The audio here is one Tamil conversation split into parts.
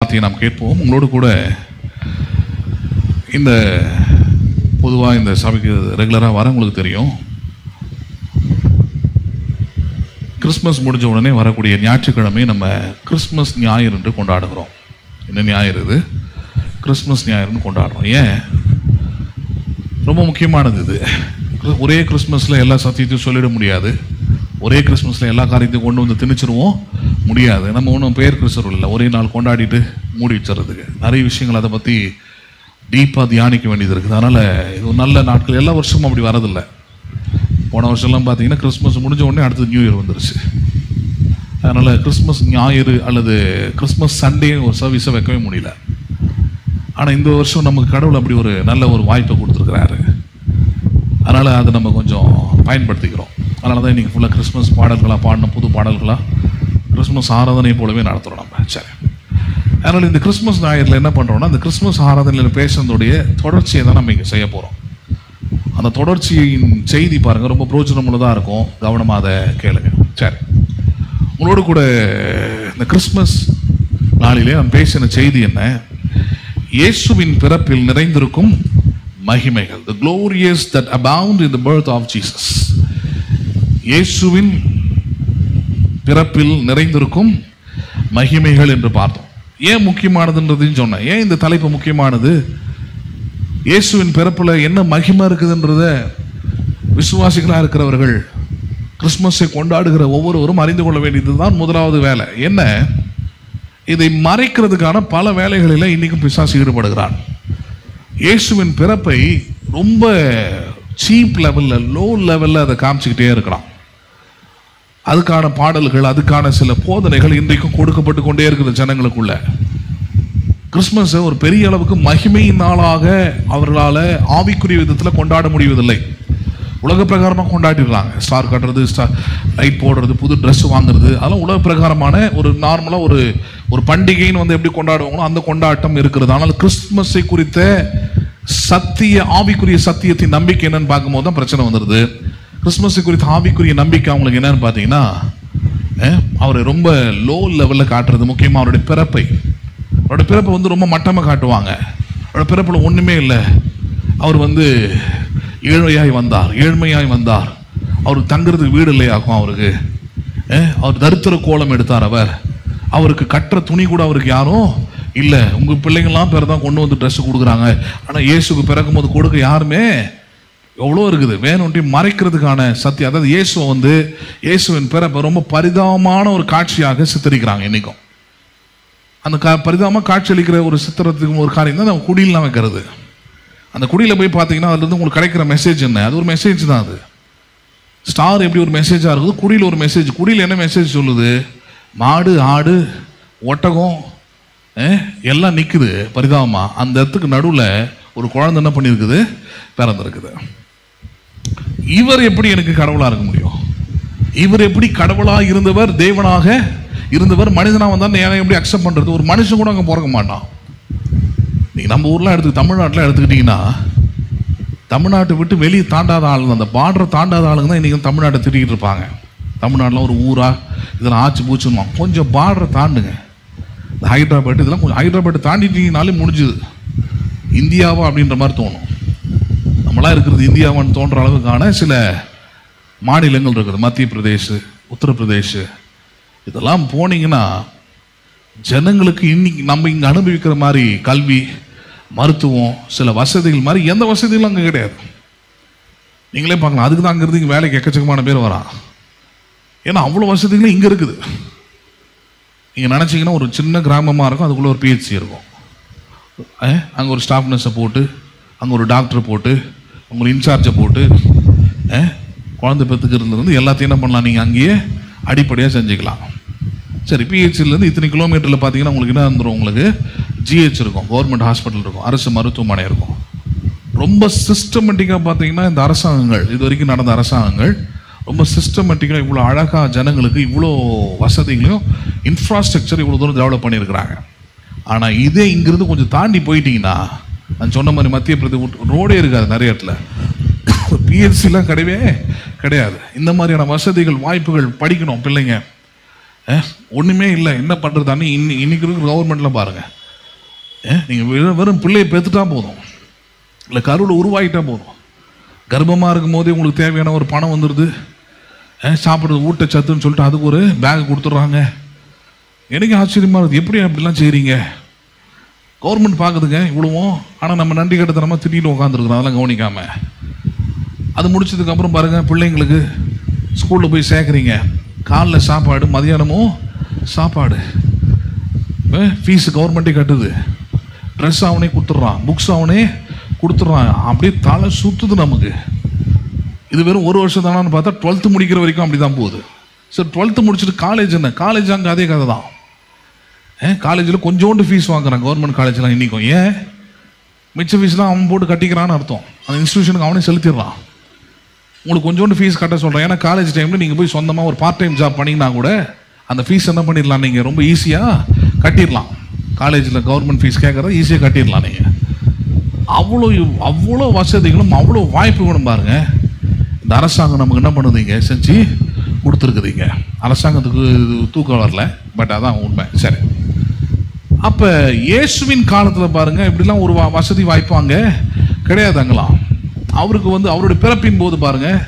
வார்த்தையை நாம் கேட்போம். உங்களோடு கூட இந்த பொதுவாக இந்த சபைக்கு ரெகுலராக வர உங்களுக்கு தெரியும், கிறிஸ்மஸ் முடிஞ்ச உடனே வரக்கூடிய ஞாயிற்றுக்கிழமை நம்ம கிறிஸ்மஸ் ஞாயிறு என்று கொண்டாடுகிறோம். என்ன ஞாயிறு இது? கிறிஸ்மஸ் ஞாயிறுன்னு கொண்டாடுறோம். ஏன்? ரொம்ப முக்கியமானது இது. ஒரே கிறிஸ்மஸில் எல்லா சத்தியத்தையும் சொல்லிட முடியாது. ஒரே கிறிஸ்மஸில் எல்லா காரியத்தையும் கொண்டு வந்து திணிச்சிருவோம் முடியாது. நம்ம ஒன்றும் பேர் கிறிஸ்தவர்கள் இல்லை, ஒரே நாள் கொண்டாடிட்டு மூடி வச்சுறதுக்கு. நிறைய விஷயங்கள் அதை பற்றி டீப்பாக தியானிக்க வேண்டியது இருக்குது. அதனால் இது ஒரு நல்ல நாட்கள். எல்லா வருஷமும் அப்படி வரதில்லை. போன வருஷம்லாம் பார்த்தீங்கன்னா கிறிஸ்மஸ் முடிஞ்ச உடனே அடுத்தது நியூ இயர் வந்துருச்சு. அதனால் கிறிஸ்மஸ் ஞாயிறு அல்லது கிறிஸ்மஸ் சண்டே ஒரு சர்வீஸை வைக்கவே முடியல. ஆனால் இந்த வருஷம் நமக்கு கடவுள் அப்படி ஒரு நல்ல ஒரு வாய்ப்பை கொடுத்துருக்குறாரு. அதனால் அதை நம்ம கொஞ்சம் பயன்படுத்திக்கிறோம். அதனால தான் இன்றைக்கி ஃபுல்லாக கிறிஸ்மஸ் பாடல்களாக பாடின புது பாடல்களாக கிறிஸ்மஸ் ஆராதனை போலவே நடத்துகிறோம் நம்ம. சரி, அதனால் இந்த கிறிஸ்மஸ் ஞாயிறில் என்ன பண்ணுறோம்னா, அந்த கிறிஸ்மஸ் ஆராதனையில் பேசுறதுடைய தொடர்ச்சியை தான் நம்ம இங்கே செய்ய போகிறோம். அந்த தொடர்ச்சியின் செய்தி பாருங்கள், ரொம்ப பிரோஜனமுள்ளதாக இருக்கும். கவனமாக அதை கேளுங்க. சரி, உங்களோடு கூட இந்த கிறிஸ்மஸ் நாளிலே நான் பேசின செய்தி என்ன? இயேசுவின் பிறப்பில் நிறைந்திருக்கும் மகிமைகள். The glories that abound in the birth of Jesus. இயேசுவின் பிறப்பில் நிறைந்திருக்கும் மகிமைகள் என்று பார்த்தோம். ஏன் முக்கியமானதுன்றதையும் சொன்னேன். ஏன் இந்த தலைப்பு முக்கியமானது? இயேசுவின் பிறப்பில் என்ன மகிமை இருக்குதுன்றத விசுவாசிகளாக இருக்கிறவர்கள், கிறிஸ்மஸை கொண்டாடுகிற ஒவ்வொருவரும் அறிந்து கொள்ள வேண்டியதுதான் முதலாவது வேலை. என்ன? இதை மறைக்கிறதுக்கான பல வேலைகளில் இன்னைக்கும் பிசாசு ஈடுபடுகிறான். இயேசுவின் பிறப்பை ரொம்ப சீப் லெவலில், லோ லெவலில் அதை காமிச்சிக்கிட்டே இருக்கிறான். அதுக்கான பாடல்கள், அதுக்கான சில போதனைகள் இன்றைக்கும் கொடுக்கப்பட்டு கொண்டே இருக்கிற ஜனங்களுக்குள்ள. கிறிஸ்மஸை ஒரு பெரிய அளவுக்கு மகிமையின் நாளாக அவர்களால் ஆவிக்குரிய விதத்தில் கொண்டாட முடிவதில்லை. உலக பிரகாரமாக கொண்டாடிடுறாங்க. ஸ்டார் கட்டுறது, லைட் போடுறது, புது ட்ரெஸ் வாங்குறது, அதெல்லாம் உலக பிரகாரமான ஒரு நார்மலாக ஒரு பண்டிகைன்னு வந்து எப்படி கொண்டாடுவாங்களோ அந்த கொண்டாட்டம் இருக்கிறது. ஆனால் கிறிஸ்துமஸை குறித்த சத்திய ஆவிக்குரிய சத்தியத்தின் நம்பிக்கை என்னன்னு பார்க்கும்போது தான் பிரச்சனை வந்துடுது. கிறிஸ்துமஸை குறித்த ஆவிக்குரிய நம்பிக்கை அவங்களுக்கு என்னன்னு பார்த்தீங்கன்னா, அவரை ரொம்ப லோ லெவலில் காட்டுறது. முக்கியமாக அவருடைய பிறப்பை வந்து ரொம்ப மட்டமாக காட்டுவாங்க. அவரோட பிறப்பில் ஒன்றுமே இல்லை. அவர் வந்து ஏழ்மையாய் வந்தார். அவருக்கு தங்குறதுக்கு வீடு இல்லையாக்கும். அவருக்கு அவர் தரித்திர கோலம் எடுத்தார். அவருக்கு கட்டுற துணி கூட அவருக்கு யாரும் இல்லை. உங்கள் பிள்ளைங்கள்லாம் பேர் தான் கொண்டு வந்து ட்ரெஸ் கொடுக்குறாங்க. ஆனால் இயேசுக்கு பிறக்கும் போது கொடுக்க யாருமே எவ்வளோ இருக்குது. வேணும்ட்டி மறைக்கிறதுக்கான சத்தியம். அதாவது இயேசுவின் பிறப்பை ரொம்ப பரிதாபமான ஒரு காட்சியாக சித்தரிக்கிறாங்க இன்றைக்கும். அந்த பரிதாபமாக காட்சி அளிக்கிற ஒரு சித்திரத்துக்கு ஒரு காரியம் தான் நம்ம குடியெல்லாம் வைக்கிறது. அந்த குடியில் போய் பார்த்தீங்கன்னா அதுலேருந்து உங்களுக்கு கிடைக்கிற மெசேஜ் என்ன? அது ஒரு மெசேஜ் தான். அது ஸ்டார் எப்படி ஒரு மெசேஜாக இருக்குது, குடியில் ஒரு மெசேஜ். குடியில் என்ன மெசேஜ் சொல்லுது? மாடு, ஆடு, ஒட்டகம் எல்லாம் நிற்குது பரிதாபமாக. அந்த இடத்துக்கு நடுவில் ஒரு குழந்தை என்ன பண்ணியிருக்குது? பிறந்திருக்குது. இவர் எப்படி எனக்கு கடவுளாக இருக்க முடியும்? இவர் எப்படி கடவுளாக இருந்தவர், தேவனாக இருந்தவர் மனிதனாக வந்தால் ஏன் எப்படி அக்செப்ட் பண்ணுறது? ஒரு மனுஷன் கூட அங்கே பிறக்க மாட்டான். நீங்கள் நம்ம ஊரில் தமிழ்நாட்டில் எடுத்துக்கிட்டிங்கன்னா, தமிழ்நாட்டை விட்டு வெளியே தாண்டாத ஆளுங்க, அந்த பார்டரை தாண்டாத ஆளுங்க தான் இன்றைக்கி தமிழ்நாட்டை திட்டிக்கிட்டு இருப்பாங்க. தமிழ்நாட்டில் ஒரு ஊரா இதெல்லாம் ஆச்சு பூச்சுமா. கொஞ்சம் பார்டரை தாண்டுங்க. இந்த ஹைதராபாத் இதெல்லாம் கொஞ்சம் ஹைதராபாத்தை தாண்டிட்டீங்கனாலே முடிஞ்சுது. இந்தியாவா அப்படின்ற மாதிரி தோணும். நம்மளாம் இருக்கிறது இந்தியாவான்னு தோன்ற அளவுக்கான சில மாநிலங்கள் இருக்குது. மத்திய பிரதேஷ், உத்தரப்பிரதேஷ், இதெல்லாம் போனீங்கன்னா ஜனங்களுக்கு இன்னைக்கு நம்ம இங்கே அனுபவிக்கிற மாதிரி கல்வி, மருத்துவம், சில வசதிகள் மாதிரி எந்த வசதிகளும் அங்கே கிடையாது. நீங்களே பார்க்கலாம். அதுக்கு தான் அங்கிருந்து இங்கே வேலைக்கு எக்கச்சக்கமான பேர் வரான். ஏன்னா அவ்வளோ வசதிகளும் இங்கே இருக்குது. நீங்கள் நினச்சிங்கன்னா ஒரு சின்ன கிராமமாக இருக்கும், அதுக்குள்ளே ஒரு பிஹெச்சி இருக்கும். அங்கே ஒரு ஸ்டாஃப் நர்ஸை போட்டு, அங்கே ஒரு டாக்டரை போட்டு, அங்கே ஒரு இன்சார்ஜை போட்டு, குழந்தை பெற்றுக்கிறதுலேருந்து எல்லாத்தையும் என்ன பண்ணலாம், நீங்கள் அங்கேயே அடிப்படையாக செஞ்சுக்கலாம். சரி, பிஹெச்சிலேருந்து இத்தனை கிலோமீட்டரில் பார்த்தீங்கன்னா உங்களுக்கு என்ன வந்துடும்? உங்களுக்கு ஜிஹெச் இருக்கும், கவர்மெண்ட் ஹாஸ்பிட்டல் இருக்கும், அரசு மருத்துவமனை இருக்கும். ரொம்ப சிஸ்டமேட்டிக்காக பார்த்தீங்கன்னா இந்த அரசாங்கங்கள், இது வரைக்கும் நடந்த அரசாங்கங்கள் ரொம்ப சிஸ்டமேட்டிக்காக இவ்வளோ அழகாக ஜனங்களுக்கு இவ்வளோ வசதிகளையும் இன்ஃப்ராஸ்ட்ரக்சர் இவ்வளோ தூரம் டெவலப் பண்ணியிருக்கிறாங்க. ஆனால் இதே இங்கிருந்து கொஞ்சம் தாண்டி போயிட்டீங்கன்னா, நான் சொன்ன மாதிரி மத்திய பிரதேச ரோடே இருக்காது நிறைய இடத்துல. பிஹெச்சிலாம் கிடையவே கிடையாது. இந்த மாதிரியான வசதிகள், வாய்ப்புகள், படிக்கணும் பிள்ளைங்க, ஒன்றுமே இல்லை. என்ன பண்ணுறதானே இன்னைக்கு இருக்கிற கவர்மெண்ட்லாம் பாருங்கள், நீங்கள் வெறும் பிள்ளையை பெற்றுட்டா போதும், இல்லை கருவில் உருவாகிட்டா போதும். கர்ப்பமாக இருக்கும் போதே உங்களுக்கு தேவையான ஒரு பணம் வந்துடுது, சாப்பிட்றது ஊட்டச்சத்துன்னு சொல்லிட்டு அதுக்கு ஒரு பேக் கொடுத்துட்றாங்க. எனக்கு ஆச்சரியமாக இருக்குது, எப்படி அப்படிலாம் செய்கிறீங்க? கவர்மெண்ட் பார்க்குதுங்க இவ்வளவும், ஆனால் நம்ம நன்றி கட்டத்தனமாக திட்டிட்டு உட்காந்துருக்குறோம், அதெல்லாம் கவனிக்காமல். அது முடிச்சதுக்கப்புறம் பாருங்கள், பிள்ளைங்களுக்கு ஸ்கூலில் போய் சேர்க்குறீங்க, காலைல சாப்பாடு, மதியானமும் சாப்பாடு, ஃபீஸு கவர்மெண்ட்டே கட்டுது, ட்ரெஸ் அவனே கொடுத்துட்றான், புக்ஸ் அவனே கொடுத்துட்றான். அப்படியே தலை சுற்றுது நமக்கு. இது வெறும் ஒரு வருஷம் தானான்னு பார்த்தா 12th முடிக்கிற வரைக்கும் அப்படி தான் போகுது. சரி, 12th முடிச்சுட்டு காலேஜ் என்ன? காலேஜ் அங்கே அதே கதை தான். காலேஜில் கொஞ்சோண்டு ஃபீஸ் வாங்குறான் கவர்மெண்ட் காலேஜ்லாம் இன்றைக்கும். ஏன்? மிச்ச ஃபீஸ்லாம் அவன் போட்டு கட்டிக்கிறான்னு அர்த்தம். அந்த இன்ஸ்டியூஷனுக்கு அவனே செலுத்திடுறான். உங்களுக்கு கொஞ்சோண்டு ஃபீஸ் கட்ட சொல்கிறேன். ஏன்னா காலேஜ் டைமில் நீங்கள் போய் சொந்தமாக ஒரு பார்ட் டைம் ஜாப் பண்ணிங்கன்னா கூட அந்த ஃபீஸ் என்ன பண்ணிடலாம், நீங்கள் ரொம்ப ஈஸியாக கட்டிடலாம். காலேஜில் கவர்மெண்ட் ஃபீஸ் கேட்குறத ஈஸியாக கட்டிடலாம் நீங்கள். அவ்வளோ வசதிகளும் அவ்வளோ வாய்ப்புகளும் பாருங்கள் இந்த அரசாங்கம் நமக்கு என்ன பண்ணுதுங்க, செஞ்சு கொடுத்துருக்குதுங்க. அரசாங்கத்துக்கு தூக்கம் வரல, பட் அதான் உண்மை. சரி, அப்போ இயேசுவின் காலத்தில் பாருங்கள் இப்படிலாம் ஒரு வசதி வாய்ப்பாங்க கிடையாதுங்களாம். அவருக்கு அவருடைய பிறப்பின் போது பாருங்கள்,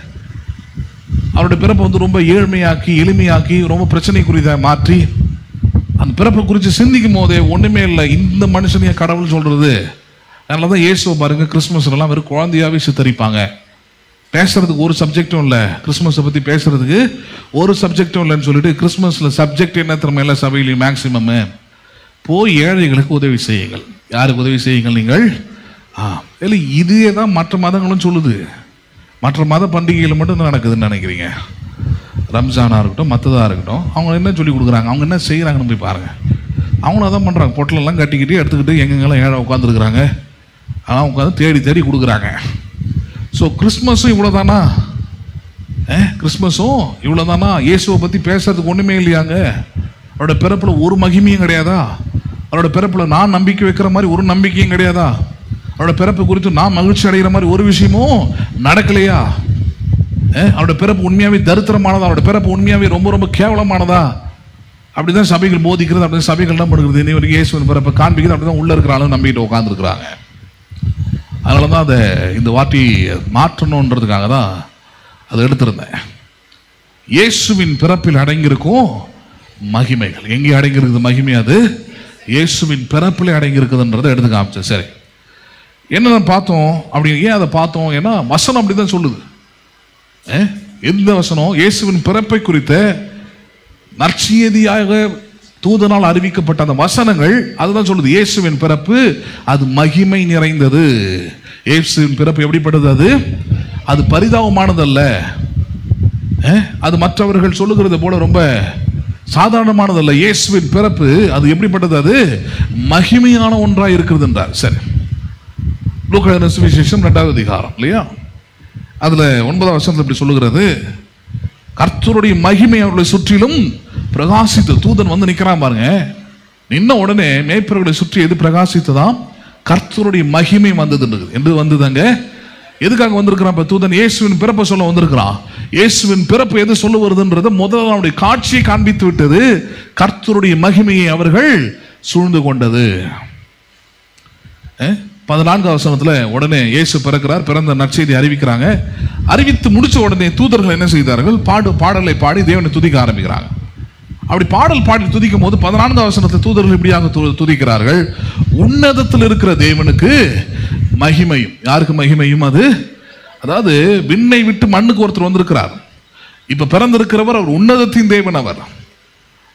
அவருடைய பிறப்பை ரொம்ப ஏழ்மையாக்கி எளிமையாக்கி ரொம்ப பிரச்சனைக்குரியதாக மாற்றி அந்த பிறப்பை குறித்து சிந்திக்கும் போதே ஒன்றுமே இல்லை, இந்த மனுஷனைய கடவுள் சொல்கிறது. அதனால தான் இயேசுவை பாருங்கள் கிறிஸ்மஸ்லாம் வெறும் குழந்தையாகவே சித்தரிப்பாங்க. பேசுறதுக்கு ஒரு சப்ஜெக்டும் இல்லை, கிறிஸ்மஸை பற்றி பேசுறதுக்கு ஒரு சப்ஜெக்டும் இல்லைன்னு சொல்லிட்டு கிறிஸ்மஸில் சப்ஜெக்ட் என்ன திறமை இல்லை சபையிலையும் மேக்சிமம் போய் ஏழைகளுக்கு உதவி செய்யுங்கள். யாருக்கு உதவி செய்யுங்கள் நீங்கள்? இல்லை, இதே தான் மற்ற மதங்களும் சொல்லுது. மற்ற மத பண்டிகைகள் மட்டும் நடக்குதுன்னு நினைக்கிறீங்க? ரம்ஜானாக இருக்கட்டும், மற்றதாக இருக்கட்டும், அவங்க என்ன சொல்லி கொடுக்குறாங்க, அவங்க என்ன செய்கிறாங்கன்னு போய் பாருங்கள். அவங்களும் அதான் பண்ணுறாங்க, பொட்டலெல்லாம் கட்டிக்கிட்டு எடுத்துக்கிட்டு எங்கெங்கெல்லாம் ஏழை உட்காந்துருக்குறாங்க, ஆனால் உட்காந்து தேடி தேடி கொடுக்குறாங்க. ஸோ கிறிஸ்மஸும் இவ்வளோ தானா? கிறிஸ்மஸும் இவ்வளோ தானா? இயேசுவை பற்றி பேசுறதுக்கு ஒன்றுமே இல்லையாங்க? அவரோட பிறப்பில் ஒரு மகிமையும் கிடையாதா? அவரோட பிறப்பில் நான் நம்பிக்கை வைக்கிற மாதிரி ஒரு நம்பிக்கையும் கிடையாதா? அவரோட பிறப்பு குறித்து நான் மகிழ்ச்சி அடைகிற மாதிரி ஒரு விஷயமும் நடக்கலையா? அவரோட பிறப்பு உண்மையாகவே தரித்திரமானதா? அவரோட பிறப்பு உண்மையாகவே ரொம்ப ரொம்ப கேவலமானதா? அப்படிதான் சபைகள் போதிக்கிறது, அப்படிதான் சபைகள் என்ன பண்ணுறது, இனி வரைக்கும் இயேசுவின் பிறப்பை காண்பிக்கிறது, அப்படிதான் உள்ள இருக்கிற ஆளும் நம்பிக்கிட்டு உட்காந்துருக்குறாங்க. அதனால தான் அதை இந்த வாட்டி மாற்றணுன்றதுக்காக தான் அதை எடுத்திருந்தேன். இயேசுவின் பிறப்பில் அடங்கியிருக்கும் மகிமைகள். எங்கே அடங்கியிருக்குது மகிமை? அது இயேசுவின் பிறப்பில் அடங்கியிருக்குதுன்றதை எடுத்து காமிச்சேன். சரி, என்ன பார்த்தோம் அப்படி? ஏன் அதை பார்த்தோம்? ஏன்னா வசனம் அப்படி தான் சொல்லுது. எந்த வசனம்? இயேசுவின் பிறப்பை குறித்த நற்செய்தியாக தூதனால் அறிவிக்கப்பட்ட அந்த வசனங்கள் அதுதான் சொல்லுது. இயேசுவின் பிறப்பு அது மகிமை நிறைந்தது. இயேசுவின் பிறப்பு எப்படிப்பட்டது? அது பரிதாபமானது அல்ல. அது மற்றவர்கள் சொல்லுகிறது போல ரொம்ப சாதாரணமானதல்ல. இயேசுவின் பிறப்பு அது எப்படிப்பட்டது? அது மகிமையான ஒன்றாக இருக்கிறது என்றார். சரி, லூக்கா சுவிசேஷம் 2வது அதிகாரம் இல்லையா, அதுல 9வது வசனத்தில் இப்படி சொல்லுகிறது, கர்த்தருடைய மகிமை அவர்களை சுற்றிலும் பிரகாசித்து. தூதன் வந்து நிற்கிறான் பாருங்க, நின்ன உடனே மேய்ப்பர்களை சுற்றி எது பிரகாசித்ததாம்? கர்த்தருடைய மகிமை வந்தது என்று வந்ததுங்க. எதுக்காக வந்திருக்கிறான்? இப்ப தூதன் இயேசுவின் பிறப்பை சொல்ல வந்திருக்கிறான். இயேசுவின் பிறப்பு எது சொல்ல வருதுன்றது முதல்ல அவருடைய காட்சியை காண்பித்து விட்டது. கர்த்தருடைய மகிமையை அவர்கள் சூழ்ந்து கொண்டது. 14வது வசனத்துல உடனே இயேசு பிறக்கிறார், பிறந்த நற்செய்தி அறிவிக்கிறாங்க. அறிவித்து முடிச்ச உடனே தூதர்கள் என்ன செய்தார்கள்? பாடலை பாடி தேவனை துதிக்க ஆரம்பிக்கிறாங்க. அப்படி பாடல் பாடி துதிக்கும் போது 14வது வசனத்தில் தூதர்கள் இப்படியாக துதிக்கிறார்கள், உன்னதத்தில் இருக்கிற தேவனுக்கு மகிமையும். யாருக்கு மகிமையும்? அது அதாவது விண்ணை விட்டு மண்ணுக்கு ஒருத்தர் வந்திருக்கிறார். இப்ப பிறந்திருக்கிறவர் அவர் உன்னதத்தின் தேவன். அவர்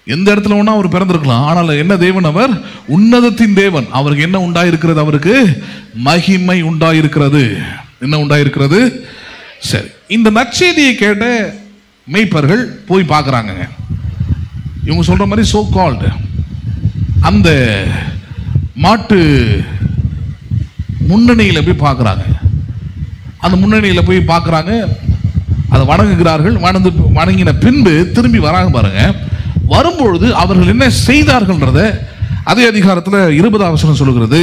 எந்த இடத்துல வேணா அவர் பிறந்திருக்கலாம், ஆனால் என்ன தேவன்? அவர் உன்னதத்தின் தேவன். அவருக்கு என்ன உண்டாயிருக்கிறது? அவருக்கு மகிமை உண்டாயிருக்கிறது. என்ன உண்டாயிருக்கிறது? சரி, இந்த நற்செய்தியை கேட்ட மேய்ப்பர்கள் போய் பார்க்குறாங்க. இவங்க சொல்ற மாதிரி சோ கால்டு அந்த மாட்டு முன்னணியில் போய் பார்க்குறாங்க. அந்த முன்னணியில் போய் பார்க்குறாங்க, அதை வணங்குகிறார்கள். வணங்கின பின்பு திரும்பி வராங்க பாருங்க. வரும்பொழுது அவர்கள் என்ன செய்தார்கள்ன்றத அதே அதிகாரத்தில் 20வது வசனம் சொல்லுகிறது,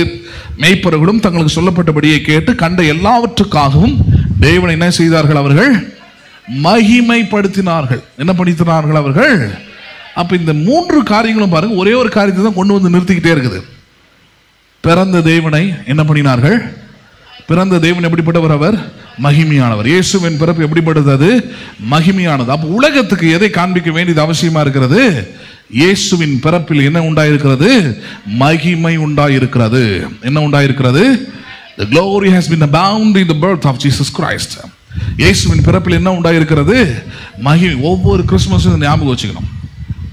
மேய்ப்பர்களும் தங்களுக்கு சொல்லப்பட்டபடியே கேட்டு கண்ட எல்லாவற்றுக்காகவும் தேவனை என்ன செய்தார்கள்? அவர்கள் மகிமைப்படுத்தினார்கள். என்ன படுத்தினார்கள் அவர்கள்? அப்ப இந்த 3 காரியங்களும் பாருங்க, ஒரே ஒரு காரியத்தை தான் கொண்டு வந்து நிறுத்திக்கிட்டே இருக்குது. பிறந்த தேவனை என்ன பண்ணினார்கள்? பிறந்த தேவன் எப்படிப்பட்டவர்? அவர் மகிமையானவர். இயேசுவின் பிறப்பு எப்படிப்பட்டது? அது மகிமையானது. அப்ப உலகத்துக்கு எதை காண்பிக்க வேண்டியது அவசியமா இருக்கிறது? இயேசுவின் பிறப்பில் என்ன உண்டாயிருக்கிறது? மகிமை உண்டாயிருக்கிறது. என்ன உண்டாயிருக்கிறது? The glory has been abound in the birth of Jesus Christ. இயேசுவின் பிறப்பில் என்ன உண்டாயிருக்கிறது? மகிமை. ஒவ்வொரு கிறிஸ்துமஸும் ஞாபகம் வச்சுக்கணும்.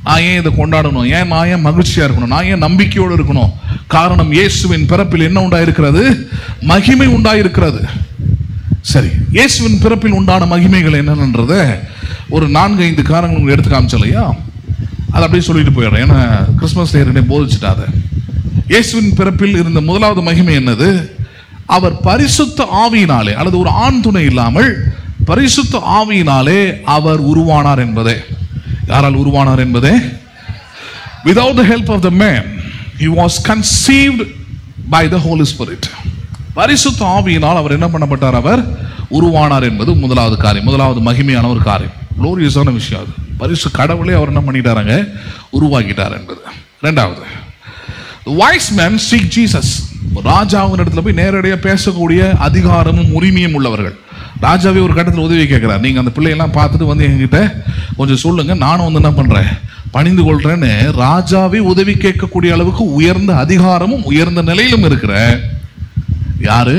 நான் ஏன் இதை கொண்டாடணும்? நான் ஏன் மகிழ்ச்சியா இருக்கணும்? நான் ஏன் நம்பிக்கையோடு இருக்கணும்? காரணம், இயேசுவின் பிறப்பில் என்ன உண்டாயிருக்கிறது? மகிமை உண்டாயிருக்கிறது. சரி, இயேசுவின் பிறப்பில் உண்டான மகிமைகள் என்னன்றத ஒரு 4-5 காரணங்கள் எடுத்து காமிச்சலையா? அதை அப்படியே சொல்லிட்டு போயிடுறேன். ஏன்னா கிறிஸ்துமஸ் டே போதிச்சுட்டாத. இயேசுவின் பிறப்பில் இருந்த முதலாவது மகிமை என்னது? அவர் பரிசுத்த ஆவியினாலே, அல்லது ஒரு ஆண் துணை இல்லாமல் பரிசுத்த ஆவியினாலே அவர் உருவானார் என்பதே. யாரால் உருவானார் என்பதே? Without the help of the man, he was conceived by the Holy Spirit. பரிசுத்த ஆவியினால் அவர் என்ன பண்ணப்பட்டார்? அவர் உருவானார் என்பது முதலாவது காரியம், முதலாவது மகிமையான ஒரு காரியம், குளோரியஸான விஷயம். அது பரிசு கடவுளே அவர் என்ன பண்ணிட்டாராங்க? உருவாக்கிட்டார் என்பது. இரண்டாவது, the wise men seek Jesus. ராஜாவின் இடத்துல போய் நேரடியாக பேசக்கூடிய அதிகாரமும் உரிமையும் உள்ளவர்கள். ராஜாவே ஒரு கட்டத்தில் உதவி கேட்கிறார். நீங்க அந்த பிள்ளையெல்லாம் பார்த்துட்டு வந்து என்கிட்ட கொஞ்சம் சொல்லுங்க, நானும் வந்து என்ன பண்றேன், பணிந்து கொள்றேன்னு ராஜாவே உதவி கேட்கக்கூடிய அளவுக்கு உயர்ந்த அதிகாரமும் உயர்ந்த நிலையிலும் இருக்கிற யாரு?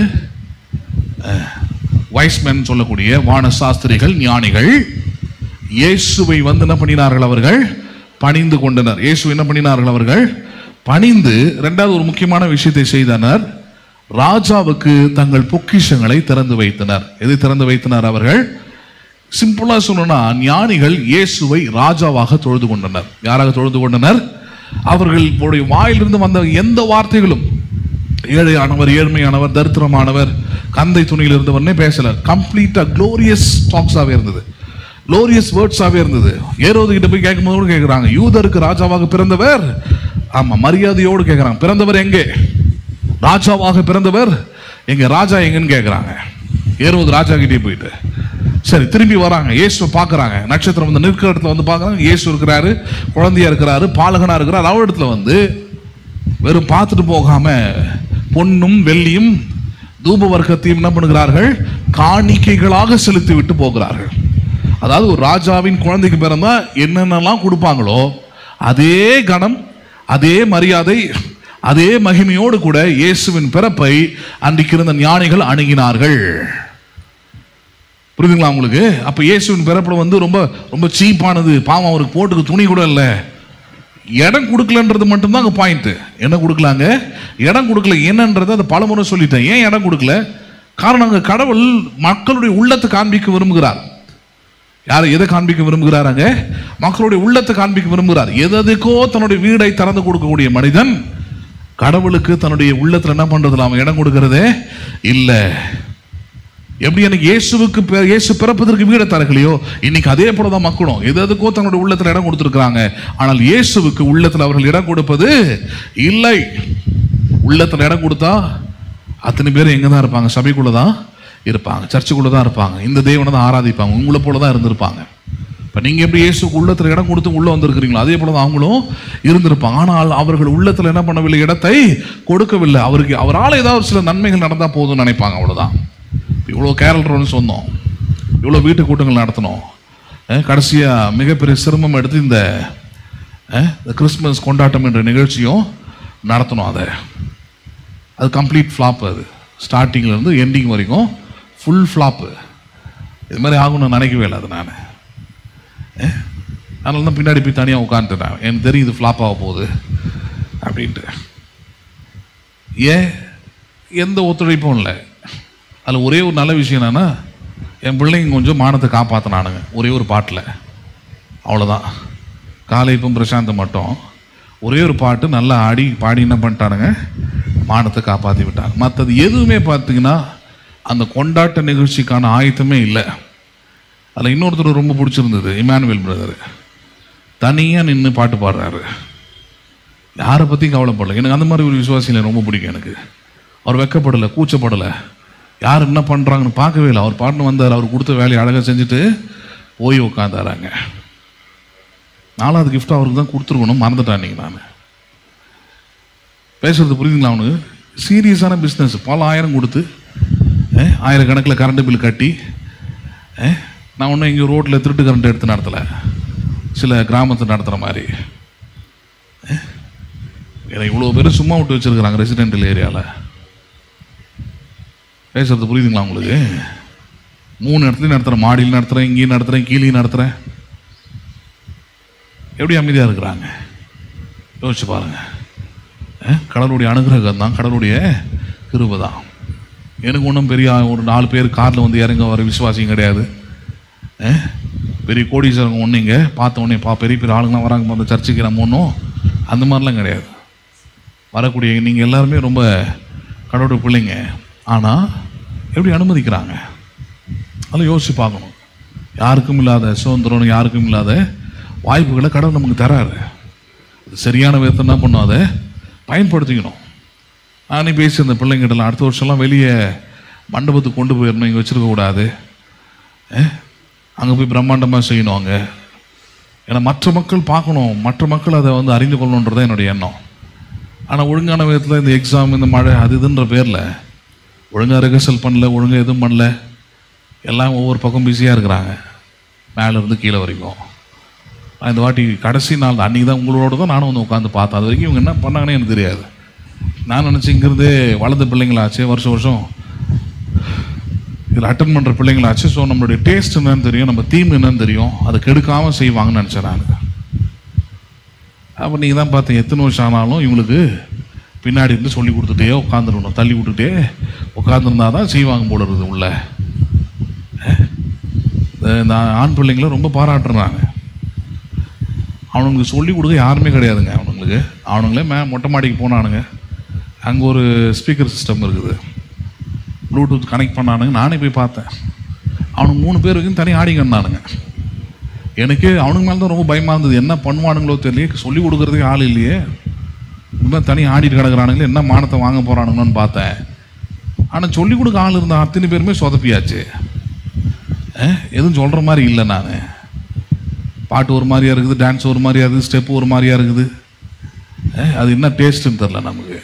வைஸ்மென் சொல்லக்கூடிய வான சாஸ்திரிகள், ஞானிகள் இயேசுவை வந்து என்ன பண்ணினார்கள்? அவர்கள் பணிந்து கொண்டனர். இயேசு என்ன பண்ணினார்கள்? அவர்கள் பணிந்து இரண்டாவது ஒரு முக்கியமான விஷயத்தை செய்தனர். ராஜாவுக்கு தங்கள் பொக்கிஷங்களை திறந்து வைத்தனர். எதை திறந்து வைத்தனர்? அவர்கள் சிம்பிளா சொல்லணும்னா, ஞானிகள் இயேசுவை ராஜாவாக தொழுது கொண்டனர். யாராக தொழுது கொண்டனர்? அவர்களுடைய வாயிலிருந்து வந்த எந்த வார்த்தைகளும் ஏழையானவர், ஏழ்மையானவர், தரித்திரமானவர், கந்தை துணியில் இருந்தவர்னே பேசல. கம்ப்ளீட்டா குளோரியஸ் டாக்ஸாவே இருந்தது, குளோரியஸ் வேர்ட்ஸாவே இருந்தது. ஏரோது கிட்ட போய் கேட்கும் போது கேட்கிறாங்க, யூதருக்கு ராஜாவாக பிறந்தவர். ஆமா, மரியாதையோடு கேட்கிறாங்க, பிறந்தவர் எங்கே? ராஜாவாக பிறந்தவர் எங்க? ராஜா எங்கன்னு கேட்கிறாங்க. ஏரோது ராஜா கிட்டே போயிட்டு சரி திரும்பி வராங்க. இயேசுவை பார்க்கறாங்க. நட்சத்திரம் வந்து நிற்கிற இடத்துல வந்து பார்க்கறாங்க. இயேசு இருக்கிறாரு, குழந்தையா இருக்கிறாரு, பாலகனா இருக்கிறார். அவ இடத்துல வந்து வெறும் பார்த்துட்டு போகாம பொன்னும் வெள்ளியும் தூப வர்க்கத்தையும் என்ன பண்ணுகிறார்கள்? காணிக்கைகளாக செலுத்தி விட்டு போகிறார்கள். அதாவது ஒரு ராஜாவின் குழந்தைக்கு பிறந்தா என்னென்னலாம் கொடுப்பாங்களோ அதே கணம், அதே மரியாதை, அதே மகிமையோடு கூட இயேசுவின் பிறப்பை அன்றைக்கு இருந்த ஞானிகள் அணுகினார்கள். புரியுதுங்களா உங்களுக்கு? அப்ப இயேசுவின் பிறப்புல வந்து ரொம்ப ரொம்ப சீப்பானது. பாவம், அவருக்கு போட்டுக்கு துணி கூட இல்லை. இடம் கொடுக்கலன்றது மட்டும்தான் அங்கே பாயிண்ட். என்ன கொடுக்கலாங்க? இடம் கொடுக்கல. என்னன்றது அதை பலமுறை சொல்லிட்டேன். ஏன் இடம் கொடுக்கல? காரணம், அங்கே கடவுள் மக்களுடைய உள்ளத்தை காண்பிக்க விரும்புகிறார். யார் எதை காண்பிக்க விரும்புகிறாராங்க? மக்களுடைய உள்ளத்தை காண்பிக்க விரும்புகிறார். எதுக்கோ தன்னுடைய வீடை திறந்து கொடுக்கக்கூடிய மனிதன் கடவுளுக்கு தன்னுடைய உள்ளத்துல என்ன பண்றதுல அவன் இடம் கொடுக்கறதே இல்லை. எப்படி எனக்கு இயேசு பிறப்பதற்கு வீடை தரக்கலையோ, இன்னைக்கு அதே போலதான் மக்களும் எதுக்கோ தன்னுடைய உள்ளத்துல இடம் கொடுத்திருக்கிறாங்க. ஆனால் இயேசுவுக்கு உள்ளத்துல அவர்கள் இடம் கொடுப்பது இல்லை. உள்ளத்துல இடம் கொடுத்தா அத்தனை பேர் எங்கதான் இருப்பாங்க? சபைக்குள்ளதான் இருப்பாங்க, சர்ச்சுக்குள்ளதான் இருப்பாங்க, இந்த தேவனை தான் ஆராதிப்பாங்க, உங்களை போலதான் இருந்திருப்பாங்க. இப்ப நீங்க எப்படி இயேசுக்கு உள்ளத்துல இடம் கொடுத்து உள்ள வந்திருக்கிறீங்களோ அதே போலதான் அவங்களும் இருந்திருப்பாங்க. ஆனால் அவர்கள் உள்ளத்துல என்ன பண்ணவில்லை? இடத்தை கொடுக்கவில்லை. அவருக்கு அவரால் ஏதாவது சில நன்மைகள் நடந்தா போதும்னு நினைப்பாங்க, அவ்வளவுதான். இவ்வளோ கேரல் ரவுண்ட்ஸ் வந்தோம், இவ்வளோ வீட்டு கூட்டங்கள் நடத்தினோம், கடைசியா மிகப்பெரிய சிரமம் எடுத்து இந்த கிறிஸ்துமஸ் கொண்டாட்டம் என்ற நிகழ்ச்சியும் நடத்தணும். அது கம்ப்ளீட் ஃப்ளாப். அது ஸ்டார்டிங்ல இருந்து எண்டிங் வரைக்கும் ஃபுல் ஃப்ளாப்பு. இது மாதிரி ஆகும்னு நினைக்கவே இல்லை. அது நான் அதனால தான் பின்னாடி போய் தனியாக உட்காந்துட்டேன். எனக்கு தெரியும் இது ஃப்ளாப் ஆக போகுது அப்படின்ட்டு. ஏன் எந்த ஒத்துழைப்பும் இல்லை. அதில் ஒரே ஒரு நல்ல விஷயம் என்னன்னா, என் பிள்ளைங்க கொஞ்சம் மானத்தை காப்பாற்றினானுங்க ஒரே ஒரு பாட்டில், அவ்வளோதான். காலைப்பும் பிரசாந்த் மட்டும் ஒரே ஒரு பாட்டு நல்லா ஆடி பாடி என்ன பண்ணிட்டானுங்க? மானத்தை காப்பாற்றி விட்டாங்க. மற்றது எதுவுமே பார்த்தீங்கன்னா அந்த கொண்டாட்ட நிகழ்ச்சிக்கான ஆயத்தமே இல்லை. அதில் இன்னொருத்தர் ரொம்ப பிடிச்சிருந்தது, இமானுவேல் பிரதர். தனியாக நின்று பாட்டு பாடுறாரு, யாரை பற்றியும் கவலைப்படலை. எனக்கு அந்த மாதிரி ஒரு விசுவாசியில் ரொம்ப பிடிக்கும். எனக்கு அவர் வெக்கப்படலை, கூச்சப்படலை, யார் என்ன பண்ணுறாங்கன்னு பார்க்கவே இல்லை. அவர் பாட்டுன்னு வந்தார், அவர் கொடுத்த வேலையை அழகாக செஞ்சுட்டு போய் உட்காந்தாராங்க. 4வது கிஃப்ட் அவருக்கு தான் கொடுத்துருக்கணும், மறந்துட்டான். நீங்கள் நான் பேசுறது புரியுதுங்களா? அவனுக்கு சீரியஸான பிஸ்னஸ். பல ஆயிரம் கொடுத்து ஆயிரக்கணக்கில் கரண்ட் பில் கட்டி, நான் ஒன்றும் இங்கே ரோட்டில் திருட்டு கரண்ட் எடுத்து நடத்தலை, சில கிராமத்தை நடத்துகிற மாதிரி. ஏன்னா இவ்வளோ பேர் சும்மா விட்டு வச்சுருக்குறாங்க ரெசிடென்டல் ஏரியாவில். பேசுறது புரியுதுங்களா உங்களுக்கு? 3 இடத்துலையும் நடத்துகிறேன், மாடியில் நடத்துகிறேன், இங்கேயும் நடத்துகிறேன், கீழே நடத்துகிறேன். எப்படி அமைதியாக இருக்கிறாங்க யோசிச்சு பாருங்கள். கடவுளுடைய அனுகிரகம் தான், கடவுளுடைய கிருபை தான். எனக்கு ஒன்றும் பெரிய ஒரு 4 பேர் காரில் வந்து இறங்க வர விசுவாசியும் கிடையாது. பெரிய கோடீஸ்வரங்க ஒன்று இங்கே பார்த்த உடனே பெரிய பெரிய ஆளுங்களாம் வராங்க அந்த சர்ச்சுக்கு, நம்ம ஒன்றும் அந்த மாதிரிலாம் கிடையாது. வரக்கூடிய நீங்கள் எல்லாருமே ரொம்ப கடவுளுடைய பிள்ளைங்க. ஆனால் எப்படி அனுமதிக்கிறாங்க அதெல்லாம் யோசிச்சு பார்க்கணும். யாருக்கும் இல்லாத சுதந்திரம், யாருக்கும் இல்லாத வாய்ப்புகளை கடவுள் நமக்கு தராரு. சரியான விதத்தை என்ன பண்ணும், அதை பயன்படுத்திக்கணும். நானே பேசி அந்த பிள்ளைங்கிட்டலாம் அடுத்த வருஷம்லாம் வெளியே மண்டபத்துக்கு கொண்டு போயிடணும், இங்கே வச்சுருக்கக்கூடாது, அங்கே போய் பிரம்மாண்டமாக செய்யணும் அங்கே. ஏன்னா மற்ற மக்கள் பார்க்கணும், மற்ற மக்கள் அதை வந்து அறிந்து கொள்ளணுன்றதான் என்னுடைய எண்ணம். ஆனால் ஒழுங்கான விதத்தில் இந்த எக்ஸாம், இந்த மழை, அது இதுன்ற பேரில் ஒழுங்காக ரிஹர்சல் பண்ணல, ஒழுங்காக எதுவும் பண்ணல, எல்லாம் ஒவ்வொரு பக்கம் பிஸியாக இருக்கிறாங்க, மேலேருந்து கீழே வரைக்கும். இந்த வாட்டி கடைசி நாள் அன்றைக்கி தான் உங்களோட தான் நானும் வந்து உட்காந்து பார்த்தேன். அது வரைக்கும் இவங்க என்ன பண்ணாங்கன்னே எனக்கு தெரியாது. நான் நினச்சி இங்கிருந்தே வளர்ந்த பிள்ளைங்களாச்சு, வருஷம் வருஷம் இதில் அட்டன் பண்ணுற பிள்ளைங்களாச்சு. ஸோ நம்மளுடைய டேஸ்ட் என்னன்னு தெரியும், நம்ம தீம் என்னன்னு தெரியும், அதை கெடுக்காமல் செய்வாங்கன்னு நினச்சேன் நான். அப்போ நீங்கள் தான் பார்த்தேன், எத்தனை வருஷம் ஆனாலும் இவங்களுக்கு பின்னாடி இருந்து சொல்லி கொடுத்துட்டே உட்காந்துருக்கணும், தள்ளி விட்டுட்டே உட்காந்துருந்தா தான் செய்வாங்க போல இருக்குது உள்ள. இந்த ஆண் பிள்ளைங்களை ரொம்ப பாராட்டுறாங்க. அவனுங்களுக்கு சொல்லிக் கொடுக்க யாருமே கிடையாதுங்க. அவனுங்களே மொட்டை மாடிக்கு போனானுங்க, அங்கே ஒரு ஸ்பீக்கர் சிஸ்டம் இருக்குது, ப்ளூடூத் கனெக்ட் பண்ணானுங்க. நானே போய் பார்த்தேன், அவனுக்கு 3 பேர் வரைக்கும் தனி ஆடிக்கன்னானுங்க. எனக்கு அவனுக்கு மேலே தான் ரொம்ப பயமாக இருந்தது, என்ன பண்ணுவானுங்களோ தெரியல, சொல்லிக் கொடுக்குறதுக்கு ஆள் இல்லையே, இதுமாதிரி தனி ஆடிட்டு கிடக்குறானுங்களே, என்ன மானத்தை வாங்க போகிறானுங்களோன்னு பார்த்தேன். ஆனால் சொல்லிக் கொடுக்க ஆள் இருந்தால் அத்தனை பேருமே சொதப்பியாச்சு. எதுவும் சொல்கிற மாதிரி இல்லை. நான் பாட்டு ஒரு மாதிரியாக இருக்குது, டான்ஸ் ஒரு மாதிரியாக இருக்குது, ஸ்டெப்பு ஒரு மாதிரியாக இருக்குது, அது என்ன டேஸ்ட்டுன்னு தெரில நமக்கு.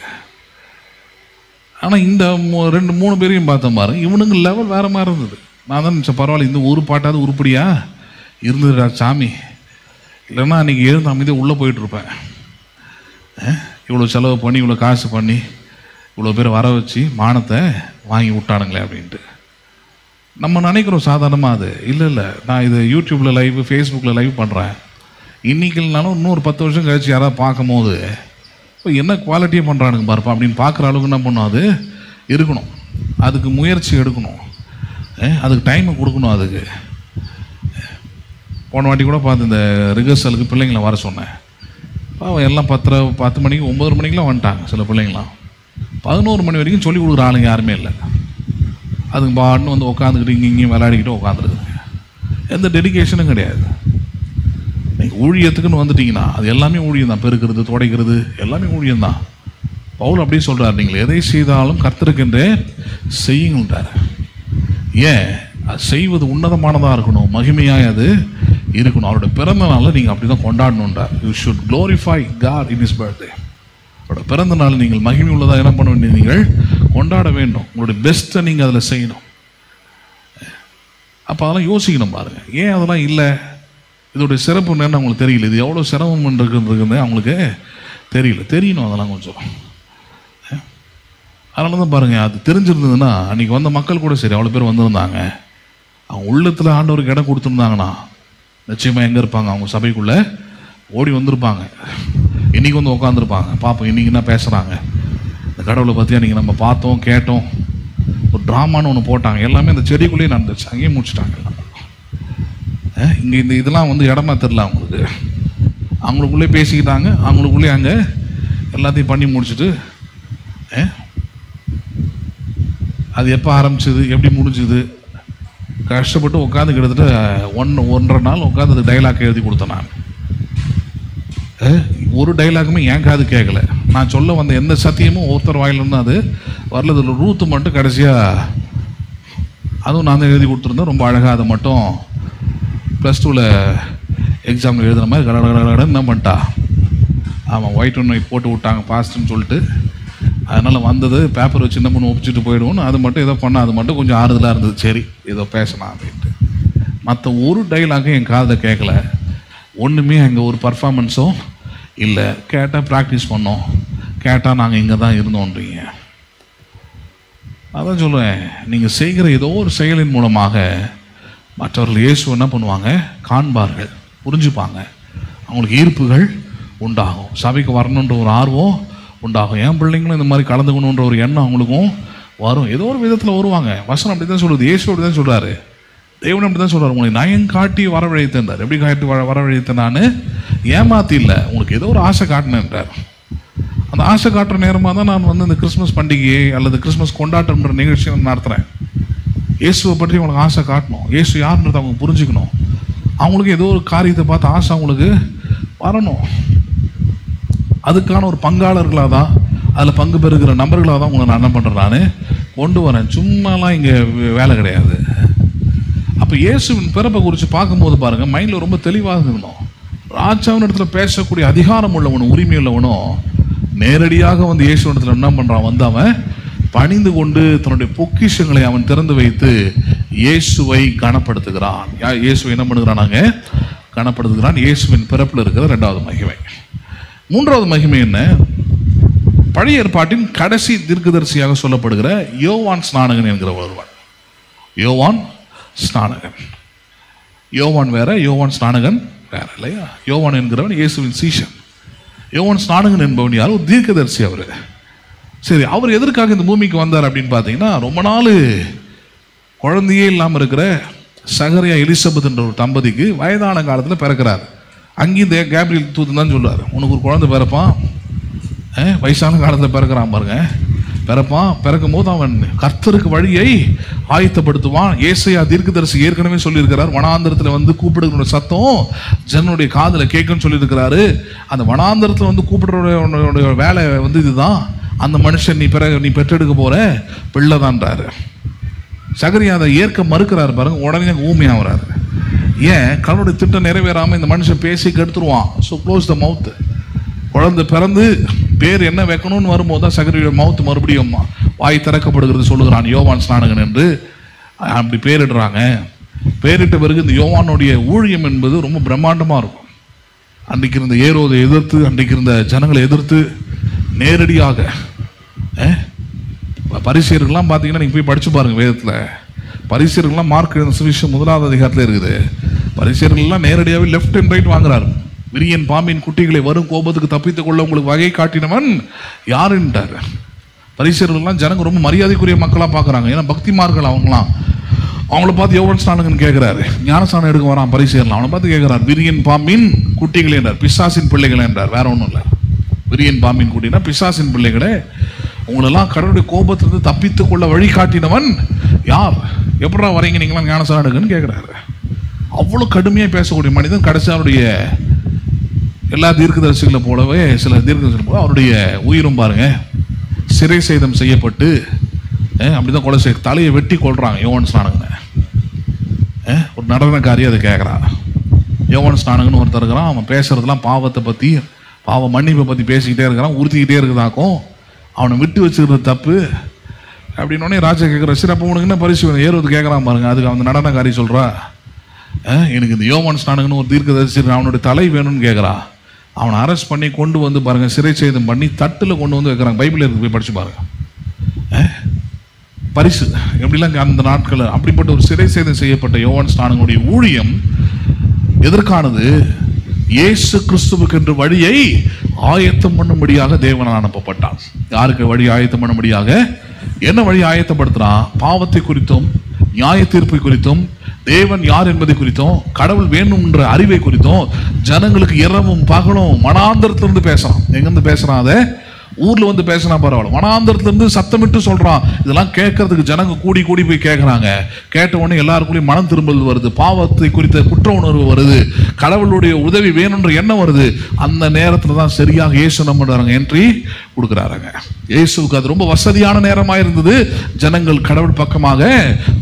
ஆனால் இந்த 2-3 பேரையும் பார்த்தேன் பாருங்க, இவனுங்க லெவல் வேறு மாதிரி இருந்தது. நான் தான் நினச்சேன், பரவாயில்ல, இந்த ஒரு பாட்டாவது உருப்படியா இருந்துடா சாமி, இல்லைன்னா அன்றைக்கி எழுந்து அமைதியாக உள்ளே போயிட்டுருப்பேன். இவ்வளோ செலவு பண்ணி, இவ்வளோ காசு பண்ணி, இவ்வளோ பேர் வர வச்சு மானத்தை வாங்கி விட்டானுங்களே அப்படின்ட்டு நம்ம நினைக்கிறோம் சாதாரணமாக. அது இல்லை, நான் இது யூடியூப்பில் லைவ், ஃபேஸ்புக்கில் லைவ் பண்ணுறேன். இன்றைக்கி இல்லைனாலும் இன்னொரு 10 வருஷம் கழிச்சு யாராவது பார்க்கும் போது இப்போ என்ன குவாலிட்டியாக பண்ணுறானுங்க பாருப்பா அப்படின்னு பார்க்குற அளவுக்கு என்ன பண்ணணும், அது இருக்கணும், அதுக்கு முயற்சி எடுக்கணும், அதுக்கு டைமை கொடுக்கணும். அதுக்கு போன வாட்டி கூட பார்த்து இந்த ரிஹர்சலுக்கு பிள்ளைங்களை வர சொன்னேன். எல்லாம் 10 மணிக்கு 9 மணிக்கெலாம் வந்துட்டாங்க. சில பிள்ளைங்களாம் 11 மணி வரைக்கும் சொல்லிக் கொடுக்குற ஆளுங்க யாருமே இல்லை. அதுக்கு பாட்டுன்னு வந்து உட்காந்துக்கிட்டு இங்கேயும் விளையாடிக்கிட்டு உட்காந்துருக்குதுங்க. எந்த டெடிக்கேஷனும் கிடையாது. நீங்கள் ஊழியத்துக்குன்னு வந்துட்டிங்கன்னா அது எல்லாமே ஊழியம் தான். பெருக்கிறது, துடைக்கிறது எல்லாமே ஊழியம் தான். பவுல் அப்படியே சொல்கிறார், நீங்கள் எதை செய்தாலும் கர்த்தருக்கென்றே செய்யுங்கள்ன்றார். ஏன்? அது செய்வது உன்னதமானதாக இருக்கணும், மகிமையாக அது இருக்கணும். அவரோட பிறந்த நாளில் நீங்கள் அப்படி தான் கொண்டாடணுன்றார். You should glorify God in his birthday. அவரோட பிறந்த நாள் நீங்கள் மகிமை உள்ளதாக என்ன பண்ண வேண்டிய, நீங்கள் கொண்டாட வேண்டும். உங்களுடைய பெஸ்ட்டை நீங்கள் அதில் செய்யணும். அப்போ அதெல்லாம் யோசிக்கணும் பாருங்கள். ஏன் அதெல்லாம் இல்லை? இதோடைய சிறப்பு என்னன்னு அவங்களுக்கு தெரியல. இது எவ்வளோ சிரமம் இருக்குன்னு அவங்களுக்கு தெரியல. தெரியணும் அதெல்லாம் கொஞ்சம். அதனால தான் பாருங்கள், அது தெரிஞ்சிருந்ததுன்னா அன்றைக்கி வந்த மக்கள் கூட சரி, அவ்வளோ பேர் வந்திருந்தாங்க, அவங்க உள்ளத்தில் ஆண்டவருக்கு இடம் கொடுத்துருந்தாங்கன்னா நிச்சயமாக எங்கே இருப்பாங்க, அவங்க சபைக்குள்ளே ஓடி வந்திருப்பாங்க. இன்றைக்கி வந்து உட்காந்துருப்பாங்க, பார்ப்போம் இன்றைக்கி என்ன பேசுகிறாங்க, இந்த கடவுளை பற்றி அன்றைக்கி நம்ம பார்த்தோம் கேட்டோம். ஒரு ட்ராமான்னு ஒன்று போட்டாங்க, எல்லாமே அந்த செடிக்குள்ளேயே நடந்துச்சு, அங்கேயே முடிச்சுட்டாங்க. இங்கே இந்த இதெல்லாம் வந்து இடமா தெரில அவங்களுக்கு. அவங்களுக்குள்ளே பேசிக்கிட்டாங்க, அவங்களுக்குள்ளே அங்கே எல்லாத்தையும் பண்ணி முடிச்சுட்டு அது எப்போ ஆரம்பிச்சது, எப்படி முடிஞ்சுது, கஷ்டப்பட்டு உட்காந்து கிட்டத்தட்ட 1.5 நாள் உட்காந்து அது டைலாக் எழுதி கொடுத்தேன். நான் ஒரு டைலாக்குமே என் காது கேட்கல. நான் சொல்ல வந்த எந்த சத்தியமும் ஒருத்தர் வாயிலிருந்து அது வரல. ரூத்து மட்டும் கடைசியாக அதுவும் நான் தான் எழுதி கொடுத்துருந்தேன். ரொம்ப அழகாக அதை மட்டும் +2 எக்ஸாமில் எழுதுன மாதிரி கடை என்ன பண்ணிட்டா, ஆமாம் ஒயிட் அண்ட் ஒயிட் போட்டு விட்டாங்க பாஸ்ட்டுன்னு சொல்லிட்டு அதனால் வந்தது பேப்பர் வச்சு என்ன பண்ணி ஒப்பிச்சுட்டு போயிடுவோன்னு அது மட்டும் ஏதோ பண்ணால் அது மட்டும் கொஞ்சம் ஆறுதலாக இருந்தது. சரி ஏதோ பேசலாம் அப்படின்ட்டு. மற்ற ஒரு டைலாகும் என் காதை கேட்கல. ஒன்றுமே அங்கே ஒரு பர்ஃபார்மன்ஸும் இல்லை. கேட்டால் ப்ராக்டிஸ் பண்ணோம், கேட்டால் நாங்கள் இங்கே தான் இருந்தோன்றீங்க. அதான் சொல்லுவேன், நீங்கள் செய்கிற ஏதோ ஒரு செயலின் மூலமாக மற்றவர்கள் இயேசு என்ன பண்ணுவாங்க, காண்பார்கள், புரிஞ்சுப்பாங்க, அவங்களுக்கு ஈர்ப்புகள் உண்டாகும், சபைக்கு வரணுன்ற ஒரு ஆர்வம் உண்டாகும், என் பிள்ளைங்களும் இந்த மாதிரி கலந்துக்கணுன்ற ஒரு எண்ணம் அவங்களுக்கும் வரும். ஏதோ ஒரு விதத்தில் வருவாங்க. வசனம் அப்படி தான் சொல்லுது, இயேசு அப்படி தான் சொல்கிறாரு, தேவன் அப்படி தான் சொல்கிறார், உங்களை நயம் காட்டி வரவழைத்தார். எப்படி காட்டி வரவழைத்தேன்? நான் ஏமாத்தி இல்லை, உங்களுக்கு ஏதோ ஒரு ஆசை காட்டினேன்றார். அந்த ஆசை காட்டுற நேரமாக தான் நான் வந்து இந்த கிறிஸ்மஸ் பண்டிகையை அல்லது கிறிஸ்மஸ் கொண்டாட்டம்ன்ற நிகழ்ச்சியை நான் நடத்துகிறேன். இயேசுவை பற்றி அவங்களுக்கு ஆசை காட்டணும், இயேசு யாருன்றதை அவங்க புரிஞ்சுக்கணும், அவங்களுக்கு ஏதோ ஒரு காரியத்தை பார்த்து ஆசை அவங்களுக்கு வரணும். அதுக்கான ஒரு பங்காளர்களாக தான், அதில் பங்கு பெறுகிற நபர்களாக தான் உங்களை நான் என்ன பண்ணுறேன், நான் கொண்டு வரேன். சும்மாலாம் இங்கே வேலை கிடையாது. அப்போ இயேசுவின் பிறப்பை குறித்து பார்க்கும்போது பாருங்கள், மைண்டில் ரொம்ப தெளிவாக இருக்கணும். ராஜாவின் இடத்துல பேசக்கூடிய அதிகாரம் உள்ளவனும் உரிமை உள்ளவனும் நேரடியாக வந்து இயேசுவின் இடத்துல என்ன பண்ணுறான், வந்து அவன் பணிந்து கொண்டு தன்னுடைய பொக்கிஷங்களை அவன் திறந்து வைத்து இயேசுவை கனப்படுத்துகிறான். இயேசுவை என்ன பண்ணுகிறானாங்க, கனப்படுத்துகிறான். இயேசுவின் பிறப்பில் இருக்கிற இரண்டாவது மகிமை. மூன்றாவது மகிமை என்ன? பழைய ஏற்பாட்டின் கடைசி தீர்க்கதரிசியாக சொல்லப்படுகிற யோவான் ஸ்நானகன் என்கிற ஒருவன். யோவான் ஸ்நானகன், யோவான் வேற, யோவான் ஸ்நானகன் வேற இல்லையா? யோவான் என்கிறவன் இயேசுவின் சீஷன். யோவான் ஸ்நானகன் என்பவன் யார்? ஒரு தீர்க்கதரிசி அவர். சரி, அவர் எதற்காக இந்த பூமிக்கு வந்தார் அப்படின்னு பார்த்தீங்கன்னா, ரொம்ப நாள் குழந்தையே இல்லாமல் இருக்கிற சகரியா எலிசபெத் என்ற ஒரு தம்பதிக்கு வயதான காலத்தில் பிறக்கிறார். அங்கேயும் கேப்ரியல் தூதன் தான் சொல்லுவார், உனக்கு ஒரு குழந்தை பிறப்பான், வயசான காலத்தில் பிறக்கிறான் பாருங்க, பிறப்பான். பிறக்கும் போது அவன் கர்த்தருக்கு வழியை ஆயத்தப்படுத்துவான். ஏசாயா தீர்க்கதரிசி ஏற்கனவே சொல்லியிருக்கிறார், வனாந்தரத்தில் வந்து கூப்பிடுகிற சத்தம் ஜனனுடைய காதில் கேட்குன்னு சொல்லியிருக்கிறாரு. அந்த வனாந்தரத்தில் வந்து கூப்பிடுற வேலை வந்து இதுதான். அந்த மனுஷன் நீ பெற்றெடுக்க போற பிள்ளை தான்றாரு. சகரியா அதை ஏற்க மறுக்கிறாரு பாருங்க, உடனே ஊமையாகிறாரு. ஏன்? கடவுளுடைய திட்டம் நிறைவேறாமல் இந்த மனுஷன் பேசி கெடுத்துருவான். ஸோ க்ளோஸ் த மவுத். குழந்தை பிறந்து பேர் என்ன வைக்கணும்னு வரும்போது தான் சகரியோட மவுத்து மறுபடியும் வாய் திறக்கப்படுகிறது சொல்லுகிறான் யோவான் ஸ்நானகன் என்று. அப்படி பேரிடுறாங்க. பேரிட்ட பிறகு இந்த யோவானுடைய ஊழியம் என்பது ரொம்ப பிரம்மாண்டமாக இருக்கும். அன்றைக்கு இருந்த ஏரோதை எதிர்த்து, அன்றைக்கு இருந்த ஜனங்களை எதிர்த்து நேரடியாக பரிசேயர்கள்லாம் பார்த்தீங்கன்னா நீங்கள் போய் படித்து பாருங்கள் வேதத்தில். பரிசேயர்கள்லாம் மார்க் சுவிசேஷம் 1வது அதிகாரத்தில் இருக்குது. பரிசேயர்கள்லாம் நேரடியாகவே லெஃப்ட் அண்ட் ரைட் வாங்குறாரு. விரியன் பாம்பின் குட்டிகளை வரும் கோபத்துக்கு தப்பித்துக் கொள்ள உங்களுக்கு வகை காட்டினவன் யாருன்றார். பரிசேயர்கள்லாம் ஜனங்க ரொம்ப மரியாதைக்குரிய மக்களாக பார்க்குறாங்க. ஏன்னா பக்திமார்கள் அவங்களாம். அவங்கள பார்த்து யோவான் ஸ்நானகன் கேட்குறாரு, ஞானஸ்நானம் எடுக்க வரான் பரிசேயர்லாம். அவனை பார்த்து கேட்குறாரு, விரியன் பாம்பின் குட்டிகள் என்றார், பிசாசின் பிள்ளைகள் என்றார். வேற ஒன்றும் இல்லை. விரியன் பாம்பின் குட்டினா பிசாசின் பிள்ளைகளே, உங்களெல்லாம் கடவுளுடைய கோபத்திலிருந்து தப்பித்துக் கொள்ள வழி காட்டினவன் யார்? எப்படா வரீங்க நீங்களாம் ஞானஸ்நானம் எடுக்குன்னு கேட்குறாரு. அவ்வளோ கடுமையாக பேசக்கூடிய மனிதன். கடைசி அவருடைய எல்லா தீர்க்கதரிசிகளை போலவே சில தீர்க்கதரிசிகள் போல அவருடைய உயிரும் பாருங்க சிறை சேதம் செய்யப்பட்டு அப்படிதான் கொலை செய்ய, தலையை வெட்டி கொள்றாங்க யோவான் ஸ்நானகனை. ஒரு நடனக்காரி அதை கேட்குறான். யோவான் ஸ்நானகன் ஒருத்தர் இருக்கிறான், அவன் பேசுறதுலாம் பாவத்தை பற்றி, பாவ மன்னிப்பை பற்றி பேசிக்கிட்டே இருக்கிறான், உறுத்திக்கிட்டே இருக்குதாக்கும். அவனை விட்டு வச்சுக்கிறது தப்பு அப்படின்னோடனே ராஜா கேட்குற, சரி அப்போ உனக்கு என்ன பரிசு ஏறுவது கேட்குறான் பாருங்க. அதுக்கு அந்த நடனக்காரி சொல்கிறா, எனக்கு இந்த யோவான் ஸ்நானகன் ஒரு தீர்க்கதரிசி அவனுடைய தலை வேணும்னு கேட்குறா. அவனை அரெஸ்ட் பண்ணி கொண்டு வந்து பாருங்க, சிறை சேதம் பண்ணி தட்டில் கொண்டு வந்து வைக்கிறாங்க. பைபிள் இருக்கு, போய் படிச்சு பாருங்க. பரிசு எப்படிலாம் அந்த நாட்கள். அப்படிப்பட்ட ஒரு சிறை சேதம் செய்யப்பட்ட யோவான் ஸ்நானகனுடைய ஊழியம் எதற்கானது? இயேசு கிறிஸ்துவுக்கு என்று வழியை ஆயத்தம் பண்ணும்படியாக தேவனால் அனுப்பப்பட்டான். யாருக்கு வழி ஆயத்தம் பண்ணும்படியாக? என்ன வழி ஆயத்தப்படுத்துறான்? பாவத்தை குறித்தும் நியாய தீர்ப்பை குறித்தும் தேவன் யார் என்பதை குறித்தும் கடவுள் வேணும் என்ற அறிவை குறித்தும் ஜனங்களுக்கு இரவும் பகலும் வனாந்தரத்திலிருந்து பேசுறான். எங்கிருந்து பேசுறான்? அதை ஊர்ல வந்து பேசினா பரவாயில்ல, வனாந்தரத்திலிருந்து சத்தமிட்டு சொல்றான். இதெல்லாம் கேட்கறதுக்கு ஜனங்க கூடி கூடி போய் கேட்கறாங்க. கேட்ட உடனே எல்லாருக்குள்ளேயும் மனம் திரும்பல் வருது, பாவத்தை குறித்த குற்ற உணர்வு வருது, கடவுளுடைய உதவி வேணும்ன்ற எண்ணம் வருது. அந்த நேரத்தில் தான் சரியாக இயேசு நம்ம என்ட்ரி கொடுக்குறாருங்க. இயேசுக்கு அது ரொம்ப வசதியான நேரமாக இருந்தது ஜனங்கள் கடவுள் பக்கமாக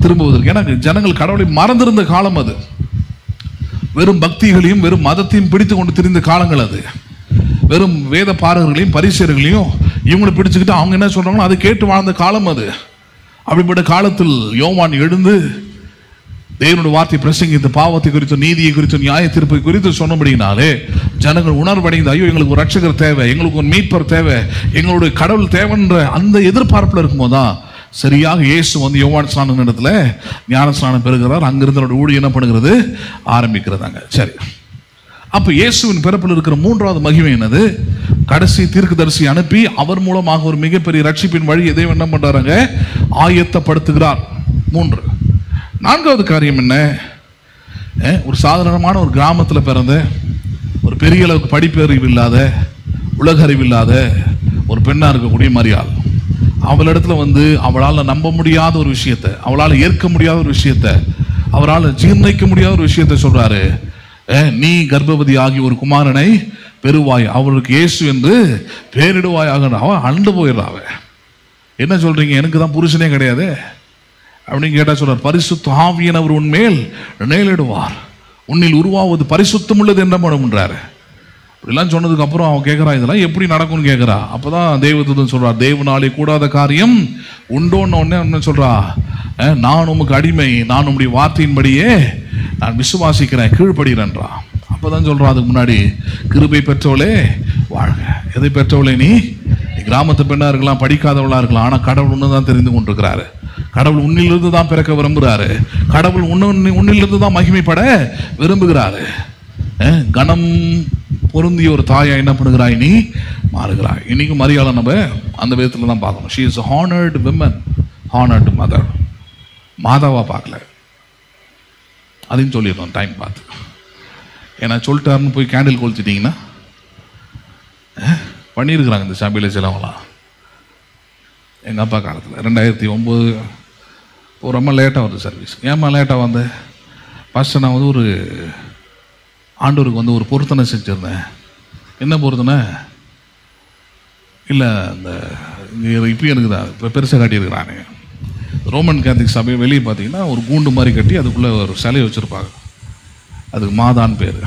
திரும்புவதற்கு. ஏன்னா ஜனங்கள் கடவுளை மறந்திருந்த காலம் அது. வெறும் பக்திகளையும் வெறும் மதத்தையும் பிடித்து கொண்டு திரிந்த காலங்கள் அது. வெறும் வேத பாரகர்களையும் பரிசேயர்களையும் இவங்களை பிடிச்சுக்கிட்டு அவங்க என்ன சொல்றாங்களோ அதை கேட்டு வாழ்ந்த காலம் அது. அப்படிப்பட்ட காலத்தில் யோவான் எழுந்து தேவனுடைய வார்த்தை பிரசங்கித்து பாவத்தை குறித்து, நீதியை குறித்து, நியாய தீர்ப்பை குறித்து சொன்னபடினாலே ஜனங்கள் உணர்வடைந்து, ஐயோ எங்களுக்கு ஒரு ரட்சகர் தேவை, எங்களுக்கு ஒரு மீட்பர் தேவை, எங்களுடைய கடவுள் தேவைன்ற அந்த எதிர்பார்ப்பில் இருக்கும்போதுதான் சரியாக இயேசு வந்து யோவான் ஸ்நானன் இடத்துல ஞான ஸ்நானம் பெறுகிறார். அங்கிருந்து அவருடைய ஊழியம் என்ன பண்ணுகிறது, ஆரம்பிக்கிறதாங்க. சரி, அப்ப இயேசுவின் பிறப்பில் இருக்கிற மூன்றாவது மகிமை என்னது? கடைசி தீர்க்கதரிசி அனுப்பி அவர் மூலமாக ஒரு மிகப்பெரிய ரட்சிப்பின் வழி எதை என்ன பண்றாங்க, ஆயத்தப்படுத்துகிறார். 3. 4வது காரியம் என்ன? ஒரு சாதாரணமான ஒரு கிராமத்தில் பிறந்த, ஒரு பெரிய அளவுக்கு படிப்பறிவு இல்லாத, உலக அறிவு இல்லாத ஒரு பெண்ணா இருக்கக்கூடிய மரியாள், அவளிடத்துல வந்து அவளால் நம்ப முடியாத ஒரு விஷயத்தை, அவளால் ஏற்க முடியாத ஒரு விஷயத்தை, அவரால் ஜீர்ணிக்க முடியாத ஒரு விஷயத்தை சொல்றாரு. நீ கர்ப்பவதி ஆகி ஒரு குமாரனை பெறுவாய், அவருக்கு இயேசு என்று பேரிடுவாயாக. அவன் அண்டு போயிடுறாவ. என்ன சொல்றீங்க, எனக்கு தான் புருஷனே கிடையாது அப்படின்னு கேட்டா சொல்றார், பரிசுத்த ஆவியானவர் உன்மேல் நிழலிடுவார், உன்னில் உருவாவது பரிசுத்தம் உள்ளது என்ன பண்ணுன்றாரு. இப்படிலாம் சொன்னதுக்கு அப்புறம் அவன் கேட்கறா, இதெல்லாம் எப்படி நடக்கும்னு கேட்கறா. அப்பதான் தேவதூதன் சொல்றார், தேவனாலே கூடாத காரியம் உண்டோன்னு ஒன்னு சொல்றா, நான் உமக்கு அடிமை, நான் உம்முடைய வார்த்தையின்படியே நான் விசுவாசிக்கிறேன், கீழ்ப்படுகிறேன்றா. அப்பதான் சொல்றான், அதுக்கு முன்னாடி கிருபை பெற்றவளே வாழ்க. எதை பெற்றவளே? நீ கிராமத்து பெண்ணா இருக்கலாம், படிக்காதவளா இருக்கலாம், ஆனா கடவுள் ஒண்ணுதான் தெரிந்து கொண்டிருக்கிறாரு. கடவுள் உன்னிலிருந்து தான் பிறக்க விரும்புகிறாரு. கடவுள் உன்னிலிருந்து தான் மகிமைப்பட விரும்புகிறாரு. கணம் பொருந்திய ஒரு தாயா என்ன பண்ணுகிறாய், நீ மாறுகிறாய். இன்னைக்கு மரியாதை நம்ம அந்த விதத்துல தான் பார்க்கணும். she is a honored woman, honored mother. மாதாவா பார்க்கல, அதையும் சொல்லிடுறோம் டைம் பார்த்து. ஏன்னா சொல்லிட்டாருன்னு போய் கேண்டில் கொளுத்திட்டீங்கன்னா பண்ணியிருக்கிறாங்க இந்த சபையில சிலவங்களாம். எங்கள் அப்பா காலத்தில் 2009 ரொம்ப லேட்டாக வருது சர்வீஸ். ஏம்மா லேட்டாக வந்தேன்? ஃபஸ்ட்டு நான் வந்து ஒரு ஆண்டவருக்கு வந்து ஒரு பொருத்தனை செஞ்சுருந்தேன். என்ன பொருத்தனை? இல்லை இந்த இப்போ எனக்கு தான் இப்போ பெருசாக காட்டியிருக்கிறானே. ரோமன் கேத்தலிக் சபை வெளியே பார்த்தீங்கன்னா ஒரு கூண்டு மாதிரி கட்டி அதுக்குள்ளே ஒரு சிலையை வச்சுருப்பாங்க, அதுக்கு மாதான்னு பேர்.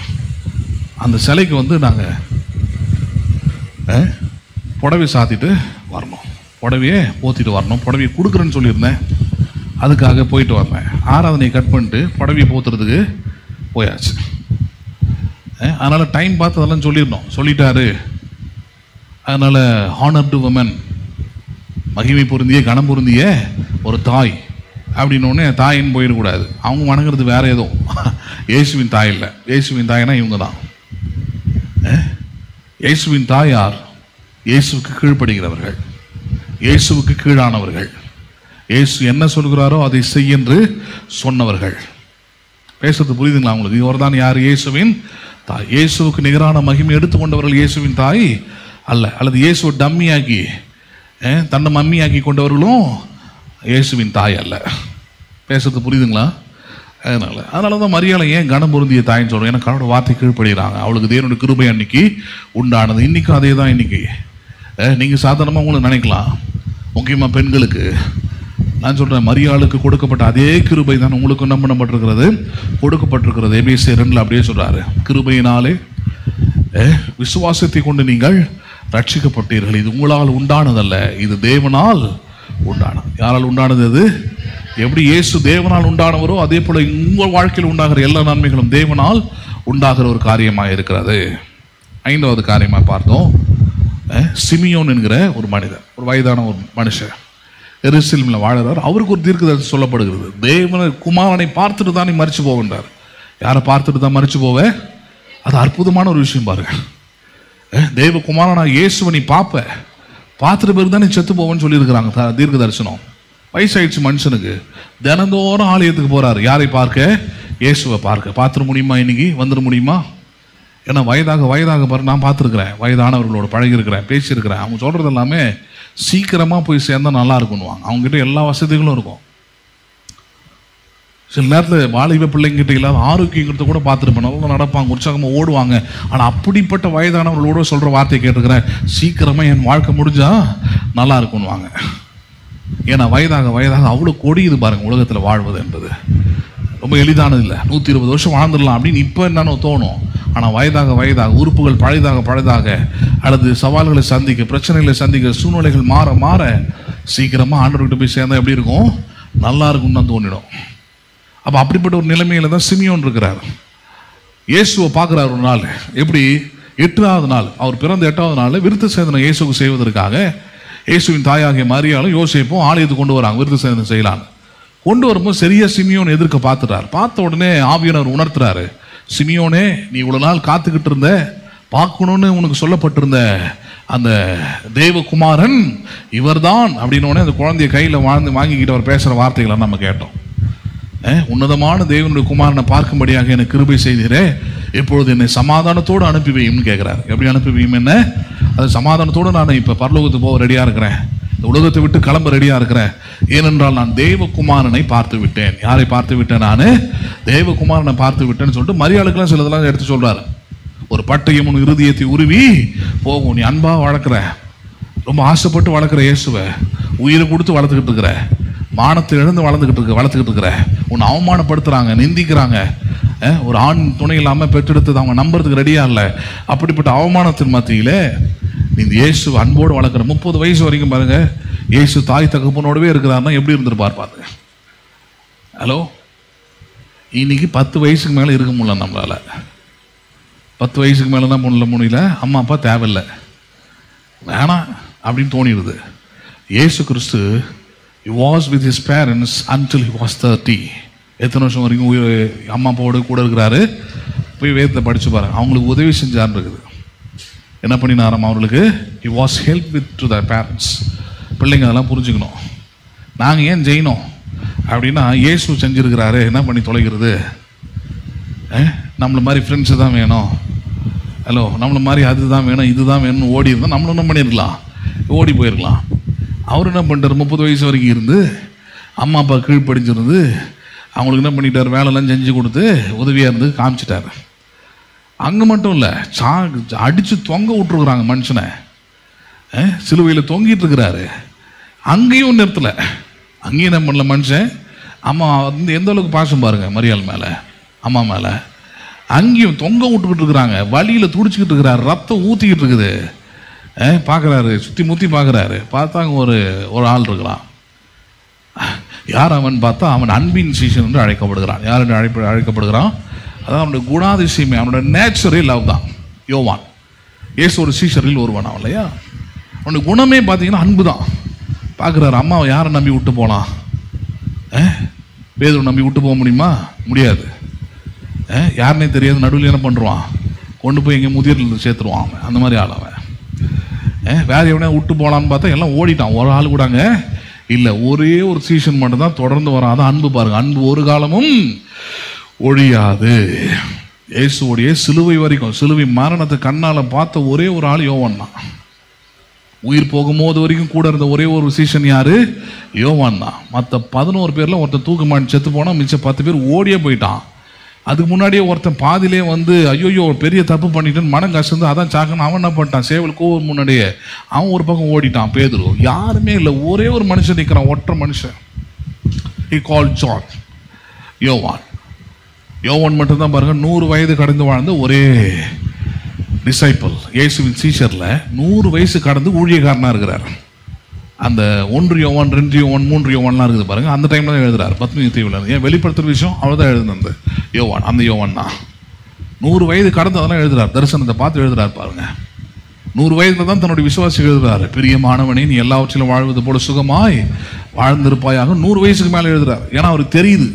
அந்த சிலைக்கு வந்து நாங்கள் புடவை சாத்திட்டு வரணும், புடவையே போத்திட்டு வரணும். புடவையை கொடுக்குறேன்னு சொல்லியிருந்தேன், அதுக்காக போயிட்டு வந்தேன். ஆராதனையை கட் பண்ணிட்டு புடவையை போத்துறதுக்கு போயாச்சு. அதனால் டைம் பார்த்து அதெல்லாம் சொல்லிடணும். சொல்லிட்டாரு. அதனால் ஹானர்டு உமன், மகிமை பொருந்திய கணம் பொருந்திய ஒரு தாய் அப்படின்னோடனே தாயின்னு போயிடக்கூடாது. அவங்க வணங்குறது வேற ஏதோ, இயேசுவின் தாய் இல்லை. இயேசுவின் தாய்னா இவங்க தான். இயேசுவின் தாயார் இயேசுவுக்கு கீழ்ப்படுகிறவர்கள், இயேசுவுக்கு கீழானவர்கள், இயேசு என்ன சொல்கிறாரோ அதை செய் என்று சொன்னவர்கள். பேசுறது புரியுதுங்களா உங்களுக்கு? இவர் தான் யார்? இயேசுவின் தாய். இயேசுவுக்கு நிகரான மகிமை எடுத்துக்கொண்டவர்கள் இயேசுவின் தாய் அல்ல. அல்லது இயேசுவை டம்மியாக்கி தன்னை மம்மியாக்கி கொண்டவர்களும் இயேசுவின் தாய் அல்ல. பேசுறது புரியுதுங்களா? அதனால தான் மரியாதை ஏன் கனம் பொருந்திய தாயின்னு சொல்கிறோம். ஏன்னா கடவுளோட வார்த்தை கீழ்ப்படுகிறாங்க. அவளுக்கு தேவனுடைய கிருபை அன்னைக்கு உண்டானது. இன்றைக்கும் அதே தான். இன்றைக்கி நீங்கள் சாதாரணமாக உங்களுக்கு நினைக்கலாம், முக்கியமாக பெண்களுக்கு நான் சொல்கிறேன், மரியாளுக்கு கொடுக்கப்பட்ட அதே கிருபை தான் உங்களுக்கு என்ன பண்ணப்பட்டிருக்கிறது, கொடுக்கப்பட்டிருக்கிறது. எபேசியர் 2 அப்படியே சொல்கிறாரு, கிருபையினாலே விசுவாசத்தை கொண்டு நீங்கள் ரட்சிக்கப்பட்டீர்கள், இது உங்களால் உண்டானதல்ல, இது தேவனால் உண்டானது. யாரால் உண்டானது? அது எப்படி இயேசு தேவனால் உண்டானவரோ அதே போல உங்கள் வாழ்க்கையில் உண்டாகிற எல்லா நன்மைகளும் தேவனால் உண்டாகிற ஒரு காரியமாக இருக்கிறது. 5வது காரியமாக பார்த்தோம், சிமியோன் என்கிற ஒரு மனிதர், ஒரு வயதான ஒரு மனுஷன் எருசலேமில் வாழறார். அவருக்கு ஒரு தீர்க்கதரிசனம் சொல்லப்படுகிறது, தேவன குமாரனை பார்த்துட்டு தான் நீ மரிச்சு போகின்றார். யாரை பார்த்துட்டு தான் மரிச்சு போவ? அது அற்புதமான ஒரு விஷயம் பாருங்க. தேவகுமாரனா இயேசுவை நீ பார்த்துட்டு பிறகு தான் நீ செத்து போவேன்னு சொல்லியிருக்கிறாங்க தீர்க்க தரிசனம். வயசாயிடுச்சு மனுஷனுக்கு, தினந்தோறும் ஆலயத்துக்கு போறாரு. யாரை பார்க்க? இயேசுவை பார்த்துட முடியுமா? இன்னைக்கு வந்துட முடியுமா? ஏன்னா வயதாக பாரு, நான் பார்த்துருக்கிறேன், வயதானவர்களோட பழகிருக்கிறேன், பேசியிருக்கிறேன். அவங்க சொல்றது எல்லாமே சீக்கிரமாக போய் சேர்ந்தா நல்லா இருக்குன்னுவாங்க. அவங்ககிட்ட எல்லா வசதிகளும் இருக்கும். சில நேரத்தில் வாலிப பிள்ளைங்கிட்ட இல்லாத ஆரோக்கியங்கிறத கூட பார்த்துருப்பேன். நல்லா நடப்பாங்க, உற்சாகமாக ஓடுவாங்க. ஆனால் அப்படிப்பட்ட வயதானவர்களோட சொல்கிற வார்த்தையை கேட்டுருக்கிறேன், சீக்கிரமாக என் வாழ்க்கை முடிஞ்சா நல்லா இருக்குன்னுவாங்க. ஏன்னா வயதாக அவ்வளோ கொடியுது பாருங்க உலகத்தில் வாழ்வது என்பது. ரொம்ப எளிதானது இல்லை. 120 வருஷம் வாழ்ந்துடலாம் அப்படின்னு இப்போ என்னன்னு தோணும். ஆனால் வயதாக உறுப்புகள் பழைதாக அல்லது சவால்களை சந்திக்க, பிரச்சனைகளை சந்திக்க, சூழ்நிலைகள் மாற மாற சீக்கிரமாக ஆண்டவர்கிட்ட போய் சேர்ந்தா எப்படி இருக்கும்? நல்லா இருக்கும்னு தான் தோணிடும். அப்போ அப்படிப்பட்ட ஒரு நிலைமையில தான் சிமியோன் இருக்கிறார். இயேசுவை பார்க்குறார் ஒரு நாள். எப்படி? 8வது நாள், அவர் பிறந்த 8வது நாள் விருத்த சேதனம் இயேசுக்கு செய்வதற்காக இயேசுவின் தாயாகிய மரியாளும் யோசேப்பும் ஆலயத்துக்கு கொண்டு வராங்க விருத்த சேதனம் செய்யலான்னு. கொண்டு வரும்போது சரியா சிமியோன் எதிர்க்க பார்த்துட்டார். பார்த்த உடனே ஆவியானவர் உணர்த்துறாரு, சிமியோனே, நீ இவ்வளவு நாள் காத்துக்கிட்டு இருந்த, பார்க்கணும்னு உனக்கு சொல்லப்பட்டிருந்த அந்த தேவகுமாரன் இவர்தான் அப்படின்னு அந்த குழந்தைய கையில் வாங்கிக்கிட்டு அவர் பேசுகிற வார்த்தைகளை நம்ம கேட்டோம். உன்னதமான தேவனுடைய குமாரனை பார்க்கும்படியாக எனக்கு கிருபை செய்தீரே, எப்பொழுது என்னை சமாதானத்தோடு அனுப்பி வையும்னு கேட்குறாரு. எப்படி அனுப்பி வையும்? என்ன? அது சமாதானத்தோடு நான் இப்போ பரலோகத்துக்கு போக ரெடியாக இருக்கிறேன், இந்த உலகத்தை விட்டு கிளம்ப ரெடியாக இருக்கிறேன். ஏனென்றால் நான் தேவகுமாரனை பார்த்து விட்டேன். யாரை பார்த்து விட்டேன்? நான் தேவகுமாரனை பார்த்து விட்டேன்னு சொல்லிட்டு மரியாளுக்கெல்லாம் சிலதெல்லாம் எடுத்து சொல்றாரு. ஒரு பட்டயம் உன் இருதயத்தை உருவி போகும். நீ அன்பா வளர்க்குற, ரொம்ப ஆசைப்பட்டு வளர்க்குற இயேசுவை உயிரை கொடுத்து வளர்த்துக்கிட்டு இருக்கிற, மானத்தை இழந்து வளர்த்துக்கிட்டு இருக்கிற, உன்னை அவமானப்படுத்துறாங்க, நிந்திக்கிறாங்க, ஒரு ஆண் துணை இல்லாமல் பெற்றெடுத்தது அவங்க நம்புறதுக்கு ரெடியா இல்லை. அப்படிப்பட்ட அவமானத்தின் மத்தியில நீ இயேசு அன்போடு வளர்க்குற. 30 வயசு வரைக்கும் பாருங்க, இயேசு தாய் தகப்பனோடவே இருக்கிறாருன்னா எப்படி இருந்திருப்பார் பாருங்க. ஹலோ, இன்னைக்கு 10 வயசுக்கு மேலே இருக்க முடியல நம்மளால. 10 வயசுக்கு மேலே தான் முடியல. அம்மா அப்பா தேவையில்லை, வேணாம் அப்படின்னு தோணிடுது. இயேசு கிறிஸ்து he was with his parents until he was 30. எத்தனை வருஷம் வரைக்கும் அம்மா அப்பாவோட கூட இருக்கிறாரு? போய் வேதத்தை படிச்சு பாருங்க. அவங்களுக்கு உதவி செஞ்சான்னு இருக்குது. என்ன பண்ணினாராம் அவர்களுக்கு? he was help with to their parents. பிள்ளைங்க அதெல்லாம் புரிஞ்சுக்கணும். நாங்கள் ஏன் செய்யணும் அப்படின்னா, இயேசு செஞ்சிருக்கிறாரு, என்ன பண்ணி தொலைகிறது? நம்மள மாதிரி ஃப்ரெண்ட்ஸு தான் வேணும், ஹலோ நம்மள மாதிரி அதுதான் வேணும் இதுதான் வேணும்னு ஓடி இருந்தால் நம்மளும் என்ன பண்ணியிருக்கலாம்? ஓடி போயிருக்கலாம். அவர் என்ன பண்ணிட்டார்? 30 வயசு வரைக்கும் இருந்து அம்மா அப்பா கீழ்ப்படிஞ்சிருந்து அவங்களுக்கு என்ன பண்ணிட்டார்? வேலைலாம் செஞ்சு கொடுத்து உதவியாக இருந்து காமிச்சிட்டார். அங்கே மட்டும் இல்லை, அடித்து தொங்க விட்டுருக்குறாங்க மனுஷனை, சிலுவையில் தொங்கிட்டு இருக்கிறாரு. அங்கேயும் நிறுத்தலை. அங்கேயும் என்ன பண்ணல மனுஷன், அம்மா வந்து எந்த அளவுக்கு பாசம் பாருங்க மரியாள் மேலே, அம்மா மேலே. அங்கேயும் தொங்க விட்டுக்கிட்டு இருக்கிறாங்க, வழியில் துடிச்சிக்கிட்டு இருக்கிறாரு, ரத்தம் ஊற்றிக்கிட்டு இருக்குது. பார்க்குறாரு, சுற்றி முற்றி பார்க்குறாரு. பார்த்தாங்க ஒரு ஆள் இருக்கிறான். யார் அவன் பார்த்தா, அவன் அன்பின் சீசன் என்று அழைக்கப்படுகிறான். யார் என்று அழைக்கப்படுகிறான்? அதான் அவனுடைய குணாதிசயமே, அவனோட நேச்சுரே லவ் தான். யோவான் இயேசு ஒரு சீசரில் ஒருவன் அவன் இல்லையா? அவனுடைய குணமே பார்த்தீங்கன்னா அன்பு தான். பார்க்குறாரு, அம்மாவை யாரை நம்பி விட்டு போகலாம்? பேதுருவை நம்பி விட்டு போக முடியுமா? முடியாது. யாருன்னே தெரியாது, நடுவில் என்ன பண்ணுவான்? கொண்டு போய் எங்கே முதியோரில் சேர்த்துருவான். அவன் அந்த மாதிரி ஆள் அவன். வேற எவனே விட்டு போகலான்னு பார்த்தா எல்லாம் ஓடிட்டான். ஒரு ஆள் கூடாங்க இல்லை, ஒரே ஒரு சீசன் மட்டும் தான் தொடர்ந்து வரான். அதான் அன்பு பாருங்க. அன்பு ஒரு காலமும் ஒழியாது. இயேசுவோடைய சிலுவை வரைக்கும், சிலுவை மரணத்தை கண்ணால் பார்த்த ஒரே ஒரு ஆள் யோவான் தான். உயிர் போகும்போது வரைக்கும் கூட இருந்த ஒரே ஒரு சீசன் யாரு? யோவான் தான். மற்ற 11 பேர்ல ஒருத்தன் தூக்கு மாட்டி செத்து போனா, மிச்சம் 10 பேர் ஓடியே போயிட்டான். அதுக்கு முன்னாடியே ஒருத்தன் பாதிலே வந்து ஐயோ பெரிய தப்பு பண்ணிட்டேன்னு மனம் கஷ்டம், அதான் சாக்கணும். அவன் என்ன பண்ணிட்டான்? சேவல் கோவம் முன்னாடியே அவன் ஒரு பக்கம் ஓடிட்டான். பேதுரு யாருமே இல்லை, ஒரே ஒரு மனுஷன் நிற்கிறான், ஒற்றை மனுஷன். he called John. யோவான் மட்டும்தான் பாருங்க 100 வயது கடந்து வாழ்ந்த ஒரே டிசைபிள். இயேசுவின் சீஷர்ல 100 வயசு கடந்து ஊழியக்காரனா இருக்கிறார். அந்த 1 யோவான் 2 யோவான் 3 யோவான்லாம் இருக்குது பாருங்க. அந்த டைம்ல தான் எழுதுறாரு. பத்மினி தீவில் ஏன் வெளிப்படுத்துற விஷயம் அவர் தான் எழுதுன அந்த யோவான். அந்த யோவான் தான் 100 வயது கடந்து அதெல்லாம் எழுதுறாரு. தரிசனத்தை பார்த்து எழுதுறாரு பாருங்க. 100 வயதுல தான் தன்னுடைய விசுவாசி எழுதுறாரு. பெரிய மாணவனே, நீ எல்லாவற்றிலும் வாழ்வது போல சுகமாய் வாழ்ந்திருப்பாயாக. 100 வயசுக்கு மேலே எழுதுறாரு. ஏன்னா அவருக்கு தெரியுது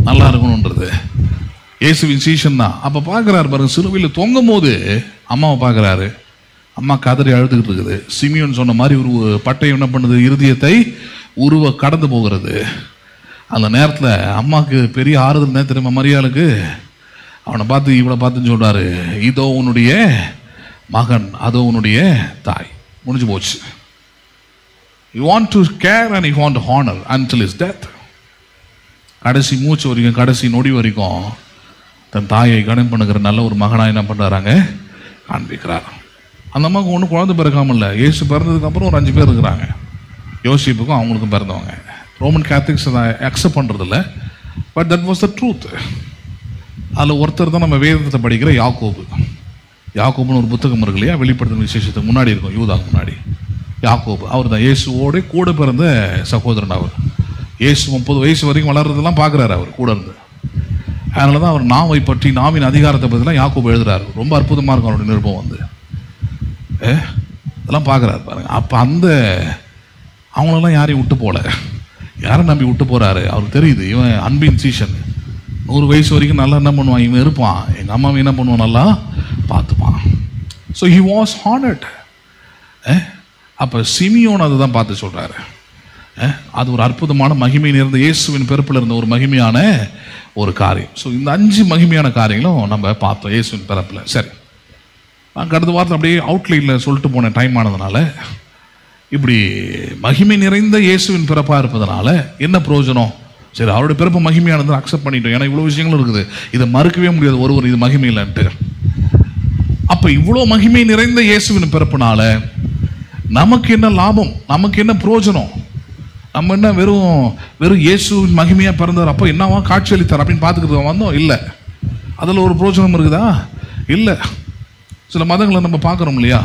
நல்லா இருக்கணும்ன்றது. இயேசுவின் சீஷன் தான். அப்ப பார்க்குறாரு பாருங்க, சிலுவையில் தொங்கும் போது அம்மாவை பார்க்குறாரு. அம்மா கதறி அழுதுகிட்டு இருக்குது. சிமியோன் சொன்ன மாதிரி ஒரு பட்டயம் என்ன பண்ணுது? இருதயத்தை உருவ கடந்து போகிறது. அந்த நேரத்தில் அம்மாவுக்கு பெரிய ஆறுதல் தான் தெரியுமா மரியாளுக்கு. அவனை பார்த்து இவளை பார்த்துன்னு சொல்றாரு, இதோ உன்னுடைய மகன், அதோ உன்னுடைய தாய். முடிஞ்சு போச்சு. You want to care and you want to honor until his death. கடைசி மூச்சு வரைக்கும், கடைசி நொடி வரைக்கும் தன் தாயை கனம் பண்ணுகிற நல்ல ஒரு மகனாக என்ன பண்ணுறாங்க? காண்பிக்கிறார். அந்த அம்மாவுக்கு ஒன்றும் குழந்தை பிறக்காமல் இல்லை. இயேசு பிறந்ததுக்கு அப்புறம் ஒரு 5 பேர் இருக்கிறாங்க. யோசிப்புக்கும் அவங்களுக்கும் பிறந்தவங்க. ரோமன் கேத்தலிக்ஸ் அதை அக்செப்ட் பண்ணுறதில்ல. But that was the truth. அதில் ஒருத்தர் தான் நம்ம வேதத்தை படிக்கிற யாக்கோபு. யாக்கோபுன்னு ஒரு புத்தகம் இருக்கு இல்லையா, வெளிப்படுத்தின விசேஷத்துக்கு முன்னாடி இருக்கும், யூதாக்கு முன்னாடி. யாக்கோபு அவர் தான் இயேசுவோட கூட பிறந்த சகோதரன். அவர் இயேசு 30 வயசு வரைக்கும் வளர்றதெல்லாம் பார்க்குறாரு அவர் கூட இருந்து. அதனால தான் அவர் நாவை பற்றி, நாவின் அதிகாரத்தை பற்றிலாம் யாக்கோபு எழுதுறாரு. ரொம்ப அற்புதமாக இருக்கும் அவருடைய நிருபம் வந்து. இதெல்லாம் பார்க்குறாரு பாருங்க. அப்போ அந்த அவங்களெல்லாம் யாரையும் விட்டு போகல, யாரை நம்பி விட்டு போகிறாரு. அவருக்கு தெரியுது இவன் அன்பின் சீசன். 100 வயசு வரைக்கும் நல்லா என்ன பண்ணுவான், இவன் இருப்பான், எங்கள் அம்மாவை என்ன பண்ணுவான், நல்லா பார்த்துப்பான். So he was honoured. அப்போ சிமியோன் அதை தான் பார்த்து சொல்கிறாரு. அது ஒரு அற்புதமான மகிமை நிறைந்த இயேசுவின் பிறப்பில் இருந்த ஒரு மகிமையான ஒரு காரியம். ஸோ இந்த 5 மகிமையான காரியங்களும் நம்ம பார்த்தோம் இயேசுவின் பிறப்பில். சரி, நான் கடந்த வாரத்தில் அப்படியே அவுட்லைனில் சொல்லிட்டு போன டைம் ஆனதுனால, இப்படி மகிமை நிறைந்த இயேசுவின் பிறப்பாக இருப்பதனால என்ன பிரயோஜனம்? சரி, அவருடைய பிறப்பு மகிமையானது அக்செப்ட் பண்ணிட்டோம். ஏன்னா இவ்வளோ விஷயங்களும் இருக்குது, இதை மறுக்கவே முடியாது ஒருவர் இது மகிமை இல்லைன்ட்டு. அப்போ இவ்வளோ மகிமை நிறைந்த இயேசுவின் பிறப்புனால நமக்கு என்ன லாபம், நமக்கு என்ன பிரயோஜனம்? நம்ம என்ன வெறும் இயேசுவின் மகிமையாக பிறந்தார், அப்போ என்னவா காட்சி அளித்தார் அப்படின்னு பார்த்துக்கிட்டு வந்தோம்? இல்லை. அதில் ஒரு பிரயோஜனம் இருக்குதா? இல்லை. சில மதங்களை நம்ம பார்க்குறோம் இல்லையா,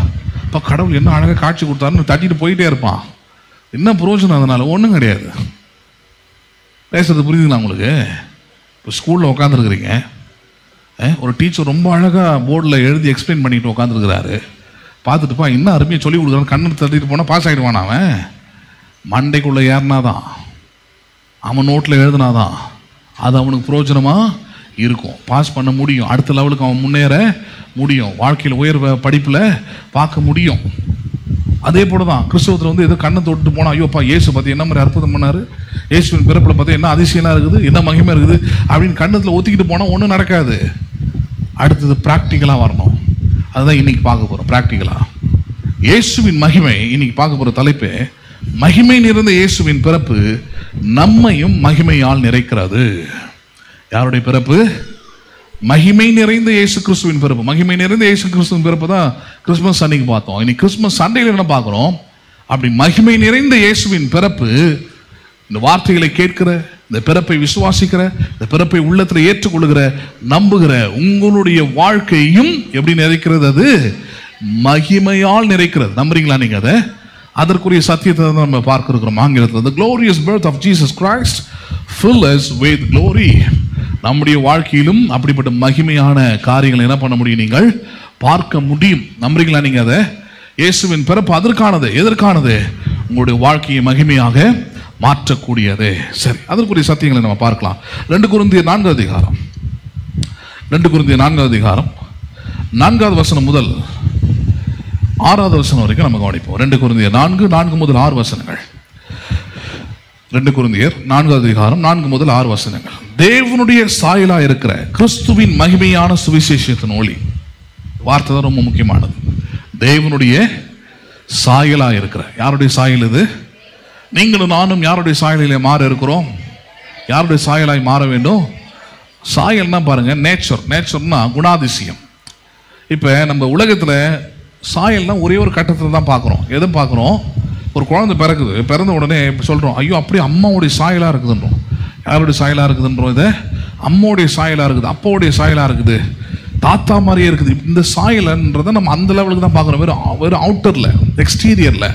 இப்போ கடவுள் என்ன அழகாக காட்சி கொடுத்தாருன்னு தட்டிட்டு போயிட்டே இருப்பான். என்ன பிரயோஜனம்? அதனால் ஒன்றும் கிடையாது. பேசுறது புரியுதுங்களா உங்களுக்கு? இப்போ ஸ்கூலில் உட்காந்துருக்குறீங்க, ஒரு டீச்சர் ரொம்ப அழகாக போர்டில் எழுதி எக்ஸ்பிளைன் பண்ணிட்டு உட்காந்துருக்கிறாரு. பார்த்துட்டுப்பா இன்னும் அருமையாக சொல்லி கொடுக்குறான்னு கண்ணு தட்டிட்டு போனால் பாஸ் ஆகிடுவான். அவன் மண்டைக்குள்ளே ஏறினாதான், அவன் நோட்டில் எழுதினாதான் அது அவனுக்கு பிரயோஜனமாக இருக்கும், பாஸ் பண்ண முடியும், அடுத்த லெவலுக்கு அவன் முன்னேற முடியும், வாழ்க்கையில் உயர் படிப்பில் பார்க்க முடியும். அதே போல தான் கிறிஸ்தவத்தில் வந்து ஏதோ கண்ணை தொட்டு போனால், ஐயோப்பா இயேசு பார்த்து என்ன மாதிரி அற்புதம் பண்ணார், இயேசுவின் பிறப்பில் பார்த்து என்ன அதிசயமாக இருக்குது, என்ன மகிமை இருக்குது அப்படின்னு கண்ணத்தில் ஒத்திக்கிட்டு போனால் ஒன்றும் நடக்காது. அடுத்தது ப்ராக்டிக்கலாக வரணும். அதுதான் இன்னைக்கு பார்க்க போகிறோம். ப்ராக்டிக்கலாக இயேசுவின் மகிமை. இன்னைக்கு பார்க்க போகிற தலைப்பு மகிமை நிறைந்த இயேசுவின் பிறப்பு நம்மையும் மகிமையால் நிறைக்கிறது. யாருடைய பிறப்பு? மகிமை நிறைந்த இயேசு கிறிஸ்துவின் பிறப்பு. மகிமை நிறைந்த இயேசு கிறிஸ்துவின் பிறப்பு தான் கிறிஸ்துமஸ் அன்னைக்கு பார்த்தோம். இன்னைக்கு கிறிஸ்துமஸ் சண்டேல என்ன பார்க்குறோம்? அப்படி மகிமை நிறைந்த இயேசுவின் பிறப்பு, இந்த வார்த்தைகளை கேட்கிற, இந்த பிறப்பை விசுவாசிக்கிற, இந்த பிறப்பை உள்ளத்தில் ஏற்றுக்கொள்கிற, நம்புகிற உங்களுடைய வாழ்க்கையும் எப்படி நிறைக்கிறது? அது மகிமையால் நிறைக்கிறது. நம்புறீங்களா நீங்க? அதை அதற்குரிய சத்தியத்தை தான் நம்ம பார்க்க இருக்கிறோம். ஆங்கிலத்தில் the glorious birth of Jesus Christ fill us with glory. நம்முடைய வாழ்க்கையிலும் அப்படிப்பட்ட மகிமையான காரியங்களை என்ன பண்ண முடியும்? நீங்கள் பார்க்க முடியும். நம்புறீங்களா நீங்க? அதை இயேசுவின் பிறப்பு அதற்கானது. எதற்கானது? உங்களுடைய வாழ்க்கையை மகிமையாக மாற்றக்கூடியது. சரி, அதற்குரிய சத்தியங்களை நம்ம பார்க்கலாம். 2 கொரிந்தியர் 4 அதிகாரம் 4வது வசனம் முதல் 6வது வசனம் வரைக்கும் நம்ம கவனிப்போம். 2 கொரிந்தியர் 4 முதல் 6 வசனங்கள். 2 கொரிந்தியர் 4 அதிகாரம் 4 முதல் 6 வசனங்கள். தேவனுடைய சாயலா இருக்கிற கிறிஸ்துவின் மகிமையான சுவிசேஷத்தின் ஒளி. வார்த்தை தான் ரொம்ப முக்கியமானது. தேவனுடைய சாயலா இருக்கிற. யாருடைய சாயல் இது? நீங்களும் நானும் யாருடைய சாயலிலே மாற இருக்கிறோம்? யாருடைய சாயலாய் மாற வேண்டும்? சாயல்னா பாருங்க, நேச்சர்னா குணாதிசயம். இப்போ நம்ம உலகத்தில் சாயல்னா ஒரே ஒரு கட்டத்தில் தான் பார்க்குறோம். எதை பார்க்குறோம்? ஒரு குழந்தை பிறகுது, பிறந்த உடனே சொல்கிறோம், ஐயோ அப்படியே அம்மாவுடைய சாயலாக இருக்குதுன்றோம். யாருடைய சாயலாக இருக்குதுன்றோம்? இதை அம்மாவுடைய சாயலாக இருக்குது, அப்பாவுடைய சாயலாக இருக்குது, தாத்தா மாதிரியே இருக்குது. இந்த சாயல்ன்றதை நம்ம அந்த லெவலுக்கு தான் பார்க்குறோம். வெறும் அவுட்டரில், எக்ஸ்டீரியரில்,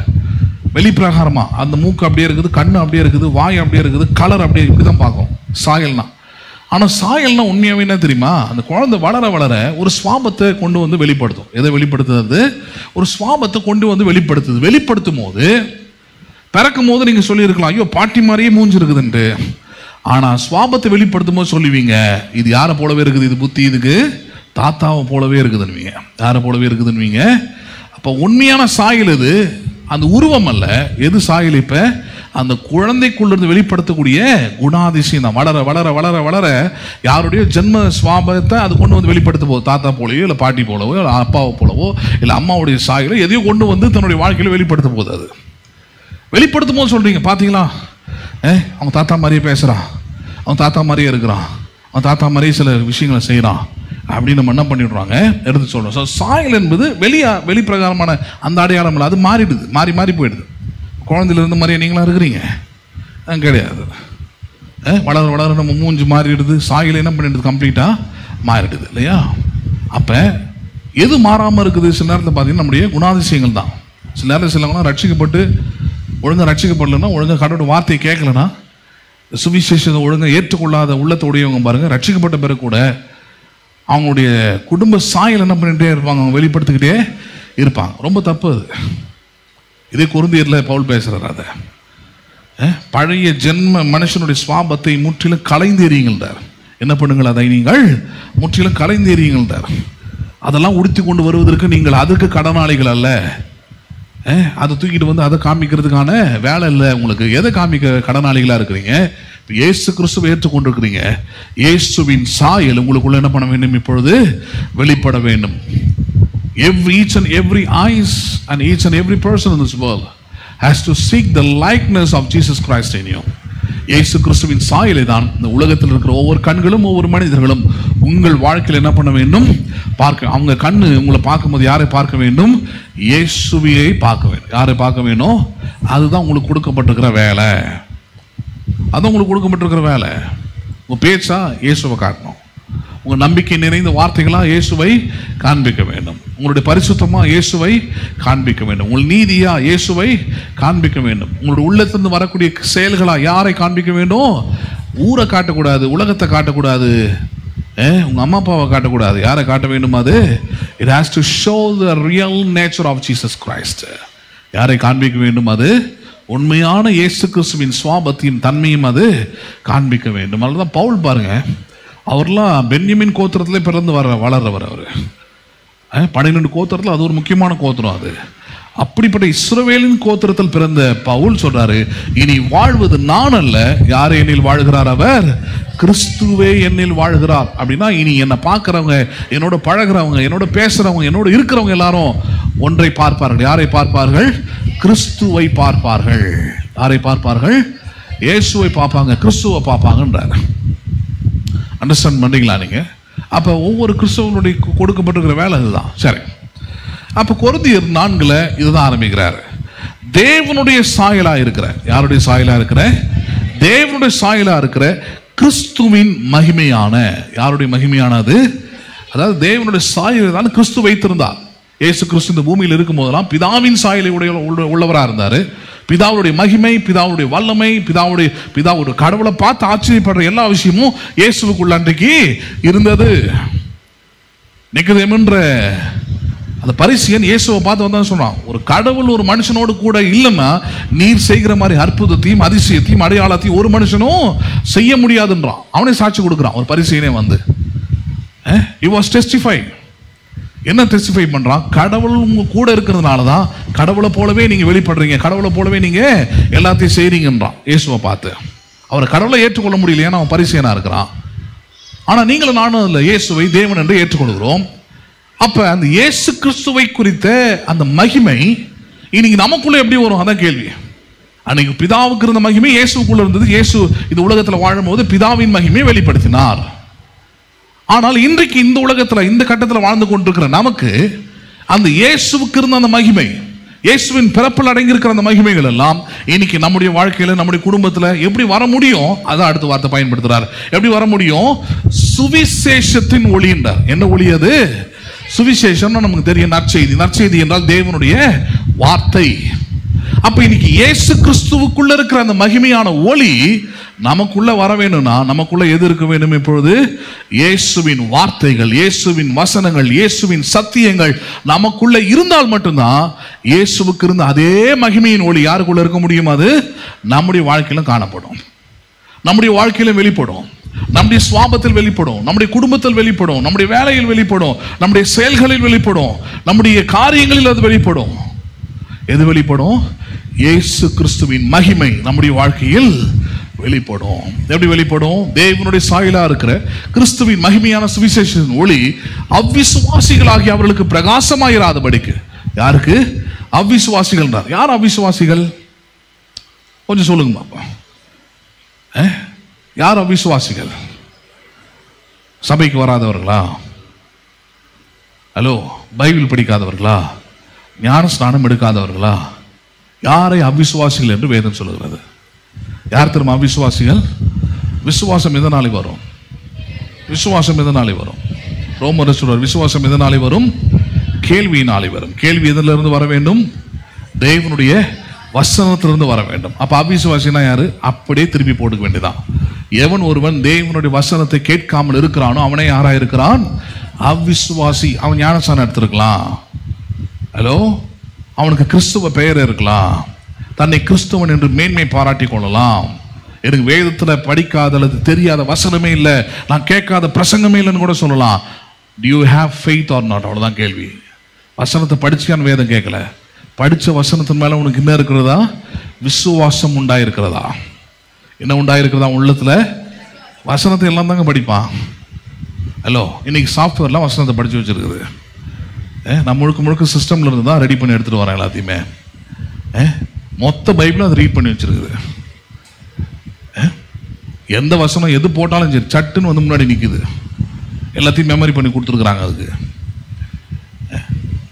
வெளிப்பிரகாரமாக. அந்த மூக்கு அப்படியே இருக்குது, கண்ணு அப்படியே இருக்குது, வாய் அப்படியே இருக்குது, கலர் அப்படியே, இப்படி தான் பார்க்குறோம் சாயல்னா. ஆனால் சாயல்னா உண்மையாகவே என்ன தெரியுமா? அந்த குழந்தை வளர வளர ஒரு சுவாபத்தை கொண்டு வந்து வெளிப்படுத்தும். எதை வெளிப்படுத்துறது? ஒரு சுவாபத்தை கொண்டு வந்து வெளிப்படுத்துது. வெளிப்படுத்தும் போது, பிறக்கும் போது நீங்கள் சொல்லியிருக்கலாம், ஐயோ பாட்டி மாதிரியே மூஞ்சி இருக்குதுன்ட்டு. ஆனால் சுவாபத்தை வெளிப்படுத்தும் போது சொல்லுவீங்க, இது யாரை போலவே இருக்குது, இது புத்தி இதுக்கு தாத்தாவை போலவே இருக்குதுன்னுவீங்க. யாரை போலவே இருக்குதுன்னுவீங்க. அப்போ உண்மையான சாயல் இது, அந்த உருவம் அல்ல. எது சாயல்? இப்போ அந்த குழந்தைக்குள்ளிருந்து வெளிப்படுத்தக்கூடிய குணாதிசயம் தான். வளர வளர வளர வளர யாருடைய ஜென்ம சுவாபத்தை அது கொண்டு வந்து வெளிப்படுத்த போகுது. தாத்தா போலவோ, இல்லை பாட்டி போலவோ, இல்லை அப்பாவை போலவோ, இல்லை அம்மாவுடைய சாயலோ எதையோ கொண்டு வந்து தன்னுடைய வாழ்க்கையில் வெளிப்படுத்த போகுது. அது வெளிப்படுத்தும் போது சொல்றீங்க, பார்த்தீங்களா, அவங்க தாத்தா மாதிரியே பேசுகிறான், அவன் தாத்தா மாதிரியே இருக்கிறான், அவன் தாத்தா மாதிரியே சில விஷயங்களை செய்கிறான் அப்படின்னு நம்ம என்ன பண்ணிவிடுறாங்க, எடுத்து சொல்கிறோம். ஸோ சாயல் என்பது வெளிப்பிரகாரமான அந்த அடையாளம் இல்லை, அது மாறிடுது, மாறி போயிடுது. குழந்தையில இருந்த மாதிரியே நீங்களாம் இருக்கிறீங்க கிடையாது. வளர வளர நம்ம மூஞ்சி மாறிடுது, சாயல் என்ன பண்ணிடுது, கம்ப்ளீட்டாக மாறிடுது இல்லையா? அப்ப எது மாறாம இருக்குது? சில நேரத்தில் பார்த்தீங்கன்னா நம்முடைய குணாதிசயங்கள் தான். சில நேரத்தில் சிலவங்களாம் ரட்சிக்கப்பட்டு ஒழுங்காக ரட்சிக்கப்படலைன்னா, ஒழுங்காக கடவுளோட வார்த்தையை கேட்கலன்னா, சுவிசேஷத்தை ஒழுங்காக ஏற்றுக்கொள்ளாத உள்ளத்தோடையவங்க பாருங்க, ரட்சிக்கப்பட்ட பிறகு கூட அவங்களுடைய குடும்ப சாயல் என்ன பண்ணிகிட்டே இருப்பாங்க, அவங்க வெளிப்படுத்திக்கிட்டே இருப்பாங்க. ரொம்ப தப்பு அது. இதே கொரிந்தியரில் பவுல் பேசுகிறார். அதை பழைய ஜென்ம மனுஷனுடைய சுவாபத்தை முற்றிலும் கலைந்தேறியுங்கள்டார். என்ன பண்ணுங்கள்? அதை நீங்கள் முற்றிலும் கலைந்தேறியுங்கள்டார். அதெல்லாம் உடுத்தி கொண்டு வருவதற்கு நீங்கள் அதுக்கு கடனாளிகள் அல்ல. அதை தூக்கிட்டு வந்து அதை காமிக்கிறதுக்கான வேலை இல்லை உங்களுக்கு. எதை காமிக்க கடனாளிகளாக இருக்கிறீங்க? இயேசு கிறிஸ்துவை ஏற்றுக்கொண்டிருக்கிறீங்க. இயேசுவின் சாயல் உங்களுக்குள்ள என்ன பண்ண வேண்டும்? இப்பொழுது வெளிப்பட வேண்டும். Each and every eyes and each and every person in this world has to seek the likeness of Jesus Christ in you. இயேசு கிறிஸ்துவின் சாயலை தான் இந்த உலகத்தில் இருக்கிற ஒவ்வொரு கண்களும் ஒவ்வொரு மனிதர்களும் உங்கள் வாழ்க்கையில் என்ன பண்ண வேண்டும்? பார்க்க. அவங்க கண்ணு உங்களை பார்க்கும்போது யாரை பார்க்க வேண்டும்? இயேசுவியை பார்க்க வேண்டும். யாரை பார்க்க வேணும்? அதுதான் உங்களுக்கு கொடுக்கப்பட்டிருக்கிற வேலை. அதான் உங்களுக்கு கொடுக்கப்பட்டிருக்கிற வேலை. உங்கள் பேச்சா இயேசுவை காட்டணும். உங்கள் நம்பிக்கை நிறைந்த வார்த்தைகளா இயேசுவை காண்பிக்க வேண்டும். உங்களுடைய பரிசுத்தமா இயேசுவை காண்பிக்க வேண்டும். உங்கள் நீதியா இயேசுவை காண்பிக்க வேண்டும். உங்களுடைய உள்ளத்திலிருந்து வரக்கூடிய செயல்களா யாரை காண்பிக்க வேண்டும்? ஊரை காட்டக்கூடாது, உலகத்தை காட்டக்கூடாது, உங்க அம்மா அப்பாவை காட்டக்கூடாது. யாரை காட்ட வேண்டும்? அது it has to show the real nature of Jesus Christ. யாரை காண்பிக்க வேண்டும்? அது உண்மையான இயேசு கிறிஸ்துவின் சுவாபத்தின் தன்மையும் அது காண்பிக்க வேண்டும். அதுதான் பவுல் பாருங்க, அவர்லாம் பென்யமின் கோத்திரத்திலே பிறந்து வளர்றவர். அவர் 12 கோத்திரத்தில் அது ஒரு முக்கியமான கோத்திரம். அது அப்படிப்பட்ட இஸ்ரவேலின் கோத்திரத்தில் பிறந்த பவுல் சொல்றாரு, இனி வாழ்வது நான் அல்ல, யார் என்னில் வாழ்கிறார்? அவர் கிறிஸ்துவே என்னில் வாழ்கிறார். அப்படின்னா இனி என்னை பார்க்கிறவங்க, என்னோட பழகிறவங்க, என்னோட பேசுறவங்க, என்னோட இருக்கிறவங்க எல்லாரும் ஒன்றை பார்ப்பார்கள். யாரை பார்ப்பார்கள்? கிறிஸ்துவை பார்ப்பார்கள். யாரை பார்ப்பார்கள்? இயேசுவை பார்ப்பாங்க, கிறிஸ்துவை பார்ப்பாங்கன்றார். அண்டர்ஸ்டாண்ட் பண்ணுறீங்களா நீங்க? அப்போ ஒவ்வொரு கிறிஸ்தவனுடைய கொடுக்கப்பட்டிருக்கிற வேலை இதுதான். சரி, அப்போ கொரிந்தியர் 4 இதுதான் ஆரம்பிக்கிறார். தேவனுடைய சாயலா இருக்கிற, யாருடைய சாயலா இருக்கிற? தேவனுடைய சாயலா இருக்கிற கிறிஸ்துவின் மகிமையான. யாருடைய மகிமையானது? அதாவது தேவனுடைய சாயலை தான் கிறிஸ்து வைத்திருந்தார். இயேசு கிறிஸ்து இந்த பூமியில் இருக்கும் போதெல்லாம் பிதாவின் சாயலை உள்ளவராக இருந்தார். பிதாவுடைய மகிமை, பிதாவுடைய வல்லமை, பிதாவுடைய கடவுளை பார்த்து ஆச்சரியப்படுற எல்லா விஷயமும் இயேசுவுக்குள்ள அன்றைக்கு இருந்தது. நிக்கதேமுன்ற அந்த பரிசேயன் இயேசுவை பார்த்து வந்தான் சொன்னான், ஒரு கடவுள் ஒரு மனுஷனோடு கூட இல்லைன்னா நீர் செய்கிற மாதிரி அற்புதத்தையும் அதிசயத்தையும் அடையாளத்தையும் ஒரு மனுஷனும் செய்ய முடியாதுன்றான். அவனே சாட்சி கொடுக்குறான். ஒரு பரிசேயனே வந்து he was testifying. என்ன டெஸ்டிஃபை பண்றான்? கடவுள் உங்க கூட இருக்கிறதுனால தான் கடவுளை போலவே நீங்க வெளிப்படுறீங்க, கடவுளை போலவே நீங்க எல்லாத்தையும் செய்றீங்கன்றான். இயேசுவை பார்த்து அவரை கடவுளை ஏற்றுக்கொள்ள முடியல, ஏன்னா அவன் பரிசேயனா இருக்கிறான். ஆனா நீங்களும் நானும் இல்லை, இயேசுவை தேவன் என்று ஏற்றுக்கொள்கிறோம். அப்ப அந்த இயேசு கிறிஸ்துவை குறித்த அந்த மகிமை இன்னைக்கு நமக்குள்ள எப்படி வரும்? அதான் கேள்வி. அன்னைக்கு பிதாவுக்கு இருந்த மகிமை இயேசுக்குள்ள இருந்தது. இயேசு இந்த உலகத்துல வாழும் போது பிதாவின் மகிமையை வெளிப்படுத்தினார். ஆனால் இன்றைக்கு இந்த உலகத்துல இந்த கட்டத்தில் வாழ்ந்து கொண்டிருக்கிற நமக்கு அந்த இயேசுவுக்கு இருந்த அந்த மகிமை, இயேசுவின் பிறப்பில் அடங்கியிருக்கிற அந்த மகிமைகள் எல்லாம் இன்னைக்கு நம்முடைய வாழ்க்கையில, நம்முடைய குடும்பத்துல எப்படி வர முடியும்? அதான் அடுத்த வார்த்தை பயன்படுத்துறாரு. எப்படி வர முடியும்? சுவிசேஷத்தின் ஒளி என்றார். என்ன ஒளி அது? சுவிசேஷம் நமக்கு தெரியும், நற்செய்தி. நற்செய்தி என்றால் தேவனுடைய வார்த்தை. அப்ப இன்னைக்கு இயேசு கிறிஸ்துவுக்குள்ள இருக்கிற அந்த மகிமையான ஒளி நமக்குள்ள வர வேணும்னா நமக்குள்ள எது இருக்க வேண்டும்? இப்பொழுது இயேசுவின் வார்த்தைகள், இயேசுவின் வசனங்கள், இயேசுவின் சத்தியங்கள் நமக்குள்ள இருந்தால் மட்டும்தான் இயேசுவுக்கு இருந்த அதே மகிமையின் ஒளி யாருக்குள்ள இருக்க முடியும்? அது நம்முடைய வாழ்க்கையிலும் காணப்படும், நம்முடைய வாழ்க்கையிலும் வெளிப்படும், நம்முடைய சுவாபத்தில் வெளிப்படும், நம்முடைய குடும்பத்தில் வெளிப்படும், நம்முடைய வேலையில் வெளிப்படும், நம்முடைய செயல்களில் வெளிப்படும், நம்முடைய காரியங்களில் அது வெளிப்படும். எது வெளிப்படும்? இயேசு கிறிஸ்துவின் மகிமை நம்முடைய வாழ்க்கையில் வெளிப்படும். எப்படி வெளிப்படும்? தேவனுடைய சாயலா இருக்கிற கிறிஸ்துவின் மகிமையான சுவிசேஷத்தின் ஒளி அவ்விசுவாசிகளாகி அவர்களுக்கு பிரகாசமாயிராதபடிக்கு. யாருக்கு? அவ்விசுவாசிகள். யார் அவ்விசுவாசிகள்? கொஞ்சம் சொல்லுங்க பாப்பா. யார் அவ்விசுவாசிகள்? சபைக்கு வராதவர்களா? Hello, Bible படிக்காதவர்களா? ஞான ஸ்நானம் எடுக்காதவர்களா? யாரை அவிசுவாசிகள் என்று வேதம் சொல்லுகிறது? யார் தெரியுமா அவிசுவாசிகள்? விசுவாசம் எதனாலே வரும்? விசுவாசம் எதனாலே வரும்? ரோமர் சொல்றார், விசுவாசம் எதனாலே வரும்? கேள்வியினாலே வரும். கேள்வி எதிலிருந்து வர வேண்டும்? தேவனுடைய வசனத்திலிருந்து வர வேண்டும். அப்ப அவிசுவாசினா யாரு? அப்படியே திருப்பி போட்டுக்க வேண்டியதான். எவன் ஒருவன் தேவனுடைய வசனத்தை கேட்காமல் இருக்கிறானோ அவனே யாரா இருக்கிறான்? அவிசுவாசி. அவன் ஞானஸ்நானம் எடுத்திருக்கலாம், ஹலோ, அவனுக்கு கிறிஸ்துவ பெயர் இருக்கலாம், தன்னை கிறிஸ்துவன் என்று மேன்மை பாராட்டி கொள்ளலாம். எனக்கு வேதத்துல படிக்காத அல்லது தெரியாத வசனமே இல்லை, நான் கேட்காத பிரசங்கமே இல்லைன்னு கூட சொல்லலாம். Do you have faith or not? அவ்வளவுதான் கேள்வி. வசனத்தை படிச்சியான்னு வேதம் கேட்கல. படிச்ச வசனத்தின் மேல உனக்கு என்ன இருக்கிறதா? விசுவாசம் உண்டாயிருக்கிறதா? என்ன உண்டாயிருக்கிறதா உள்ளத்துல? வசனத்தை எல்லாம் தாங்க படிப்பான். ஹலோ, இன்னைக்கு சாஃப்ட்வேர்லாம் வசனத்தை படிச்சு வச்சிருக்குது. நான் முழுக்க முழுக்க சிஸ்டம்ல இருந்து தான் ரெடி பண்ணி எடுத்துட்டு வரேன் எல்லாத்தையுமே. மொத்த பைபிளும் அதை ரீட் பண்ணி வச்சிருக்குது. எந்த வசனம் எது போட்டாலும் சரி சட்டுன்னு வந்து முன்னாடி நிற்குது. எல்லாத்தையும் மெமரி பண்ணி கொடுத்துருக்குறாங்க. அதுக்கு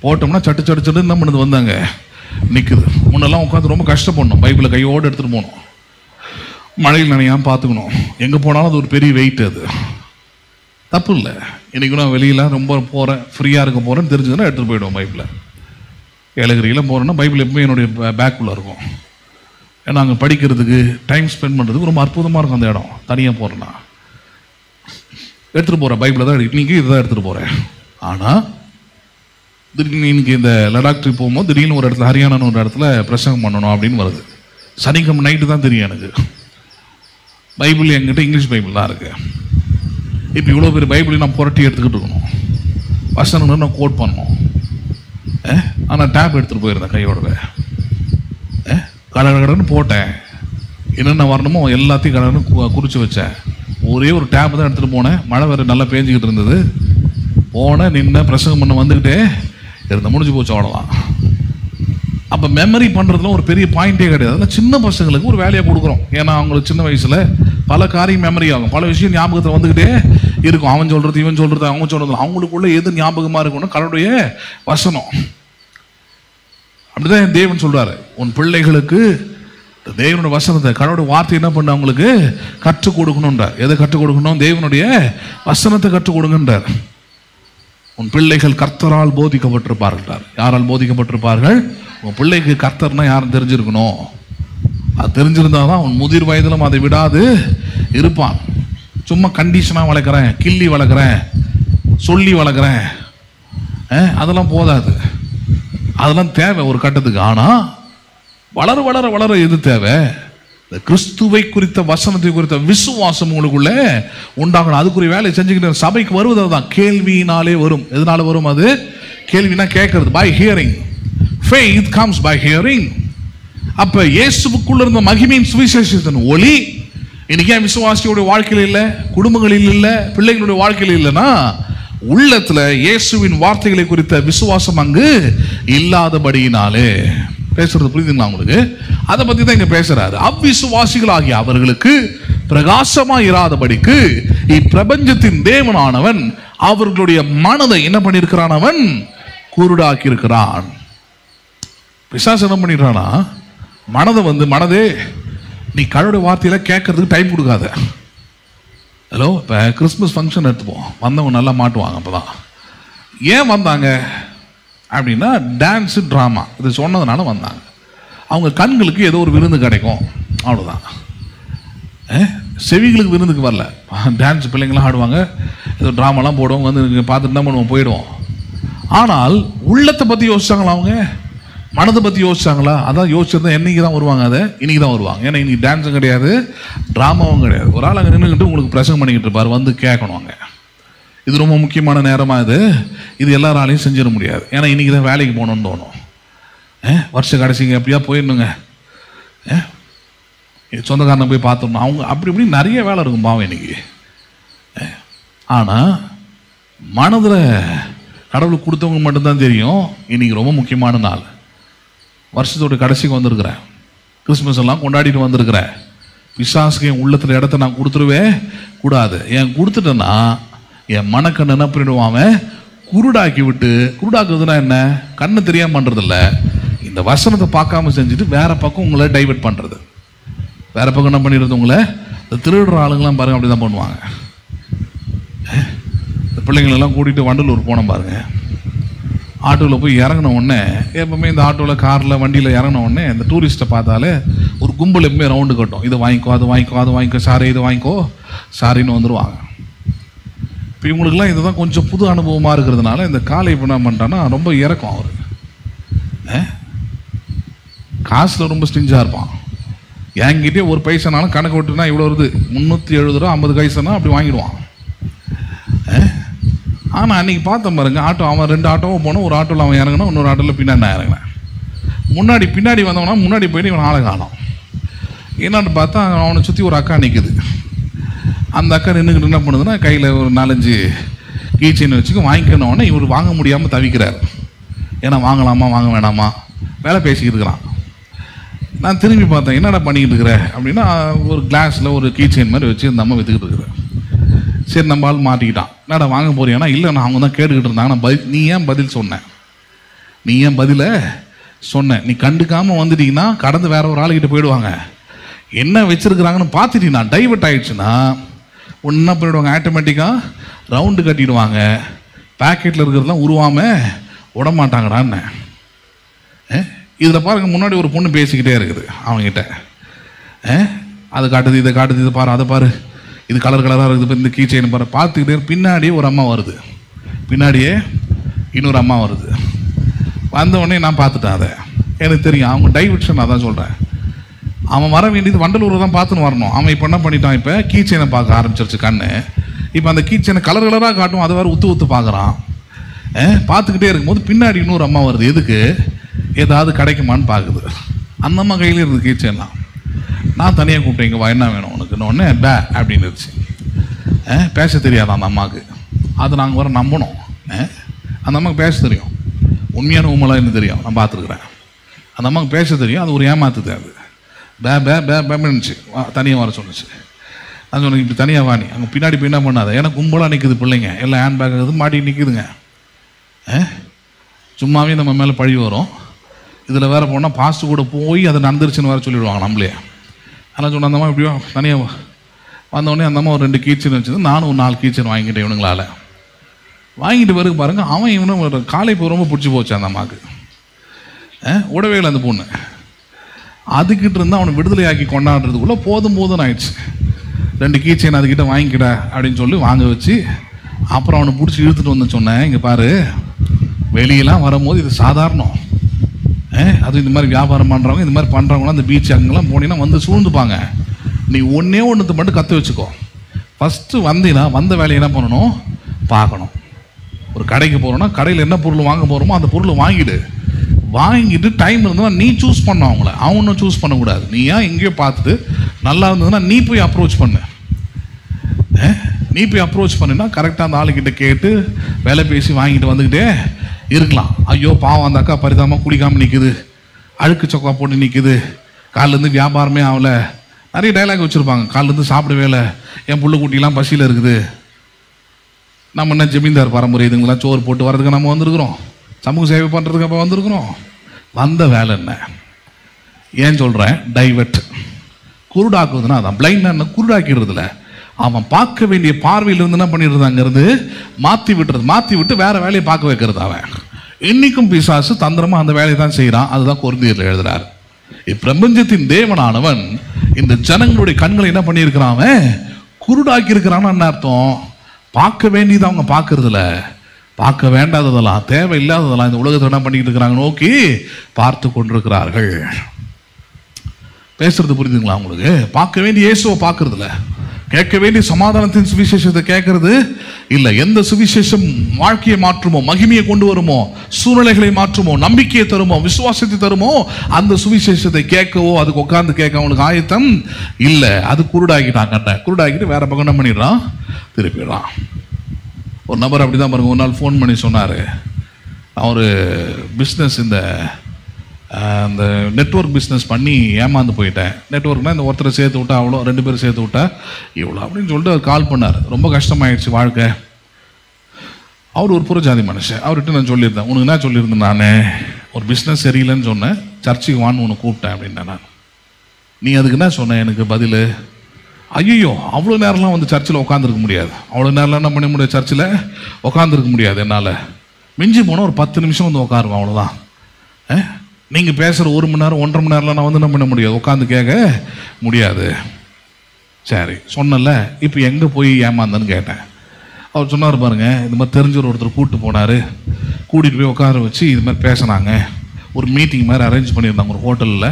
போட்டோம்னா சட்டு சட்டு சட்டு என்ன பண்ணுது வந்தாங்க நிற்குது. முன்னெல்லாம் உட்காந்து ரொம்ப கஷ்டப்படணும், பைபிளை கையோடு எடுத்துகிட்டு போகணும், மழையில் நினையாமல் பார்த்துக்கணும். எங்கே போனாலும் அது ஒரு பெரிய வெயிட். அது தப்பு இல்லை. இன்றைக்கி நான் வெளியில் ரொம்ப போகிறேன், ஃப்ரீயாக இருக்க போகிறேன்னு தெரிஞ்சதுன்னா எடுத்துகிட்டு போயிடுவோம். பைபிளை ஏலகிரியில் போகிறேன்னா பைபிள் எப்பவுமே என்னுடைய பேக்குள்ளே இருக்கும். ஏன்னா அங்கே படிக்கிறதுக்கு டைம் ஸ்பெண்ட் பண்ணுறதுக்கு ரொம்ப அற்புதமாக இருக்கும் அந்த இடம். தனியாக போகிறேன்னா எடுத்துகிட்டு போகிறேன், பைபிளை தான் இன்றைக்கி இதுதான் எடுத்துகிட்டு போகிறேன். ஆனால் திடீர்னு இன்னைக்கு இந்த லடாக் ட்ரிப் போகும்போது திடீர்னு ஒரு இடத்துல ஹரியானான்னு ஒரு இடத்துல பிரசங்கம் பண்ணணும் அப்படின்னு வருது. சனிக்கிழமை நைட்டு தான் தெரியும் எனக்கு. பைபிள் என்கிட்ட இங்கிலீஷ் பைபிள் தான் இருக்கு. இப்போ இவ்வளோ பேர் பைபிளையும் நான் புரட்டி எடுத்துக்கிட்டு இருக்கணும், வசனங்களை நான் கோட் பண்ணணும். ஆனால் டேப் எடுத்துகிட்டு போயிருந்தேன் கையோடவே. கடன்னு போட்டேன், என்னென்ன வரணுமோ எல்லாத்தையும் கடன்னு குறித்து வச்சேன். ஒரே ஒரு டேப் தான் எடுத்துகிட்டு போனேன். மழை வேறு நல்லா பேஞ்சிக்கிட்டு இருந்தது. போனேன், நின்ன பிரசங்கம் பண்ண வந்துக்கிட்டே இருந்த, முடிஞ்சு போச்சு, அவ்வளோதான். அப்போ மெமரி பண்ணுறதுல ஒரு பெரிய பாயிண்டே கிடையாது. அதனால் சின்ன பசங்களுக்கு ஒரு வேலையை கொடுக்குறோம். ஏன்னா அவங்களுக்கு சின்ன வயசில் பல காரியம் மெமரி ஆகும், பல விஷயம் ஞாபகத்தில் வந்துக்கிட்டே இருக்கும். அவன் சொல்கிறது, இவன் சொல்கிறது, அவங்க சொல்கிறது, அவங்களுக்குள்ள எது ஞாபகமாக இருக்கணும்? கடவுளுடைய வசனம். அப்படிதான் தேவன் சொல்றாரு, உன் பிள்ளைகளுக்கு தேவனுடைய வசனத்தை, கடவுளுடைய வார்த்தை என்ன பண்ண அவங்களுக்கு கற்றுக் கொடுக்கணும்ன்றார். எதை கற்றுக் கொடுக்கணும்? தேவனுடைய வசனத்தை கற்றுக் கொடுங்கன்றார். உன் பிள்ளைகள் கர்த்தரால் போதிக்கப்பட்டிருப்பார்கள். யாரால் போதிக்கப்பட்டிருப்பார்கள்? உன் பிள்ளைக்கு கர்த்தர்னா யாரும் தெரிஞ்சிருக்கணும். அது தெரிஞ்சிருந்தாதான் அவன் முதிர் வயதிலும் அதை விடாது இருப்பான். சும்மா கண்டிஷனாக வளர்க்குறேன், கிள்ளி வளர்க்குறேன், சொல்லி வளர்க்குறேன், அதெல்லாம் போதாது. அதெல்லாம் தேவை ஒரு கட்டத்துக்கு. ஆனால் வளர வளர வளர எது தேவை? கிறிஸ்துவை குறித்த வசனத்தை குறித்த விசுவாசம் உங்களுக்குள்ள உண்டாகணும். அதுக்குரிய வேலையை செஞ்சுக்கிட்டு சபைக்கு வருவது தான். கேள்வியினாலே வரும். எதனால வரும்? அது கேள்வினா கேட்கறது. By hearing. Faith comes by hearing. அப்ப இயேசுவுக்குள்ள இருந்த மகிமையின் சுவிசேஷத்தின் ஒளி இன்னைக்கு ஏன் விசுவாசியோட வாழ்க்கையில் இல்லை, குடும்பங்களில் இல்லை, பிள்ளைகளுடைய வாழ்க்கையில் இல்லைன்னா உள்ளத்துல இயேசுவின் வார்த்தைகளை குறித்த விசுவாசம் அங்கு இல்லாதபடியினாலே. பேசுறது புரியுதுங்களா உங்களுக்கு? அதை பத்தி தான் இங்க பேசுறாரு. அவ்விசுவாசிகளாகிய அவர்களுக்கு பிரகாசமா இராதபடிக்கு இப்பிரபஞ்சத்தின் தேவனானவன் அவர்களுடைய மனதை என்ன பண்ணிருக்கிறான்? அவன் குருடாக்கி இருக்கிறான். பிசாசு என்ன பண்ணிடுறானா, மனதே நீ கடவுளுடைய வார்த்தையில கேட்கறதுக்கு டைம் கொடுக்காத. ஹலோ, இப்போ கிறிஸ்மஸ் ஃபங்க்ஷன் எடுத்துப்போம், வந்தவங்க நல்லா மாட்டுவாங்க. அப்போதான் ஏன் வந்தாங்க அப்படின்னா டான்ஸு ட்ராமா இது சொன்னதுனால வந்தாங்க. அவங்க கண்களுக்கு ஏதோ ஒரு விருந்து கிடைக்கும், அவ்வளோதான். செவிகளுக்கு விருந்துக்கு வரல. டான்ஸ் பிள்ளைங்களாம் ஆடுவாங்க, ஏதோ ட்ராமாலாம் போடுவோம், வந்து பார்த்துட்டு என்ன பண்ணுவோம், போயிடுவோம். ஆனால் உள்ளத்தை பற்றி யோசிச்சாங்களா? அவங்க மனதை பற்றி யோசிச்சாங்களா? அதான் யோசிச்சிருந்தா என்னைக்கு தான் வருவாங்க, அதை இன்னைக்கு தான் வருவாங்க. ஏன்னா இன்னைக்கு டான்ஸும் கிடையாது, ட்ராமாவும் கிடையாது. ஒரு ஆள் அங்கே நின்றுக்கிட்டு உங்களுக்கு பிரசங்கம் பண்ணிக்கிட்டு இருப்பார், வந்து கேட்கணும். அங்கே இது ரொம்ப முக்கியமான நேரமாக இது எல்லாராலையும் செஞ்சிட முடியாது. ஏன்னா இன்னைக்கு தான் வேலைக்கு போகணுன்னு தோணும். வருஷ கடைசிங்க எப்படியா போயிடணுங்க, சொந்தக்காரனை போய் பார்த்துடணும், அவங்க அப்படி இப்படி நிறைய வேலை இருக்கும் பாவம் இன்னைக்கு. ஆனால் மனதில் கடவுளுக்கு கொடுத்தவங்க மட்டும்தான் தெரியும் இன்னைக்கு ரொம்ப முக்கியமான நாள். வருஷத்தோட கடைசிக்கு வந்திருக்கிறேன், கிறிஸ்மஸ் எல்லாம் கொண்டாடிட்டு வந்திருக்கிறேன். பிசாசுக்கு என் உள்ளத்தில் இடத்த நான் கொடுத்துருவே கூடாது. ஏன் கொடுத்துட்டேன்னா என் மனக்கண்ணு என்ன பண்ணிடுவான், குருடாக்கி விட்டு. குருடாக்குறதுனா என்ன? கண்ணு தெரியாம பண்றதில்ல, இந்த வசனத்தை பார்க்காம செஞ்சுட்டு வேற பக்கம் உங்களை டைவர்ட் பண்றது. வேற பக்கம் என்ன பண்ணிடுறது? உங்களை திருடுற ஆளுங்கெல்லாம் பாருங்க, அப்படிதான் பண்ணுவாங்க. பிள்ளைங்களெல்லாம் கூட்டிகிட்டு வண்டலூர் போனோம் பாருங்க. ஆட்டோவில் போய் இறங்கின உடனே, எப்பவுமே இந்த ஆட்டோவில் காரில் வண்டியில் இறங்கின உடனே இந்த டூரிஸ்ட்டை பார்த்தாலே ஒரு கும்பல் எப்பவுமே ரவுண்டு கட்டும். இதை வாங்கிக்கோ, அது வாங்கிக்கோ, அது வாங்கிக்கோ, சாரி இது வாங்கிக்கோ, சாரின்னு வந்துடுவாங்க. இப்போ இவங்களுக்குலாம் இதுதான் கொஞ்சம் புது அனுபவமாக இருக்கிறதுனால இந்த காலை இப்போ என்ன பண்ணிட்டான்னா ரொம்ப இறக்கும். அவர் காசில் ரொம்ப ஸ்டிஞ்சாக இருப்பான். என்கிட்டே ஒரு பைசானாலும் கணக்கு விட்டுனா இவ்வளோ வருது, 370 ரூபா 50 பைசானா அப்படி வாங்கிடுவான். ஆனால் அன்றைக்கி பார்த்தேன் பாருங்க, ஆட்டோ அவன் 2 ஆட்டோவும் போனோம். ஒரு ஆட்டோவில் அவன் இறங்கினா, இன்னொரு ஆட்டோவில் பின்னாடி நான் இறங்கினேன். பின்னாடி வந்தவனா முன்னாடி போயிட்டு இவன் ஆளை காணோம். என்னான்னு பார்த்தா அவனை சுற்றி ஒரு அக்கா நிற்குது. அந்த அக்கா நின்றுக்கிட்டு என்ன பண்ணுதுன்னா, கையில் ஒரு 4-5 கீச்சைன்னு வச்சுக்க வாங்கிக்கணுன்னே இவர் வாங்க முடியாமல் தவிக்கிறார். ஏன்னா வாங்கலாமா வாங்க வேணாமா வேலை பேசிக்கிட்டு இருக்கிறான். நான் திரும்பி பார்த்தேன், என்னடா பண்ணிக்கிட்டு இருக்கிற அப்படின்னா, ஒரு கிளாஸில் ஒரு கீச்சைன் மாதிரி வச்சு இந்த அம்மா விற்றுக்கிட்டு இருக்கிறேன். சரி, நம்ம ஆள் மாட்டிக்கிட்டான். என்னடா வாங்க போறியானா, இல்லை நான் அவங்க தான் கேட்டுக்கிட்டு இருந்தாங்க, நான் நீ ஏன் பதில் சொன்னேன், நீ ஏன் பதிலை சொன்னேன், நீ கண்டுக்காமல் வந்துட்டீங்கன்னா கடந்து வேற ஒரு ஆளுகிட்ட போயிடுவாங்க. என்ன வச்சுருக்குறாங்கன்னு பார்த்துட்டீங்கன்னா டைவர்ட் ஆகிடுச்சுன்னா ஒன்று என்ன பண்ணிவிடுவாங்க, ஆட்டோமேட்டிக்காக ரவுண்டு கட்டிடுவாங்க. பேக்கெட்டில் இருக்கிறதுலாம் உருவாமல் விடமாட்டாங்கடான்னு. இதில் பாருங்கள், முன்னாடி ஒரு பொண்ணு பேசிக்கிட்டே இருக்குது அவங்ககிட்ட. அதை காட்டுது, இதை காட்டுது, இதை பாரு, அதை பாரு, இது கலர் கலராக இருக்குது, இந்த கீச்சைன்னு பாரு, பார்த்துக்கிட்டே. பின்னாடியே ஒரு அம்மா வருது, பின்னாடியே இன்னொரு அம்மா வருது. வந்தவுடனே நான் பார்த்துட்டேன். அதை எனக்கு தெரியும், அவங்க டைவர்ஷன். நான் தான் சொல்கிறேன், அவன் வர வேண்டியது வண்டலூரில் தான் பார்த்துன்னு வரணும். அவன் இப்போ என்ன பண்ணிட்டான், இப்போ கீச்சைனை பார்க்க ஆரம்பிச்சிருச்சு கண்ணு. இப்போ அந்த கீச்சைனை கலர் கலராக காட்டும், அதை வேறு உத்து பார்க்குறான். பார்த்துக்கிட்டே இருக்கும்போது பின்னாடி இன்னொரு அம்மா வருது. எதுக்கு, ஏதாவது கிடைக்குமான்னு பார்க்குது. அந்த அம்மா கையில் இருக்குது கீச்சைன்லாம். நான் தனியாக கூப்பிட்டேன், இங்கே வா, என்ன வேணும் உனக்குன்னு. ஒன்று பே அப்படின்னு இருந்துச்சு. பேச தெரியாது அந்த அம்மாவுக்கு. அது நாங்கள் வர நம்பணும். அந்த அம்மாவுக்கு பேச தெரியும், உண்மையான உண்மைலாம் என்ன தெரியும், நான் பார்த்துருக்குறேன். அந்த அம்மாவுக்கு பேச தெரியும், அது ஒரு ஏமாத்துது. அது பே பே பே பேன்னுச்சு, தனியாக வர சொன்னிச்சு. நான் சொன்னேன், இப்படி தனியாக வாணி, அங்கே பின்னாடி போய் என்ன பண்ணாத, ஏன்னா கும்பலாக நிற்குது பிள்ளைங்க, எல்லாம் ஹேண்ட் பேக் இருக்குது, மாட்டி நிற்குதுங்க. சும்மாவே நம்ம மேலே பழி வரும். இதில் வேறு போனால் பாஸ்ட்டு கூட போய் அதை நடந்துருச்சுன்னு வேறு சொல்லிவிடுவாங்க நம்மளே. அதெல்லாம் சொன்ன அந்த அம்மா இப்படியோ தனியாக வந்தோடனே அந்த அம்மா ஒரு 2 கீச்சன் வச்சுது. நானும் ஒரு 4 கீச்சன் வாங்கிட்டேன் இவனுங்களால். வாங்கிட்டு பிறகு பாருங்கள், அவன் இவனும் ஒரு காலை இப்போ ரொம்ப பிடிச்சி போச்சு அந்த அம்மாவுக்கு. உடவே இல்லை அந்த பொண்ணு. அதுக்கிட்ட இருந்தால் அவனை விடுதலையாக்கி கொண்டாடுறதுக்குள்ளே போதும் ஆயிடுச்சு. 2 கீச்சன் அதுக்கிட்ட வாங்கிக்கிட அப்படின்னு சொல்லி வாங்க வச்சு, அப்புறம் அவனை பிடிச்சி இழுத்துட்டு வந்து சொன்னேன், இங்கே பாரு, வெளியெல்லாம் வரும்போது இது சாதாரணம். அது இந்த மாதிரி வியாபாரம் பண்ணுறவங்க, இந்த மாதிரி பண்ணுறவங்களாம் அந்த பீச் அங்கெல்லாம் போனீங்கன்னா வந்து சூழ்ந்துப்பாங்க. நீ ஒன்றே ஒன்றுத்தை மட்டும் கற்று வச்சுக்கோ. ஃபஸ்ட்டு வந்தீங்கன்னா வந்த வேலையை என்ன பண்ணணும் பார்க்கணும். ஒரு கடைக்கு போகிறோன்னா கடையில் என்ன பொருள் வாங்க போகிறோமோ அந்த பொருளை வாங்கிட்டு டைம் இருந்ததுன்னா நீ சூஸ் பண்ண, அவனும் சூஸ் பண்ணக்கூடாது. நீ ஏன் எங்கேயோ பார்த்துட்டு நல்லா இருந்ததுன்னா நீ போய் அப்ரோச் பண்ணு. நீ போய் அப்ரோச் பண்ணினா கரெக்டாக அந்த ஆளுக்கிட்ட கேட்டு வேலை பேசி வாங்கிட்டு வந்துக்கிட்டே இருக்கலாம். ஐயோ பாவம், அந்த அக்கா பரிதாபமாக குடிக்காமல் நிற்குது, அழுக்கு சொக்கா போட்டு நிற்குது, காலிலேருந்து வியாபாரமே ஆகலை. நிறைய டைலாக் வச்சுருப்பாங்க. காலிலேருந்து சாப்பிடவே இல்லை, என் புள்ள குட்டிலாம் பசியில் இருக்குது. நம்ம என்ன ஜமீன்தார் பரம்பரை, இதுங்களாம் சோறு போட்டு வரதுக்கு நம்ம வந்திருக்கிறோம், சமூக சேவை பண்ணுறதுக்கு அப்போ வந்திருக்கிறோம். வந்த வேலை என்ன? ஏன் சொல்கிறேன், டைவர்ட், குருடாக்குதுன்னா அதான். பிளைண்ட் குருடாக்கிடுறதுல அவன் பார்க்க வேண்டிய பார்வையிலிருந்து என்ன பண்ணிடுறது, அங்கேருந்து மாற்றி விட்டு வேற வேலையை பார்க்க வைக்கிறது. அவன் இன்னைக்கும் பிசாசு தந்திரமா அந்த வேலையை தான் செய்கிறான். அதுதான் கொரிந்தியர்ல எழுதுறாரு. இப்பிரபஞ்சத்தின் தேவனானவன் இந்த ஜனங்களுடைய கண்களை என்ன பண்ணியிருக்கிறான், அவன் குருடாக்கி இருக்கிறான்னு அர்த்தம். பார்க்க வேண்டியது அவங்க பார்க்கறதுல, பார்க்க வேண்டாததெல்லாம், தேவையில்லாததெல்லாம் இந்த உலகத்தை என்ன பண்ணிக்கிட்டு இருக்கிறாங்க, நோக்கி பார்த்து கொண்டிருக்கிறார்கள். பேசுறது புரியுதுங்களா உங்களுக்கு? பார்க்க வேண்டிய இயேசுவை பார்க்கறதுல, கேட்க வேண்டிய சமாதானத்தின் சுவிசேஷத்தை கேட்கறது இல்லை. எந்த சுவிசேஷம் வாழ்க்கையை மாற்றுமோ, மகிமையை கொண்டு வருமோ, சூழ்நிலைகளை மாற்றுமோ, நம்பிக்கையை தருமோ, விசுவாசத்தை தருமோ, அந்த சுவிசேஷத்தை கேட்கவோ அதுக்கு உட்கார்ந்து கேட்க அவனுக்கு ஆயத்தம் இல்லை. அது குருடாக்கிட்டாங்க. குருடாக்கிட்டு வேற பக்கம் என்ன பண்ணிடுறான், திருப்பிடுறான். ஒரு நபர் அப்படி தான் பாருங்க, ஒரு நாள் ஃபோன் பண்ணி சொன்னார், நான் ஒரு பிஸ்னஸ் அந்த நெட்வொர்க் பிஸ்னஸ் பண்ணி ஏமாந்து போயிட்டேன். நெட்வொர்க்னால் இந்த ஒருத்தரை சேர்த்து விட்டா அவ்வளோ, 2 பேர் சேர்த்து விட்டா இவ்வளோ அப்படின்னு சொல்லிட்டு அவர் கால் பண்ணார். ரொம்ப கஷ்டமாயிடுச்சு வாழ்க்கை. அவர் ஒரு புறஜாதி மனுஷன். அவர்கிட்ட நான் சொல்லியிருந்தேன், உனக்கு என்ன சொல்லியிருந்தேன், நான் ஒரு பிஸ்னஸ் சரியில்லைன்னு சொன்னேன், சர்ச்சுக்கு வான்னு உனக்கு கூப்பிட்டேன் அப்படின்னா. நான் நீ அதுக்கு என்ன சொன்னேன் எனக்கு பதில் ஐயோ அவ்வளோ நேரம்லாம் வந்து சர்ச்சில் உட்காந்துருக்க முடியாது, அவ்வளோ நேரம்லாம் என்ன பண்ண முடியாது, சர்ச்சில் உட்காந்துருக்க முடியாது என்னால். மிஞ்சி போனால் ஒரு 10 நிமிஷம் வந்து உட்காருவேன், அவ்வளோதான். நீங்கள் பேசுகிற 1 மணி நேரம் 1.5 மணி நேரம்லாம் நான் வந்து என்ன பண்ண முடியாது, உட்காந்து கேட்க முடியாது. சரி சொன்னல, இப்போ எங்கே போய் ஏமாந்தேன்னு கேட்டேன். அவர் சொன்னார் பாருங்க, இந்த மாதிரி தெரிஞ்சவர் ஒருத்தர் கூப்பிட்டு போனார், கூட்டிகிட்டு போய் உட்கார வச்சு இது மாதிரி பேசினாங்க, ஒரு மீட்டிங் மாதிரி அரேஞ்ச் பண்ணியிருந்தாங்க ஒரு ஹோட்டலில்.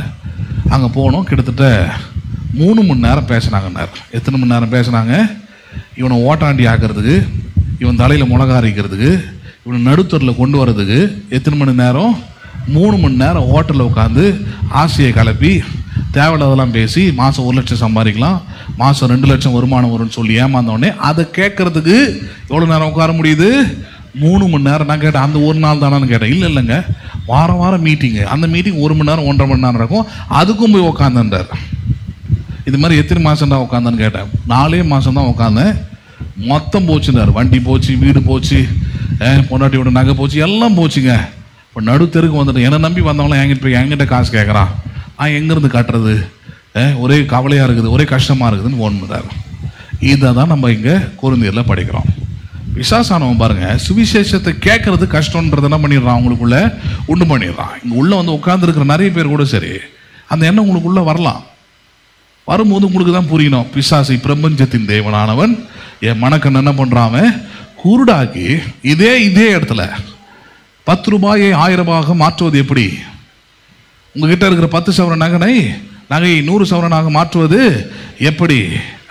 அங்கே போனோம், கிட்டத்தட்ட 3 மணி நேரம் பேசினாங்கன்னார். எத்தனை மணி நேரம் பேசினாங்க? இவனை ஓட்டாண்டி ஆக்கிறதுக்கு, இவன் தலையில் மிளகா அரைக்கிறதுக்கு, இவனை நடுத்தரில் கொண்டு வர்றதுக்கு எத்தனை மணி நேரம்? 3 மணி நேரம் ஹோட்டலில் உட்காந்து ஆசையை கிளப்பி தேவையில்லாதெல்லாம் பேசி மாதம் 1 லட்சம் சம்பாதிக்கலாம், மாதம் 2 லட்சம் வருமானம் வரும்னு சொல்லி ஏமாந்தோடனே அதை கேட்கறதுக்கு எவ்வளோ நேரம் உட்கார முடியுது? 3 மணி நேரம். நான் கேட்டேன், அந்த ஒரு நாள் தானான்னு கேட்டேன். இல்லைங்க, வாரம் வாரம் மீட்டிங்கு, அந்த மீட்டிங் 1 மணி நேரம் 1.5 மணி நேரம் இருக்கும், அதுக்கும் போய் உட்காந்துன்றார். இது மாதிரி எத்தனை மாதம் தான் உட்காந்தான்னு கேட்டேன். 4 மாதம் தான் உட்காந்தேன், மொத்தம் போச்சுன்னார். வண்டி போச்சு, வீடு போச்சு, பொண்டாட்டியோட நகை போச்சு, எல்லாம் போச்சுங்க. இப்போ நடுத்தருக்கு வந்துட்டு என்னை நம்பி வந்தவங்களாம் என்கிட்ட காசு கேட்குறான், நான் எங்கேருந்து கட்டுறது, ஒரே கவலையாக இருக்குது, ஒரே கஷ்டமாக இருக்குதுன்னு ஃபோன் பண்ணுறாரு. இதை தான் நம்ம இங்கே கொரிந்தியரில் படிக்கிறோம். பிசாசானவன் பாருங்க, சுவிசேஷத்தை கேட்கறது கஷ்டம்ன்றதை என்ன பண்ணிடுறான், அவங்களுக்குள்ள உண்டு பண்ணிடுறான். இங்கே உள்ள வந்து உட்கார்ந்துருக்கிற நிறைய பேர் கூட சரி, அந்த எண்ணம் உங்களுக்குள்ள வரலாம். வரும்போது உங்களுக்கு தான் புரியணும், பிசாசை பிரபஞ்சத்தின் தேவனானவன் என் மனக்கண்ண என்ன பண்றாம குருடாக்கி இதே இடத்துல 10 ரூபாயை 1000 ரூபாயாக மாற்றுவது எப்படி? உங்ககிட்ட இருக்கிற 10 சவரன் நகையை 100 சவரனாக மாற்றுவது எப்படி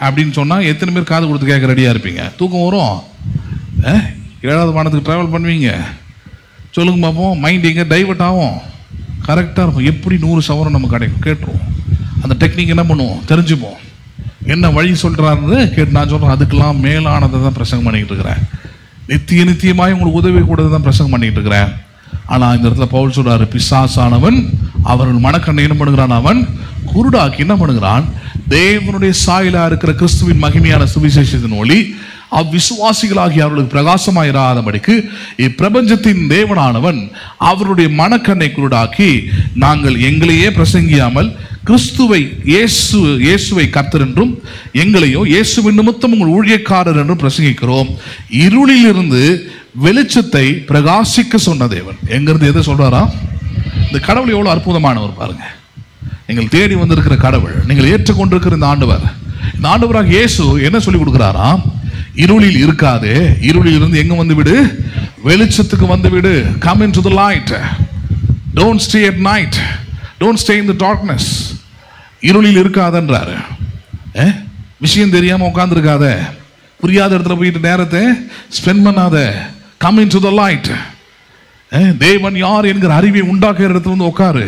அப்படின்னு சொன்னா எத்தனை பேர் காது கொடுத்து கேட்க ரெடியா இருப்பீங்க? தூக்கம் வரும், 7வது வானத்துக்கு டிராவல் பண்ணுவீங்க. சொல்லுங்க பார்ப்போம், மைண்ட் எங்கே டைவர்ட் ஆகும், கரெக்டாக இருக்கும். எப்படி 100 சவரம் நம்ம கிடைக்கும் கேட்டுருவோம். அந்த டெக்னிக் என்ன பண்ணுவோம், தெரிஞ்சுப்போம். என்ன வழி சொல்கிறாருன்னு கேட்டு நான் சொல்கிறேன், அதுக்கெல்லாம் மேலானதை தான் பிரசங்கம் பண்ணிக்கிட்டு இருக்கிறேன். நித்தியமாய் உங்களுக்கு உதவி கூட தான் பிரசங்கம் பண்ணிக்கிட்டு இருக்கிறேன். ஆனால் இந்த இடத்துல பவுல் சொல்றாரு, பிசாசானவன் அவர்கள் மனக்கண்ணை என்ன பண்ணுகிறான், அவன் குருடாக்கி என்ன பண்ணுகிறான், தேவனுடைய சாயலா இருக்கிற கிறிஸ்துவின் மகிமையான சுவிசேஷத்தின் ஒளி அவ்விசுவாசிகளாகி அவர்களுக்கு பிரகாசமாயிராதபடிக்கு இப்பிரபஞ்சத்தின் தேவனானவன் அவருடைய மனக்கண்ணை குருடாக்கி நாங்கள் எங்களையே பிரசங்கியாமல் கிறிஸ்துவை இயேசுவை கர்த்தர் என்றும் எங்களையோ இயேசுவின் நிமித்தம் உங்கள் ஊழியக்காரர் என்றும் பிரசங்கிக்கிறோம். இருளிலிருந்து வெளிச்சத்தை பிரகாசிக்க சொன்ன தேவன். எங்கிருந்து எதை சொல்றாரா? இந்த கடவுள் எவ்வளவு அற்புதமானவர் பாருங்க. நீங்கள் தேடி வந்திருக்கிற கடவுள், நீங்கள் ஏற்றுக்கொண்டிருக்கிற இந்த ஆண்டவராக இயேசு என்ன சொல்லி கொடுக்கிறாரா? இருளில் இருக்காதே, இருளில் இருந்து எங்க வந்து விடு, வெளிச்சத்துக்கு வந்து விடு. Come into the light. Don't stay at night. Don't stay in the darkness. இருளில் இருக்காதன்றாரு. விஷயம் தெரியாம உட்கார்ந்து இருக்காத, புரியாத இடத்துல போயிட்டு நேரத்தை ஸ்பெண்ட் பண்ணாத. Come into the light. தேவன் யார் என்கிற அறிவை உண்டாக்குற இடத்துல வந்து உட்காரு,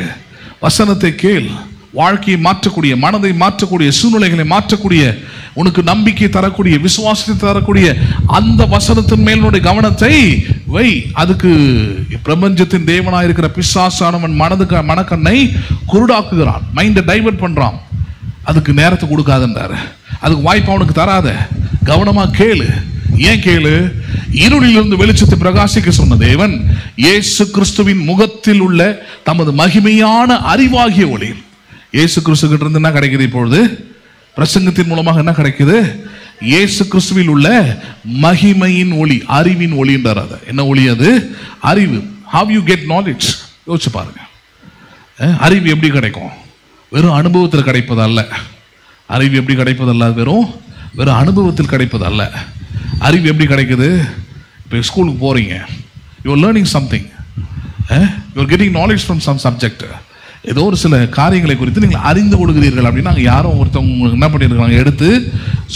வசனத்தை கேள். வாழ்க்கையை மாற்றக்கூடிய, மனதை மாற்றக்கூடிய, சூழ்நிலைகளை மாற்றக்கூடிய, உனக்கு நம்பிக்கை தரக்கூடிய, விசுவாசத்தை தரக்கூடிய அந்த வசனத்தின் மேல் கவனத்தை வை. அதுக்கு பிரபஞ்சத்தின் தேவனாய் இருக்கிற பிசாசானவன் மனக்கண்ணை குருடாக்குகிறான், மைண்டை டைவர்ட் பண்றான். அதுக்கு நேரத்தை கொடுக்காதுன்றாரு, அதுக்கு வாய்ப்பு அவனுக்கு தராத. கவனமா கேளு. ஏன் கேளு? இருளிலிருந்து வெளிச்சத்தை பிரகாசிக்க சொன்ன தேவன் இயேசு கிறிஸ்துவின் முகத்தில் உள்ள தமது மகிமையான அறிவாகிய ஒளி. இயேசு கிறிஸ்து கிட்ட இருந்து என்ன கிடைக்குது? இப்பொழுது பிரசங்கத்தின் மூலமாக என்ன கிடைக்குது? இயேசு கிறிஸ்துவில் உள்ள மகிமையின் ஒளி, அறிவின் ஒளி என்றார். என்ன ஒளி அது? அறிவு. How you get knowledge? யோசிச்சு பாருங்க. அறிவு எப்படி கிடைக்கும்? வெறும் அனுபவத்தில் கிடைப்பது அல்ல. அறிவு எப்படி கிடைப்பதல்ல, வெறும் அனுபவத்தில் கிடைப்பது அல்ல. அறிவு எப்படி கிடைக்குது? இப்போ ஸ்கூலுக்கு போறீங்க, you are learning something, you are getting knowledge from some subject. ஏதோ ஒரு சில காரியங்களை குறித்து நீங்கள் அறிந்து கொடுக்கிறீர்கள் அப்படின்னா யாரும் ஒருத்தவங்க உங்களுக்கு என்ன பண்ணியிருக்கிறாங்க, எடுத்து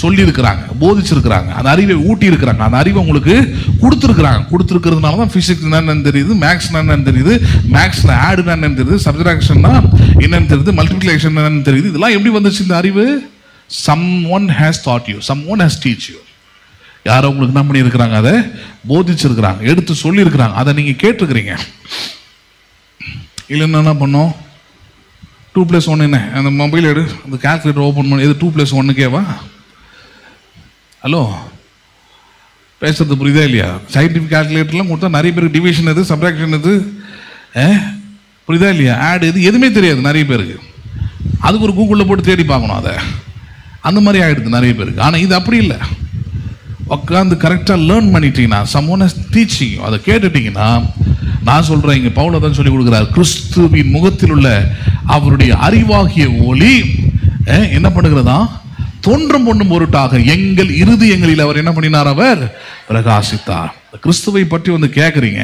சொல்லியிருக்கிறாங்க, போதிச்சிருக்கிறாங்க, அந்த அறிவை ஊட்டி இருக்கிறாங்க, அந்த அறிவை உங்களுக்கு கொடுத்துருக்கிறதுனால தான் ஃபிசிக்ஸ் என்னன்னு தெரியுது, மேக்ஸ் என்னன்னு தெரியுது, மேக்ஸில் ஆடுனா என்னன்னு தெரியுது, சப்ட்ராக்ஷன்னா என்னன்னு தெரியுது, மல்டிப்ளிகேஷன் என்னன்னு தெரியுது. இதெல்லாம் எப்படி வந்துச்சு இந்த அறிவு? someone has taught you, someone has teach you. யாரோ உங்களுக்கு என்ன பண்ணியிருக்கிறாங்க, அதை போதிச்சிருக்கிறாங்க, எடுத்து சொல்லியிருக்கிறாங்க, அதை நீங்கள் கேட்டுருக்கிறீங்க. இல்லைன்னா என்ன பண்ணோம்? 2+1 என்ன? அந்த மொபைல் எடு, அந்த கால்குலேட்டர் ஓப்பன் பண்ணி, எது 2+1 ஹலோ, பேசுறது புரியுதா இல்லையா? சயின்டிஃபிக் கால்குலேட்டர்லாம் கொடுத்தா நிறைய பேருக்கு டிவிஷன் எது, சப்ட்ராக்ஷன் எது, புரியுதா இல்லையா? ஆட் எது, எதுவுமே தெரியாது நிறைய பேருக்கு. அதுக்கு ஒரு கூகுளில் போட்டு தேடி பார்க்கணும். அந்த மாதிரி ஆயிடுது நிறைய பேருக்கு. ஆனா இது அப்படி இல்லை. உட்காந்து கரெக்டாக லேர்ன் பண்ணிட்டீங்கன்னா, சம்மோன டீச்சிங் அதை கேட்டுட்டீங்கன்னா, நான் சொல்றேன், இங்க பவுல் தான் சொல்லி கொடுக்குறார், கிறிஸ்துவின் முகத்தில் உள்ள அவருடைய அறிவாகிய ஒளி என்ன பண்ணுகிறதா, தோன்றும் பொண்ணும் பொருட்டாக எங்கள் இருதயங்களில் அவர் என்ன பண்ணினார், அவர் பிரகாசித்தார். கிறிஸ்துவை பற்றி வந்து கேட்குறீங்க,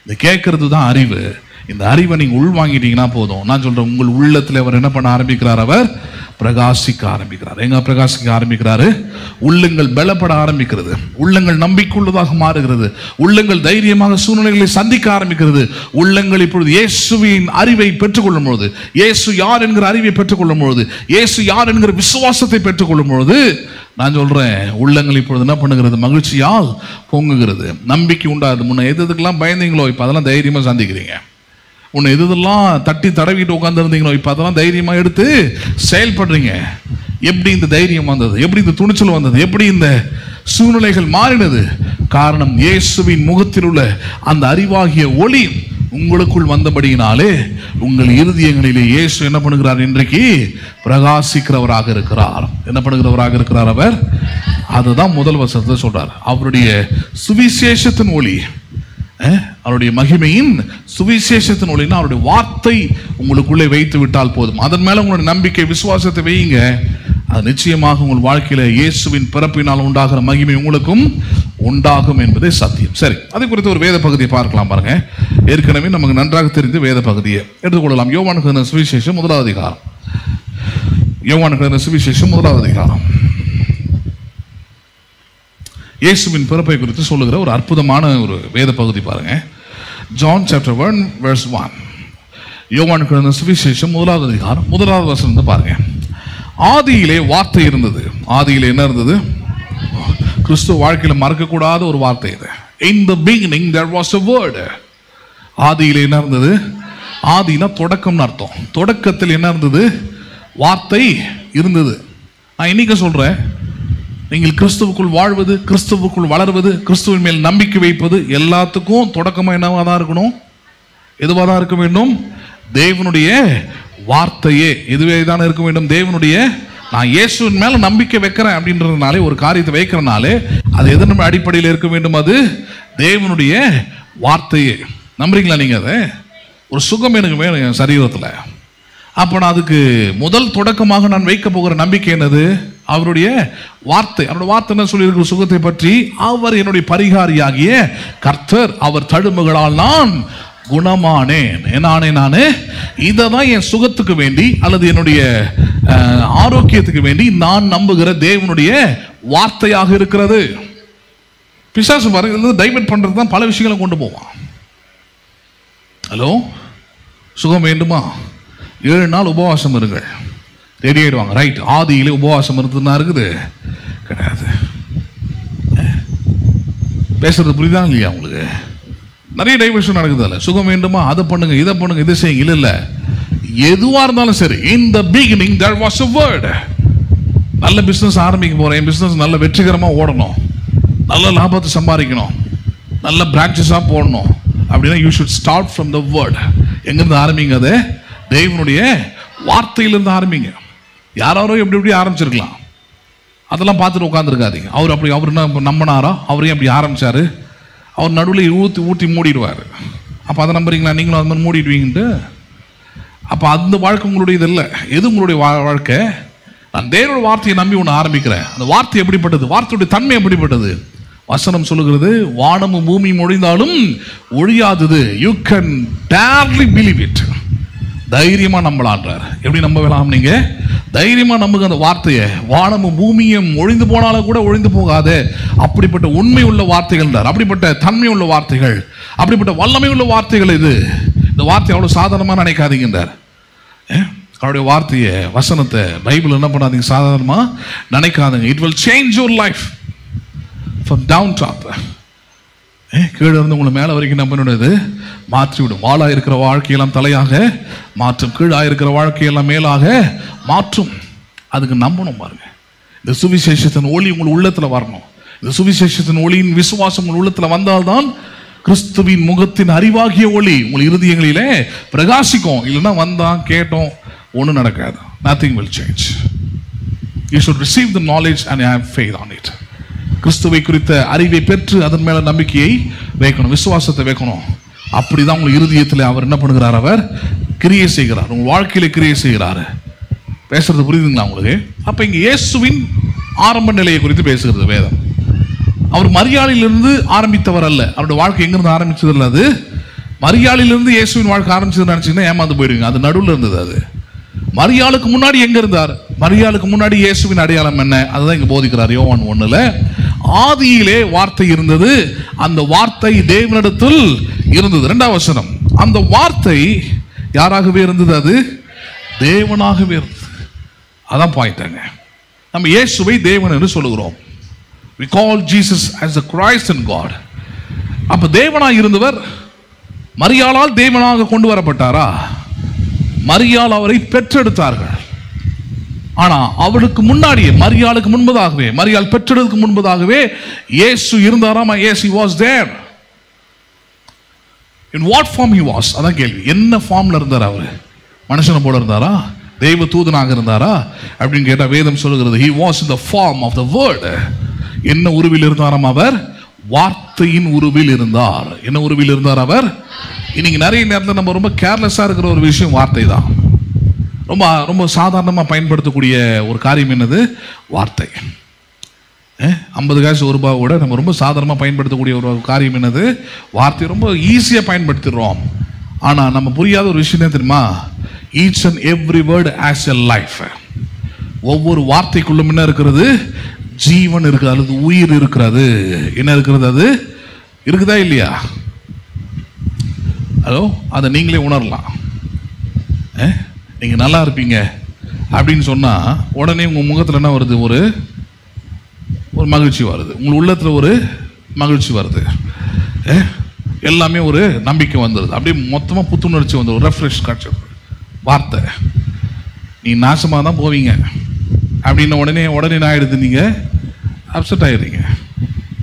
இந்த கேட்கறது தான் அறிவு. இந்த அறிவை நீங்க உள்வாங்கிட்டீங்கன்னா போதும். நான் சொல்றேன், உங்கள் உள்ளத்தில் அவர் என்ன பண்ண ஆரம்பிக்கிறார், அவர் பிரகாசிக்க ஆரம்பிக்கிறார். எங்க பிரகாசிக்க ஆரம்பிக்கிறாரு? உள்ளங்கள் பலப்பட ஆரம்பிக்கிறது, உள்ளங்கள் நம்பிக்கையுள்ளதாக மாறுகிறது, உள்ளங்கள் தைரியமாக சூழ்நிலைகளை சந்திக்க ஆரம்பிக்கிறது. உள்ளங்கள் இப்பொழுது இயேசுவின் அறிவை பெற்றுக்கொள்ளும் பொழுது, இயேசு யார் என்கிற அறிவை பெற்றுக்கொள்ளும் பொழுது, இயேசு யார் என்கிற விசுவாசத்தை பெற்றுக்கொள்ளும் பொழுது, நான் சொல்றேன், உள்ளங்கள் இப்பொழுது என்ன பண்ணுகிறது, மகிழ்ச்சியால் பொங்குகிறது, நம்பிக்கை உண்டாது. முன்ன எதுக்கெல்லாம் பயந்தீங்களோ இப்ப அதெல்லாம் தைரியமா சந்திக்கிறீங்க. உன்னை எதெல்லாம் தட்டி தடவிட்டு உட்காந்துருந்தீங்களோ இப்ப அதெல்லாம் தைரியமா எடுத்து செயல்படுறீங்க. எப்படி இந்த தைரியம் வந்தது, எப்படி இந்த துணிச்சல் வந்தது, எப்படி இந்த சூழ்நிலைகள் மாறினது? காரணம், இயேசுவின் முகத்தில் உள்ள அந்த அறிவாகிய ஒளி உங்களுக்குள் வந்தபடியினாலே உங்கள் இருதயங்களிலே இயேசு என்ன பண்ணுகிறார், இன்றைக்கு பிரகாசிக்கிறவராக இருக்கிறார். என்ன பண்ணுகிறவராக இருக்கிறார் அவர்? அதுதான் முதல் வசனத்தை சொல்றார். அவருடைய சுவிசேஷத்தின் ஒளி, அவருடைய மகிமையின் சுவிசேஷத்தின் ஒளினா அவருடைய வார்த்தை உங்களுக்குள்ளே வைத்து விட்டால் போதும். அதன் மேல உங்களுடைய நம்பிக்கை விசுவாசத்தை வையுங்க. அது நிச்சயமாக உங்கள் வாழ்க்கையில இயேசுவின் பிறப்பினால் உண்டாகிற மகிமை உங்களுக்கும் உண்டாகும் என்பதே சத்தியம். சரி, அதை குறித்து ஒரு வேத பகுதியை பார்க்கலாம் பாருங்க. ஏற்கனவே நமக்கு நன்றாக தெரிந்து வேத பகுதியை எடுத்துக்கொள்ளலாம். யோவானுக்கு எழுதின சுவிசேஷம் 1வது அதிகாரம். யோவானுக்கு எழுதின சுவிசேஷம் 1வது அதிகாரம் இயேசுவின் பிறப்பை குறித்து சொல்லுகிற ஒரு அற்புதமான ஒரு வேத பகுதி பாருங்க. John chapter 1 verse 1. யோவானுக்கு எழுதின சுவிசேஷம் 1வது அதிகாரம் 1வது வசனம் பாருங்க. ஆதியிலே வார்த்தை இருந்தது. ஆதியிலே என்ன இருந்தது? கிறிஸ்துவ வாழ்க்கையில மறக்கக்கூடாத ஒரு வார்த்தை இது. In the beginning there was a word. ஆதியிலே என்ன இருந்தது? ஆதினா தொடக்கம்னு அர்த்தம். தொடக்கத்தில் என்ன இருந்தது? வார்த்தை இருந்தது. நான் இன்னைக்கு சொல்றேன், நீங்கள் கிறிஸ்துவுக்குள் வாழ்வது, கிறிஸ்துவுக்குள் வளர்வது, கிறிஸ்துவின் மேல் நம்பிக்கை வைப்பது எல்லாத்துக்கும் தொடக்கமா என்னவா தான் இருக்கணும்? எதுவாக தான் இருக்க வேண்டும்? தேவனுடைய வார்த்தையே இதுவே தான் இருக்க வேண்டும். தேவனுடைய, நான் இயேசுவின் மேல நம்பிக்கை வைக்கிறேன் அப்படின்றதுனாலே, ஒரு காரியத்தை வைக்கிறனாலே அது எதன் அடிப்படையில் இருக்க வேண்டும்? அது தேவனுடைய வார்த்தையே. நம்புறீங்களா நீங்க? அதை ஒரு சுகம் எனக்கு வேணும் என் சரீரத்தில். அப்போ நான் அதுக்கு முதல் தொடக்கமாக நான் வைக்க போகிற நம்பிக்கை என்னது? அவருடைய வார்த்தை. அவருடைய வார்த்தை என்ன சொல்லியிருக்கிற சுகத்தை பற்றி? அவர் என்னுடைய பரிகாரியாகிய கர்த்தர், அவர் தழும்புகளால் நான் குணமானேன். என்னானே நானே? இதை தான் என் சுகத்துக்கு வேண்டி அல்லது என்னுடைய ஆரோக்கியத்துக்கு வேண்டி நான் நம்புகிற தேவனுடைய வார்த்தையாக இருக்கிறது. பிசாசு பாருங்க, டைவர்ட் பண்றது தான் பல விஷயங்களை கொண்டு போவான். ஹலோ, சுகம் வேண்டுமா? 7 நாள் உபவாசம் இருங்கள், ரெடி ஆயிடுவாங்க. ரைட், ஆதியிலே உபவாசம் இருந்ததுன்னா இருக்குது கிடையாது. பேசுறது புரியுதா இல்லையா உங்களுக்கு? நிறைய டைவர்ஷன் நடக்குது. இல்லை சுகம் வேண்டுமா, அதை பண்ணுங்க, இதை பண்ணுங்க, இதை செய்யுங்க. இல்லை இல்லை, எதுவா இருந்தாலும் சரி, in the beginning there was a word. நல்ல பிசினஸ் ஆரம்பிக்க போறேன், என் பிசினஸ் நல்ல வெற்றிகரமா ஓடணும், நல்ல லாபத்தை சம்பாதிக்கணும், நல்ல பிரான்ச்சஸா போடணும் அப்படின்னா you should start from the word. எங்கிருந்து ஆரம்பிங்க? அது தேவனுடைய வார்த்தையிலிருந்து ஆரம்பிங்க. யாரோ எப்படி ஆரம்பிச்சிருக்கலாம், அதெல்லாம் பார்த்துட்டு உட்காந்துருக்காதீங்க. அவர் என்ன நம்பினாரா? அவரையும் அப்படி ஆரம்பிச்சாரு, அவர் நடுவில் ஊற்றி மூடிடுவார். அப்போ அதை நம்புறீங்களா? நீங்களும் அது மாதிரி மூடிடுவீங்கன்ட்டு. அப்போ அந்த வாழ்க்கை உங்களுடைய இது இல்லை. எது உங்களுடைய வாழ்க்கை? நான் தேவனுடைய வார்த்தையை நம்பி ஒன்று ஆரம்பிக்கிறேன். அந்த வார்த்தை எப்படிப்பட்டது? வார்த்தையுடைய தன்மை எப்படிப்பட்டது? வசனம் சொல்லுகிறது, வானமும் பூமியும் ஒழிந்தாலும் ஒழியாதது. You can dearly believe it. தைரியமா நம்பலான்றார். எப்படி நம்ப வேணாம்? நீங்க தைரியமா நம்புங்க அந்த வார்த்தையை. வானமும் பூமியும் ஒழிந்து போனாலும் கூட ஒழிந்து போகாது. அப்படிப்பட்ட உண்மை உள்ள வார்த்தைகள், அப்படிப்பட்ட தன்மை உள்ள வார்த்தைகள், அப்படிப்பட்ட வல்லமை உள்ள வார்த்தைகள் இது. இந்த வார்த்தை அவ்வளவு சாதாரணமா நினைக்காதீங்கன்றார். அவருடைய வார்த்தையை, வசனத்தை, பைபிள் என்ன பண்ணாதீங்க, சாதாரணமா நினைக்காதீங்க. It will change your life from down top. கீழே இருந்து உங்களை மேலே வரைக்கும் நம்பினது மாற்றிவிடும். வாளாக இருக்கிற வாழ்க்கையெல்லாம் தலையாக மாற்றும், கீழாக இருக்கிற வாழ்க்கையெல்லாம் மேலாக மாற்றும். அதுக்கு நம்பணும் பாருங்க. இந்த சுவிசேஷத்தின் ஒளி உங்கள் உள்ளத்தில் வரணும். இந்த சுவிசேஷத்தின் ஒளியின் விசுவாசம் உங்கள் உள்ளத்தில் வந்தால்தான் கிறிஸ்துவின் முகத்தின் அறிவாகிய ஒளி உங்கள் இருதயங்களிலே பிரகாசிக்கும். இல்லைன்னா வந்தான் கேட்டோம் ஒன்றும் நடக்காது. Nothing will change. You should receive the knowledge and have faith on it. கிறிஸ்துவை குறித்த அறிவை பெற்று அதன் மேல நம்பிக்கையை வைக்கணும், விசுவாசத்தை வைக்கணும். அப்படிதான் உங்கள் இருதயத்தில் அவர் என்ன பண்ணுகிறார்? அவர் கிரியை செய்கிறார், உங்கள் வாழ்க்கையில கிரியை செய்கிறார். பேசுறது புரியுதுங்களா உங்களுக்கு? அப்ப இங்க இயேசுவின் ஆரம்ப நிலையை குறித்து பேசுகிறது வேதம். அவர் மரியாளிலிருந்து ஆரம்பித்தவர் அல்ல. அவருடைய வாழ்க்கை எங்கிருந்து ஆரம்பிச்சது இல்லை. அது மரியாளிலிருந்து இயேசுவின் வாழ்க்கை ஆரம்பிச்சதுன்னு நினைச்சீங்கன்னா ஏமாந்து போயிடுவீங்க. அது நடுவில் இருந்தது. அது மரியாளுக்கு முன்னாடி எங்க இருந்தார்? மரியாளுக்கு முன்னாடி இயேசுவின் அடையாளம் என்ன? அதுதான் இங்க போதிக்கிறார் யோவான் 1ல. ஆதியிலே வார்த்தை இருந்தது, அந்த வார்த்தை தேவனிடத்தில் இருந்தது. 2வது வசனம், அந்த வார்த்தை யாராகவே இருந்தது? அது தேவனாகவே இருந்தது. அதான் பாயிண்டாங்க. நம்ம இயேசுவை தேவன் என்று சொல்லுகிறோம். We call Jesus as the Christ and God. அப்ப தேவனாக இருந்தவர் மரியாளால் தேவனாக கொண்டு வரப்பட்டாரா? மரியாள் அவரை பெற்றெடுத்தார்கள். ஆனா அவளுக்கு முன்னாடியே, மரியாளுக்கு முன்பதாகவே, மரியாள் பெற்றெடுக்கு முன்பதாகவே இயேசு இருந்தாராம். Yes, he was there. In what form he was? அதான் கேள்வி. என்ன ஃபார்ம்ல இருந்தார் அவர்? மனுஷனை போல இருந்தாரா? தெய்வ தூதனாக இருந்தாரா அப்படின்னு கேட்டா வேதம் சொல்லுகிறது he was in the form of the word. என்ன உருவில் இருந்தாராம் அவர்? வார்த்தையின் உருவில் இருந்தார். என்ன உருவில் இருந்தார் அவர்? இன்னைக்கு நிறைய நேரத்தில் நம்ம ரொம்ப கேர்லெஸ்ஸா இருக்கிற ஒரு விஷயம் வார்த்தை தான். ரொம்ப ரொம்ப சாதாரணமாக பயன்படுத்தக்கூடிய ஒரு காரியம் என்னது? வார்த்தை. 50 காசு ₹1 நம்ம ரொம்ப சாதாரணமாக பயன்படுத்தக்கூடிய ஒரு காரியம் என்னது? வார்த்தை. ரொம்ப ஈஸியாக பயன்படுத்திடுறோம். ஆனால் நம்ம புரியாத ஒரு விஷயம் என்ன தெரியுமா? Each and every word as a life. ஒவ்வொரு வார்த்தைக்குள்ளும் என்ன இருக்கிறது? ஜீவன் இருக்கிறது, அல்லது உயிர் இருக்கிறது. என்ன இருக்கிறது? அது இருக்குதா இல்லையா? ஹலோ, அதை நீங்களே உணரலாம். நீங்க நல்லா இருப்பீங்க அப்படின்னு சொன்னா உடனே உங்க முகத்துல என்ன வருது? ஒரு ஒரு மகிழ்ச்சி வருது. உங்கள் உள்ளத்துல ஒரு மகிழ்ச்சி வருது. எல்லாமே ஒரு நம்பிக்கை வந்துடுது. அப்படியே மொத்தமா புத்துணர்ச்சி வந்து ஒரு ரெஃப்ரெஷ் காட்சி. வார்த்தை. நீ நாசமாக தான் போவீங்க அப்படின்ன உடனே என்ன ஆயிடுது? நீங்க அப்செட் ஆயிடுறீங்க.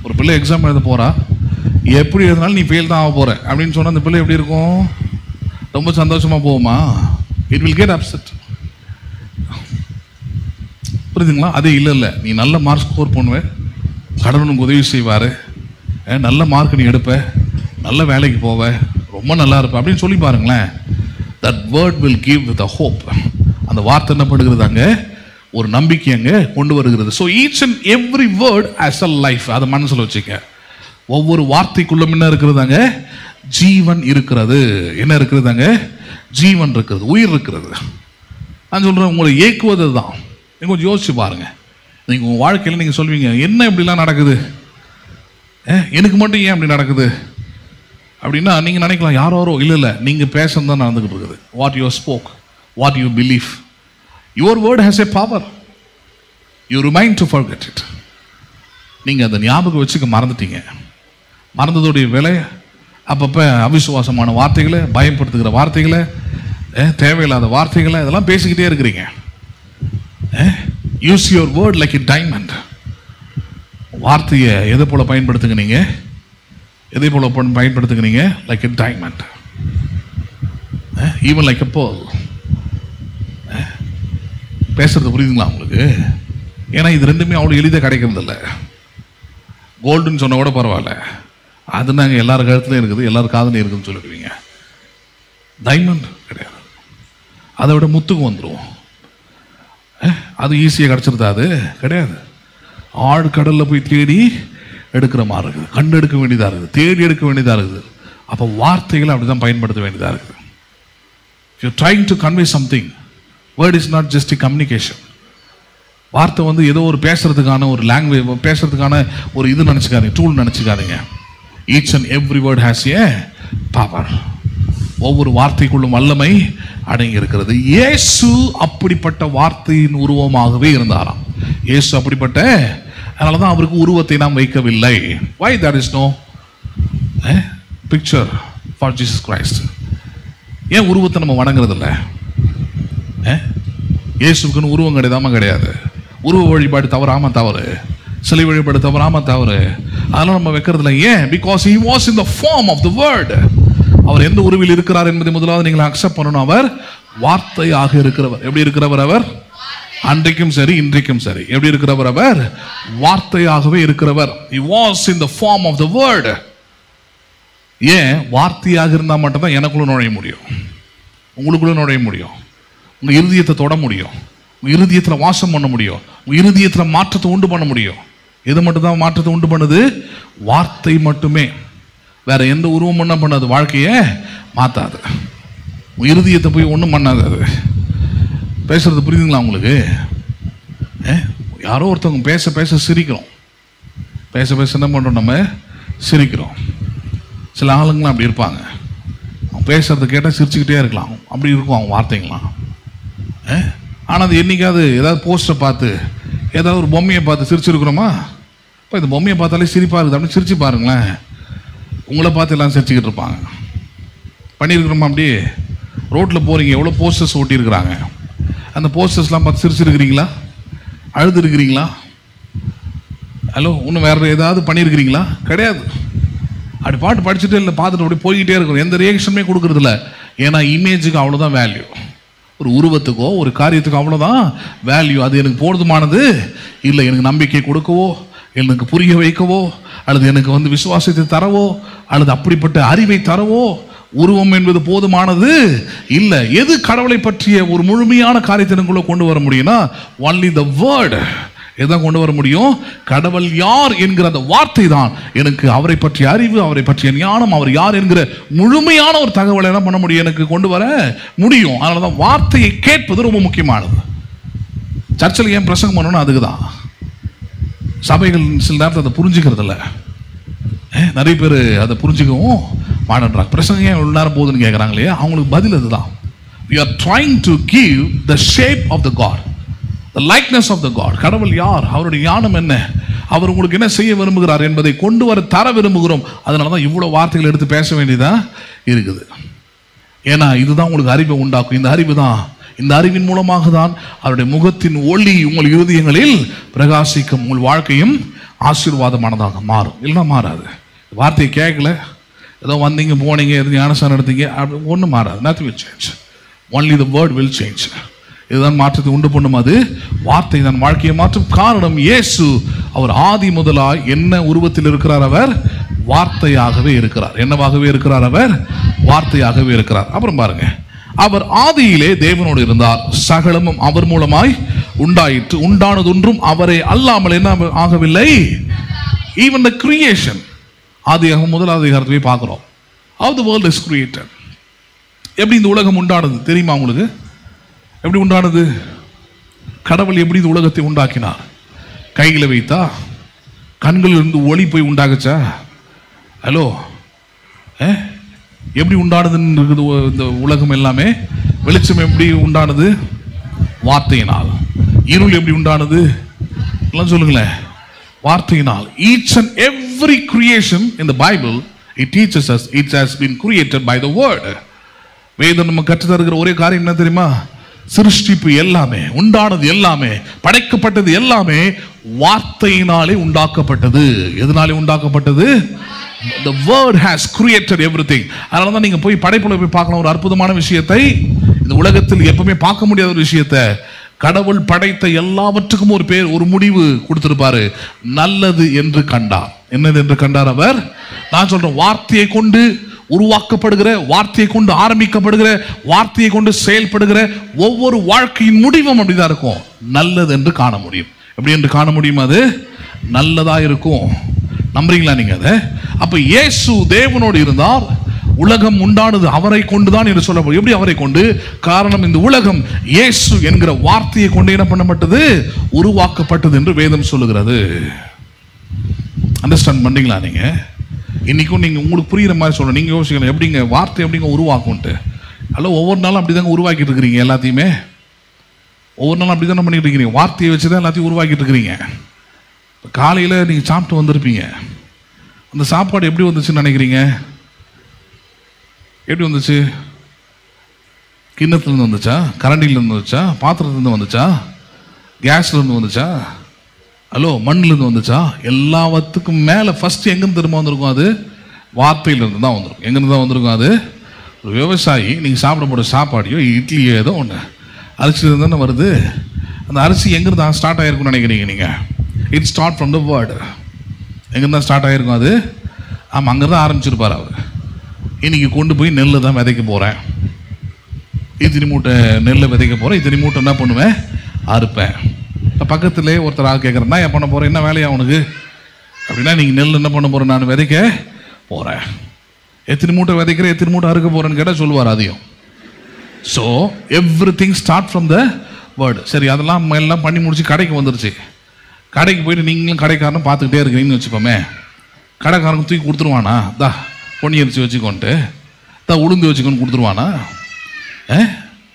ஒரு பிள்ளை எக்ஸாம் எழுத போறா, எப்படி எழுதினாலும் நீ ஃபெயில் தான் ஆக போற அப்படின்னு சொன்னா அந்த பிள்ளை எப்படி இருக்கும்? ரொம்ப சந்தோஷமா போகுமா? It will get upset. புரியுதுங்களா? அதே இல்லை, நீ நல்ல மார்க் ஸ்கோர் பண்ணுவ, கடவுள் உனக்கு உதவி செய்வாரு, நல்ல மார்க் நீ எடுப்ப, நல்ல வேலைக்கு போவ, ரொம்ப நல்லா இருப்ப அப்படின்னு சொல்லி பாருங்களேன். That word will give the hope. அந்த வார்த்தை என்ன பண்ணுகிறது? அங்கே ஒரு நம்பிக்கை அங்கே கொண்டு வருகிறது. So each and every word as a life. அதை மனசில் வச்சுக்க. ஒவ்வொரு வார்த்தைக்குள்ளும் என்ன இருக்கிறது? அங்கே ஜீவன் இருக்கிறது. என்ன இருக்கிறது? அங்கே ஜீவன் இருக்கிறது, உயிர் இருக்கிறது. நான் சொல்றேன், உங்களை இயக்குவது தான். நீங்க கொஞ்சம் யோசிச்சு பாருங்க. நீங்க உங்க வாழ்க்கையில் நீங்க சொல்வீங்க, என்ன இப்படிலாம் நடக்குது, எனக்கு மட்டும் ஏன் அப்படி நடக்குது அப்படின்னா நீங்க நினைக்கலாம் யாரோ இல்லை, நீங்க பேசுறது தான் நடந்துகிட்டு இருக்குது. What you spoke, what you believe, your word has a power. You remind to forget it. நீங்க அதை ஞாபகம் வச்சுக்க மறந்துட்டீங்க. மறந்ததோடைய விலை அப்பப்போ அவிசுவாசமான வார்த்தைகளை, பயப்படுத்துகிற வார்த்தைகளை, தேவையில்லாத வார்த்தைகளை, இதெல்லாம் பேசிக்கிட்டே இருக்கிறீங்க. Use your word like a diamond. வார்த்தையை எதை போல பயன்படுத்துங்க? நீங்க எதை போல பயன்படுத்துங்க? நீங்க like a diamond, even like a pearl. பேசுறது புரியுதுங்களா உங்களுக்கு? ஏன்னா இது ரெண்டுமே அவ்வளோ எளிதாக கிடைக்கிறது இல்லை. கோல்டுன்னு சொன்ன கூட பரவாயில்ல, அது நாங்கள் எல்லாரும் கழுத்துலையும் இருக்குது, எல்லாரும் காதுலையும் இருக்குதுன்னு சொல்லிடுவீங்க. டைமண்ட் கிடையாது. அதை விட முத்துக்கு வந்துடும். அது ஈஸியாக கிடச்சிருந்தா? அது கிடையாது. ஆழ்கடலில் போய் தேடி எடுக்கிற மாதிரி இருக்குது, கண்டு எடுக்க வேண்டியதாக இருக்குது, தேடி எடுக்க வேண்டியதாக இருக்குது. அப்போ வார்த்தைகளை அப்படி தான் பயன்படுத்த வேண்டியதாக இருக்குது. If you're trying to convey something, word is not just a communication. வார்த்தை வந்து ஏதோ ஒரு பேசுறதுக்கான ஒரு லாங்குவேஜ், பேசுறதுக்கான ஒரு இது நினச்சிக்காதீங்க, டூல் நினச்சிக்காதீங்க. Each and every word has a power. ஒவ்வொரு வார்த்தைக்குள்ளும் வல்லமை அடங்கி இருக்கிறது. இயேசு அப்படிப்பட்ட வார்த்தையின் உருவமாகவே இருந்தாராம். இயேசு அப்படிப்பட்ட, அதனால தான் அவருக்கு உருவத்தை நாம் வைக்கவில்லை. Why there is no picture for Jesus Christ? ஏன் உருவத்தை நம்ம வணங்குறது இல்லை? இயேசுக்குன்னு உருவம் கிடையாது. உருவ வழிபாடு தவறாம தவறு, சிலை வழிபாடு தவறாம தவறு, அதெல்லாம் நம்ம வைக்கிறது இல்லை. ஏன்? Because he was in the form of the word. அவர் எந்த உருவில் இருக்கிறார் என்பதை முதலாவது நீங்கள் அக்செப்ட் பண்ணணும். அவர் வார்த்தையாக இருக்கிறவர். எப்படி இருக்கிறவர்? அவர் அன்றைக்கும் சரி இன்றைக்கும் சரி. எப்படி இருக்கிறவர் அவர்? வார்த்தையாகவே இருக்கிறவர். He was in the form of the word. ஏன் வார்த்தையாக இருந்தால் மட்டும்தான் எனக்குள்ள நுழைய முடியும், உங்களுக்குள்ள நுழைய முடியும், உங்க இருதயத்தை தொட முடியும், உங்க இருதயத்தில் வாசம் பண்ண முடியும், உங்க இருதயத்தில் மாற்றத்தை உண்டு பண்ண முடியும். எது மட்டும்தான் மாற்றத்தை உண்டு பண்ணுது? வார்த்தை மட்டுமே. வேற எந்த உருவம் என்ன பண்ணாது? வாழ்க்கையை மாத்தாது. உங்க இருதயத்தை போய் ஒன்றும் பண்ணாது. அது பேசுறது புரியுதுங்களா உங்களுக்கு? யாரோ ஒருத்தவங்க பேச பேச சிரிக்கிறோம், பேச பேச என்ன பண்ணுறோம்? நம்ம சிரிக்கிறோம். சில ஆளுங்களாம் அப்படி இருப்பாங்க, அவங்க பேசுறதை கேட்டால் சிரிச்சுக்கிட்டே இருக்கலாம், அப்படி இருக்கும் அவங்க வார்த்தைங்களாம். ஆனால் அது என்னைக்காவது ஏதாவது போஸ்டரை பார்த்து ஏதாவது ஒரு பொம்மையை பார்த்து சிரிச்சிருக்கிறோமா? இப்போ இந்த பொம்மையை பார்த்தாலே சிரிப்பாக இருக்குது அப்படின்னு சிரிச்சு பாருங்களேன். உங்களை பார்த்து எல்லாம் சிரிச்சுக்கிட்டு இருப்பாங்க. பண்ணியிருக்கிறோமா? அப்படி ரோட்டில் போகிறீங்க, எவ்வளோ போஸ்டர்ஸ் ஓட்டியிருக்கிறாங்க, அந்த போஸ்டர்ஸ்லாம் பார்த்து சிரிச்சிருக்கிறீங்களா? அழுது இருக்கிறீங்களா? ஹலோ, இன்னும் வேறு ஏதாவது பண்ணியிருக்கிறீங்களா? கிடையாது. அப்படி பாட்டு படிச்சுட்டு இல்லை பார்த்துட்டு அப்படி போய்கிட்டே இருக்கும், எந்த ரியாக்ஷனுமே கொடுக்குறதில்ல. ஏன்னா இமேஜுக்கு அவ்வளோதான் வேல்யூ, ஒரு உருவத்துக்கோ ஒரு காரியத்துக்கோ அவ்வளோதான் வேல்யூ. அது எனக்கு போதுமானது இல்லை. எனக்கு நம்பிக்கை கொடுக்கவோ, எனக்கு புரிய வைக்கவோ, அல்லது எனக்கு விசுவாசத்தை தரவோ, அல்லது அப்படிப்பட்ட அறிவை தரவோ உருவம் என்பது போதுமானது இல்லை. எது கடவுளை பற்றிய ஒரு முழுமையான காரியத்தினுக்குள்ள கொண்டு வர முடியும்னா only the word. எதான் கொண்டு வர முடியும்? கடவுள் யார் என்கிற அந்த வார்த்தை தான் எனக்கு அவரை பற்றிய அறிவு, அவரை பற்றிய ஞானம், அவர் யார் என்கிற முழுமையான ஒரு தகவலை என்ன பண்ண முடியும்? எனக்கு கொண்டு வர முடியும். அதனால தான் வார்த்தையை கேட்பது ரொம்ப முக்கியமானது. சர்ச்சில் ஏன் பிரசங்கம் பண்ணணும்? அதுக்கு தான். சபைகள் சில நேரத்தில் அதை புரிஞ்சுக்கிறது இல்லை. நிறைய பேர் அதை புரிஞ்சுக்கவும் மாட்டேன்றாங்க. பிரசங்கம் ஏன் இவ்வளோ நேரம் போகுதுன்னு கேட்குறாங்க இல்லையா? அவங்களுக்கு பதில் அதுதான். We are trying to give the shape of the God, the likeness of the God. கடவுள் யார், அவருடைய ஞானம் என்ன, அவர் உங்களுக்கு என்ன செய்ய விரும்புகிறார் என்பதை கொண்டு வர தர விரும்புகிறோம். அதனால தான் இவ்வளோ வார்த்தைகள் எடுத்து பேச வேண்டியதாக இருக்குது. ஏன்னா இதுதான் உங்களுக்கு அறிவை உண்டாக்கும். இந்த அறிவு தான், இந்த அறிவின் மூலமாக தான் அவருடைய முகத்தின் ஒளி உங்கள் இருதயங்களில் பிரகாசிக்கும், உங்கள் வாழ்க்கையும் ஆசீர்வாதமானதாக மாறும். இல்லைன்னா மாறாது. வார்த்தையை கேட்கல, ஏதோ வந்தீங்க போனீங்க, எது ஞானஸ்தானம் எடுத்தீங்க, அப்படி ஒன்றும் மாறாது. nothing will change, only the word will change. இதுதான் மாற்றத்தை உண்டு பண்ணும். அது வார்த்தை தான் வாழ்க்கையை மாற்றும். காரணம், இயேசு அவர் ஆதி முதலாய் என்ன உருவத்தில் இருக்கிறார்? அவர் வார்த்தையாகவே இருக்கிறார். என்னவாகவே இருக்கிறார்? அவர் வார்த்தையாகவே இருக்கிறார். அப்புறம் பாருங்க, அவர் ஆதியிலே தேவனோடு இருந்தார், சகலமும் அவர் மூலமாய் உண்டாயிற்று, உண்டானதொன்றும் அவரை அல்லாமல் என்ன ஆகவில்லை. ஈவன் த கிரியேஷன், ஆதியாகமம் முதலாவது அதிகாரத்தை பார்க்கிறோம். how the world is created. எப்படி இந்த உலகம் உண்டானது தெரியுமா உங்களுக்கு? எப்படி உண்டானது? கடவுள் எப்படி இந்த உலகத்தை உண்டாக்கினார்? கைகளை வைத்தா? கண்களில் இருந்து ஒளி போய் உண்டாகச்சா? ஹலோ, எப்படி உண்டானதுன்னு இருக்குது இந்த உலகம் எல்லாமே? வெளிச்சம் எப்படி உண்டானது? வார்த்தையினால். இருள் எப்படி உண்டானது? எல்லாம் சொல்லுங்களேன். வார்த்தையினால். Each and every creation in the Bible, it teaches us it has been created by the word. வேதம் நம்ம கற்று தருகிற ஒரே காரியம் என்ன தெரியுமா? சிருஷ்டிப்பு எல்லாமே, உண்டானது எல்லாமே, படைக்கப்பட்டது எல்லாமே வார்த்தையினாலே உண்டாக்கப்பட்டது. எதனாலே உண்டாக்கப்பட்டது? The word has created everything. அதனால தான் நீங்க போய் படைப்புல போய் பார்க்கலாம் ஒரு அற்புதமான விஷயத்தை. இந்த உலகத்தில் எப்பவுமே பார்க்க முடியாத ஒரு விஷயத்தை கடவுள் படைத்த எல்லாவற்றுக்கும் ஒரு பேர், ஒரு முடிவு கொடுத்திருப்பாரு. நல்லது என்று கண்டார். என்னது என்று கண்டார் அவர்? நான் சொல்றேன், வார்த்தையை கொண்டு உருவாக்கப்படுகிற, வார்த்தையை கொண்டு ஆரம்பிக்கப்படுகிற, வார்த்தையை கொண்டு செயல்படுகிற ஒவ்வொரு வாழ்க்கையின் முடிவும் அப்படிதான் இருக்கும். நல்லது என்று காண முடியும். எப்படி என்று காண முடியும்? அது நல்லதா இருக்கும். நம்புறீங்களா நீங்க அதை? அப்ப இயேசு தேவனோடு இருந்தார், உலகம் உண்டானது அவரை கொண்டுதான் என்று சொல்லப்படும். எப்படி அவரை கொண்டு? காரணம், இந்த உலகம் இயேசு என்கிற வார்த்தையை கொண்டு என்ன பண்ணப்பட்டது? உருவாக்கப்பட்டது என்று வேதம் சொல்லுகிறது. அண்டர்ஸ்டாண்ட் பண்ணீங்களா நீங்க? இன்னைக்கும் நீங்க உங்களுக்கு புரியுற மாதிரி சொல்லணும். நீங்க யோசிக்கணும், எப்படிங்க வார்த்தை எப்படிங்க உருவாக்கும்ட்டு. அல்ல, ஒவ்வொரு நாளும் அப்படிதாங்க உருவாக்கிட்டு இருக்கிறீங்க. எல்லாத்தையுமே ஒவ்வொரு நாளும் அப்படிதானே பண்ணிட்டு இருக்கிறீங்க. வார்த்தையை வச்சுதான் எல்லாத்தையும் உருவாக்கிட்டு இருக்கிறீங்க. காலையில் நீங்கள் சாப்பிட்டு வந்திருப்பீங்க. அந்த சாப்பாடு எப்படி வந்துச்சுன்னு நினைக்கிறீங்க? எப்படி வந்துச்சு? கிண்ணத்துலேருந்து வந்துச்சா? கரண்டிலேருந்து வந்துச்சா? பாத்திரத்துலேருந்து வந்துச்சா? கேஸ்லேருந்து வந்துச்சா? ஹலோ, மண்ணிலேருந்து வந்துச்சா? எல்லாத்துக்கும் மேலே ஃபஸ்ட்டு எங்கேருந்து திரும்ப வந்திருக்கும்? அது வார்த்தையிலேருந்து தான் வந்திருக்கும். எங்கேருந்து தான் வந்திருக்கும்? அது ஒரு விவசாயி நீங்கள் சாப்பிட போகிற சாப்பாடையோ இட்லியோ ஏதோ ஒன்று அரிசியிலேருந்து தானே வருது. அந்த அரிசி எங்கிருந்து ஸ்டார்ட் ஆகிருக்குன்னு நினைக்கிறீங்க நீங்கள்? It start from the word. எங்கேருந்து தான் ஸ்டார்ட் ஆகிருக்கும் அது? ஆமாம், அங்கே தான் ஆரம்பிச்சிருப்பார் அவர். இன்னைக்கு கொண்டு போய் நெல் தான் விதைக்க போகிறேன், இத்தனி மூட்டை நெல்லை விதைக்க போகிறேன், இத்தனி மூட்டை என்ன பண்ணுவேன், அறுப்பேன். இப்போ பக்கத்துலேயே ஒருத்தர் ஆள் கேட்குறேன், நான் பண்ண போகிறேன், என்ன வேலையா உனக்கு அப்படின்னா, நீங்கள் நெல் என்ன பண்ண போகிறேன், நான் விதைக்க போகிறேன். எத்தனை மூட்டை விதைக்கிறேன், எத்தனை மூட்டை அறுக்க போகிறேன்னு கேட்டால் சொல்லுவார் அதையும். So every thing start from the word. சரி, அதெல்லாம் எல்லாம் பண்ணி முடிச்சு கடைக்கு வந்துருச்சு. கடைக்கு போயிட்டு நீங்களும் கடைக்காரனும் பார்த்துக்கிட்டே இருக்கிறீங்கன்னு வச்சுப்போமே, கடைக்காரனுக்கு தூக்கி கொடுத்துருவானா? தா பொன்னி அரிசி வச்சுக்கோன்ட்டு, தா உளுந்து வச்சுக்கோன்னு கொடுத்துருவானா?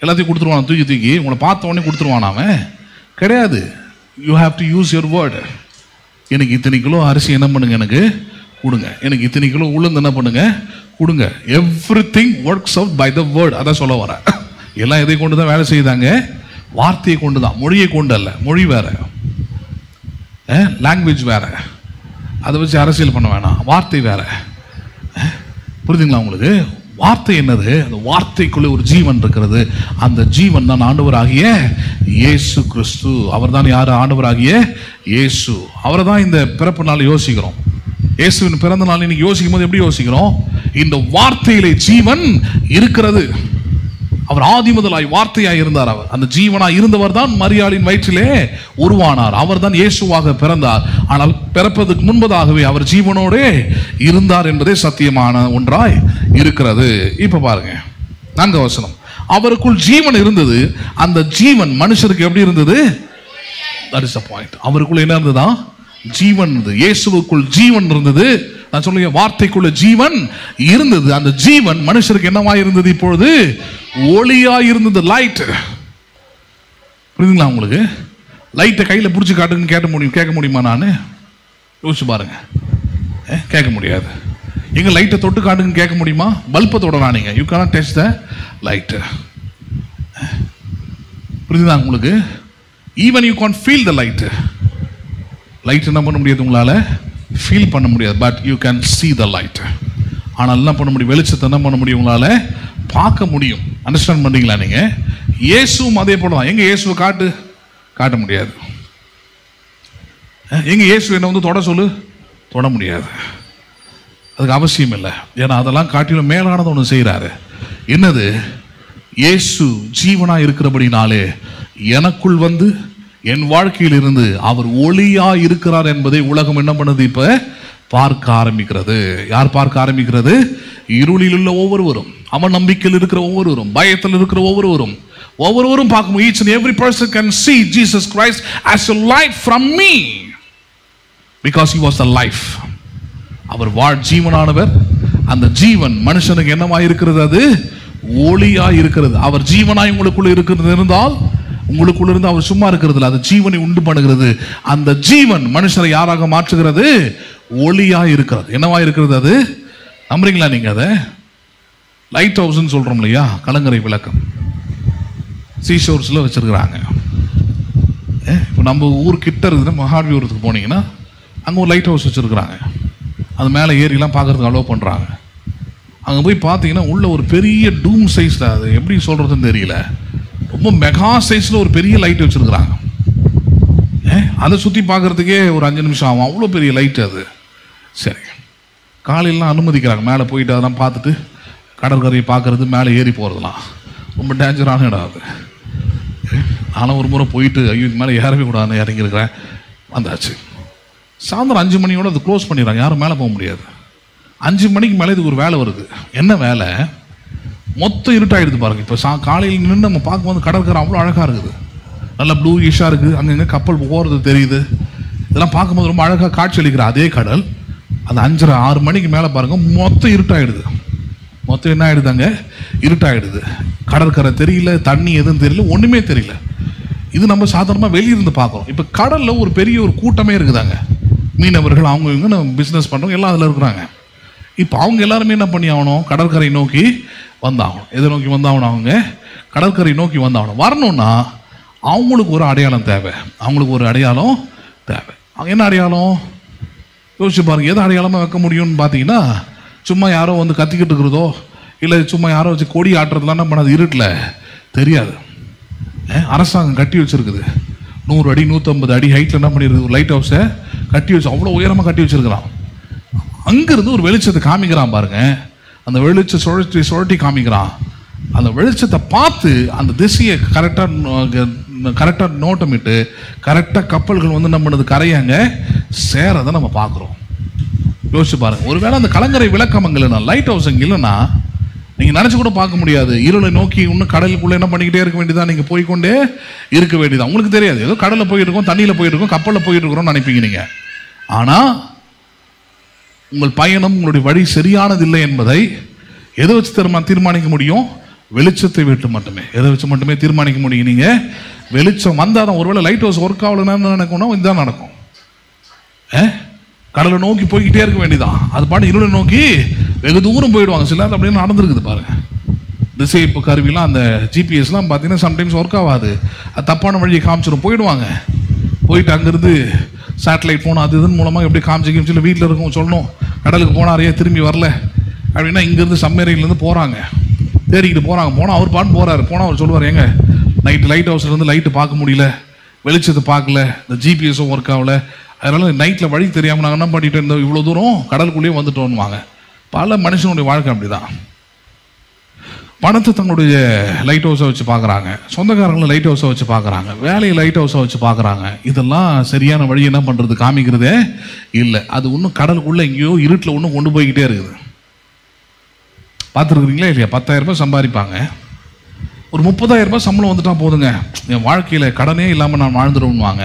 எல்லாத்தையும் கொடுத்துருவானா? தூக்கி தூக்கி உங்களை பார்த்த உடனே கொடுத்துருவானா? அவன் கிடையாது. You have to use your word. எனக்கு இத்தனை கிலோ அரிசி என்ன பண்ணுங்க, எனக்கு கொடுங்க. எனக்கு இத்தனை கிலோ உளுந்து என்ன பண்ணுங்க, கொடுங்க. Everything works out by the word. அதான் சொல்ல வரேன். எல்லாம் எதை கொண்டு தான் வேலை செய்தாங்க? வார்த்தையை கொண்டு தான். மொழியை கொண்டு அல்ல. மொழி வேற, லாங்குவேஜ் வேற, அதை வச்சு அரசியல் பண்ண வேணாம். வார்த்தை வேற. புரியுதுங்களா உங்களுக்கு? வார்த்தை என்னது? அந்த வார்த்தைக்குள்ளே ஒரு ஜீவன் இருக்கிறது. அந்த ஜீவன் தான் ஆண்டவராகிய இயேசு கிறிஸ்து. அவர் தான் யார்? ஆண்டவராகிய இயேசு. அவரை தான் இந்த பிறப்பு நாள் யோசிக்கிறோம். இயேசுவின் பிறந்த நாள் இன்னைக்கு யோசிக்கும் போது எப்படி யோசிக்கிறோம்? இந்த வார்த்தையிலே ஜீவன் இருக்கிறது. அவர் ஆதி முதலாய் வார்த்தையாய் இருந்தார். அவர் அந்த ஜீவனாய் இருந்தவர் தான் மரியாளின் வயிற்றிலே உருவானார். அவர் தான் இயேசுவாக பிறந்தார். ஆனால் பிறப்பதற்கு முன்பதாகவே அவர் ஜீவனோடே இருந்தார் என்பதே சத்தியமான ஒன்றாய் இருக்கிறது. இப்ப பாருங்க 4வது வசனம். அவருக்குள் ஜீவன் இருந்தது, அந்த ஜீவன் மனுஷருக்கு எப்படி இருந்தது? That is the point. அவருக்குள்ள என்ன இருந்ததா? ஜீவன் இருந்தது. இயேசுவுக்குள் ஜீவன் இருந்தது. நான் சொல்லுங்க, வார்த்தைக்குள்ள ஜீவன் இருந்தது. அந்த ஜீவன் மனுஷருக்கு என்னவா இருந்தது? இப்பொழுது ஒளியா இருந்தது. லைட். புரியுதுங்களா உங்களுக்கு? லைட்டை கையில் பிடிச்சி காட்டுன்னு கேட்க முடியுமா? நான் யோசிச்சு பாருங்க, கேட்க முடியாது. எங்க லைட்டை தொட்டு காட்டுன்னு கேட்க முடியுமா? பல்பை தொடரா நீங்க, you can't touch the light. புரியுதா உங்களுக்கு? Even you can't feel the light. Light என்ன பண்ண முடியாது, உங்களால ஃபீல் பண்ண முடியாது. But you can see the light. ஆனால் என்ன பண்ண முடியும்? வெளிச்சத்தை என்ன பண்ண முடியும்? உங்களால பார்க்க முடியும். அண்டர்ஸ்டாண்ட் பண்றீங்களா நீங்க? இயேசுவும் அதே போல தான். எங்க இயேசுவை காட்ட முடியாது. எங்க இயேசு என்ன வந்து தொட சொல்லு, தொட முடியாது. அதுக்கு அவசியம் இல்லை. ஏன்னா அதெல்லாம் காட்டிலும் மேலானது ஒன்று செய்யறாரு. என்னது? இயேசு ஜீவனா இருக்கிறபடினாலே எனக்குள் வந்து என் வாழ்க்கையில் இருந்து அவர் ஒளியா இருக்கிறார் என்பதை உலகம் என்ன பண்ணுது? இப்ப பார்க்க ஆரம்பிக்கிறது. யார் பார்க்க ஆரம்பிக்கிறது? இருளில் உள்ள ஒவ்வொருவரும், அவன் நம்பிக்கையில் இருக்கிற ஒவ்வொருவரும், பயத்தில் இருக்கிற ஒவ்வொருவரும் பார்க்கும். Each and every person can see Jesus Christ as a light from me because he was the life. அவர் ஜீவனானவர். அந்த ஜீவன் மனுஷனுக்கு என்னவாய் இருக்கிறது? அது ஒளியாய் இருக்கிறது. அவர் ஜீவனாய் உங்களுக்குள்ள இருக்கிறது இருந்தால், உங்களுக்குள்ள இருந்து அவர் சும்மா இருக்கிறது, அது ஜீவனை உண்டு பண்ணுகிறது. அந்த ஜீவன் மனுஷரை யாராக மாற்றுகிறது? ஒளியா இருக்கிறது. என்னவா இருக்கிறது? அது நம்புறீங்களா நீங்க? அதை லைட் ஹவுஸ்ன்னு சொல்றோம் இல்லையா? கலங்கரை விளக்கம் சீஷோர்ஸ்ல வச்சிருக்கிறாங்க. இப்போ நம்ம ஊர் கிட்ட இருக்குது, மகாபலிபுரத்துக்கு போனீங்கன்னா அங்கே ஒரு லைட் ஹவுஸ் வச்சிருக்கிறாங்க. அது மேலே ஏறிலாம் பார்க்கறதுக்கு அலோவ் பண்ணுறாங்க. அங்கே போய் பார்த்தீங்கன்னா உள்ள ஒரு பெரிய டூம் சைஸ்ல, அது எப்படி சொல்றதுன்னு தெரியல, ரொம்ப மெகா சைஸில் ஒரு பெரிய லைட் வச்சுருக்குறாங்க. அதை சுற்றி பார்க்குறதுக்கே ஒரு 5 நிமிஷம் ஆகும். அவ்வளோ பெரிய லைட் அது. சரி, காலையிலாம் அனுமதிக்கிறாங்க மேலே போயிட்டு அதெல்லாம் பார்த்துட்டு கடற்கரையை பார்க்குறது, மேலே ஏறி போகிறதுலாம் ரொம்ப டேஞ்சரான இடம் அது. ஆனால் ஒரு முறை போயிட்டு ஐயோ இது மேலே ஏறவே கூடாதுன்னு இறங்கியிருக்கிறேன். வந்தாச்சு. சாயந்தரம் 5 மணியோடு அது க்ளோஸ் பண்ணிடுறாங்க, யாரும் மேலே போக முடியாது. 5 மணிக்கு மேலே இதுக்கு ஒரு வேலை வருது. என்ன வேலை? மொத்தம் இருட்டாயிடுது பாருங்க. இப்போ காலையில் நின்று நம்ம பார்க்கும்போது கடற்கரை அவ்வளோ அழகாக இருக்குது, நல்லா ப்ளூ ஈஷாக இருக்குது, அங்கங்கே கப்பல் போகிறது தெரியுது. இதெல்லாம் பார்க்கும்போது ரொம்ப அழகாக காட்சி அளிக்கிற அதே கடல் அது 5:30 6 மணிக்கு மேலே பாருங்க மொத்தம் இருட்டாயிடுது. மொத்தம் என்ன ஆயிடுதாங்க? இருட்டாயிடுது. கடற்கரை தெரியல, தண்ணி எதுவும் தெரியல, ஒன்றுமே தெரியல. இது நம்ம சாதாரணமாக வெளியிருந்து பார்க்குறோம். இப்போ கடலில் ஒரு பெரிய ஒரு கூட்டமே இருக்குதாங்க. மீனவர்கள் அவங்க இவங்க நம்ம பிஸ்னஸ் பண்ணுறோம், எல்லாம் அதில் இருக்கிறாங்க. இப்போ அவங்க எல்லாருமே என்ன பண்ணி ஆகணும்? கடற்கரை நோக்கி வந்தாகணும். எதை நோக்கி வந்தாகணும்? அவங்க கடற்கரை நோக்கி வந்தாகணும். வரணும்னா அவங்களுக்கு ஒரு அடையாளம் தேவை. அவங்களுக்கு ஒரு அடையாளம் தேவை. அவங்க என்ன அடையாளம்? யோசிச்சு பாருங்க. எது அடையாளமாக வைக்க முடியும்னு பார்த்தீங்கன்னா, சும்மா யாரோ வந்து கத்திக்கிட்டு இருக்கிறதோ, இல்லை சும்மா யாரோ வச்சு கொடி ஆட்டுறதுலாம் என்ன பண்ணாது, இருட்டில் தெரியாது. அரசாங்கம் கட்டி வச்சிருக்குது. 100 அடி 150 அடி ஹைட்டில் என்ன பண்ணிருக்கு, ஒரு லைட் ஹவுஸை கட்டி வச்சு அவ்வளோ உயரமாக கட்டி வச்சிருக்கிறான். அங்கிருந்து ஒரு வெளிச்சத்தை காமிக்கிறான் பாருங்க. அந்த வெளிச்சம் சுழட்டி காமிக்கிறான். அந்த வெளிச்சத்தை பார்த்து அந்த திசையை கரெக்டாக நோட்டமிட்டு கரெக்டாக கப்பல்கள் வந்து நம்ம பண்ணது கரையாங்க சேரதை நம்ம பார்க்குறோம். யோசிச்சு பாருங்க. ஒருவேளை அந்த கலங்கரை விளக்கம் அங்கே இல்லைன்னா, லைட் ஹவுஸ் அங்கே இல்லைன்னா நீங்கள் நினச்சி கூட பார்க்க முடியாது. இருளை நோக்கி இன்னும் கடலுக்குள்ளே என்ன பண்ணிக்கிட்டே இருக்க வேண்டியதான், நீங்கள் போய்கொண்டே இருக்க வேண்டியதான். உங்களுக்கு தெரியாது, ஏதோ கடலில் போயிட்டு இருக்கோம், தண்ணியில் போயிட்டு இருக்கோம், கப்பலில் போயிட்டு இருக்கிறோம்னு நினைப்பீங்க நீங்கள். ஆனால் உங்கள் பயணம், உங்களுடைய வழி சரியானது இல்லை என்பதை எதை வச்சு தீர்மானிக்க முடியும்? வெளிச்சத்தை விட்டு மட்டுமே. எதை வச்சு மட்டுமே தீர்மானிக்க முடியும்? நீங்கள் வெளிச்சம் வந்தால் தான். ஒருவேளை லைட் ஹவுஸ் ஒர்க் ஆகலன்னு நடக்கும்னா இதுதான் நடக்கும். கடலை நோக்கி போய்கிட்டே இருக்க வேண்டியதான். அது பாட்டு இருளை நோக்கி வெகு தூரம் போயிடுவாங்க. சிலர் அப்படின்னு நடந்துருக்குது பாருங்க. திசை இப்போ கருவிலாம் அந்த ஜிபிஎஸ்லாம் பார்த்தீங்கன்னா சம்டைம்ஸ் ஒர்க் ஆகாது. அது தப்பான வழியை காமிச்சிடும், போயிடுவாங்க. போயிட்டு அங்கேருந்து சேட்டலைட் ஃபோன் அது இதன் மூலமாக எப்படி காமிச்சு இல்லை வீட்டில் இருக்கும் சொல்லணும், கடலுக்கு போனாரையே திரும்பி வரல அப்படின்னா இங்கேருந்து சம்மேரியிலேருந்து போகிறாங்க, தேடிக்கிட்டு போகிறாங்க. போனால் அவர் பாட்டு போகிறாரு. போனால் அவர் சொல்லுவார், எங்க நைட்டு லைட் ஹவுஸ்லேருந்து லைட்டு பார்க்க முடியல, வெளிச்சத்தை பார்க்கல, இந்த ஜிபிஎஸும் ஒர்க் ஆகலை, அதனால் நைட்டில் வழி தெரியாமல் நாங்கள் என்ன பண்ணிட்டு இருந்தோம், இவ்வளோ தூரம் கடலுக்குள்ளேயே வந்துட்டோன்னுவாங்க. பல மனுஷனுடைய வாழ்க்கை அப்படி தான். பணத்தை தங்களுடைய லைட் ஹவுஸை வச்சு பார்க்குறாங்க, சொந்தக்காரங்களை லைட் ஹவுஸை வச்சு பார்க்குறாங்க, வேலையை லைட் ஹவுஸை வச்சு பார்க்குறாங்க. இதெல்லாம் சரியான வழி என்ன பண்ணுறது, காமிக்கிறதே இல்லை. அது இன்னும் கடலுக்குள்ளே எங்கேயோ இருட்டில் ஒன்றும் கொண்டு போய்கிட்டே இருக்குது. பார்த்துருக்குறீங்களா இல்லையா? 10,000 ரூபாய் சம்பாதிப்பாங்க, ஒரு 30,000 ரூபாய் சம்பளம் வந்துட்டா போதுங்க, என் வாழ்க்கையில் கடனே இல்லாமல் நான் வாழ்ந்துடுவேன்னுவாங்க.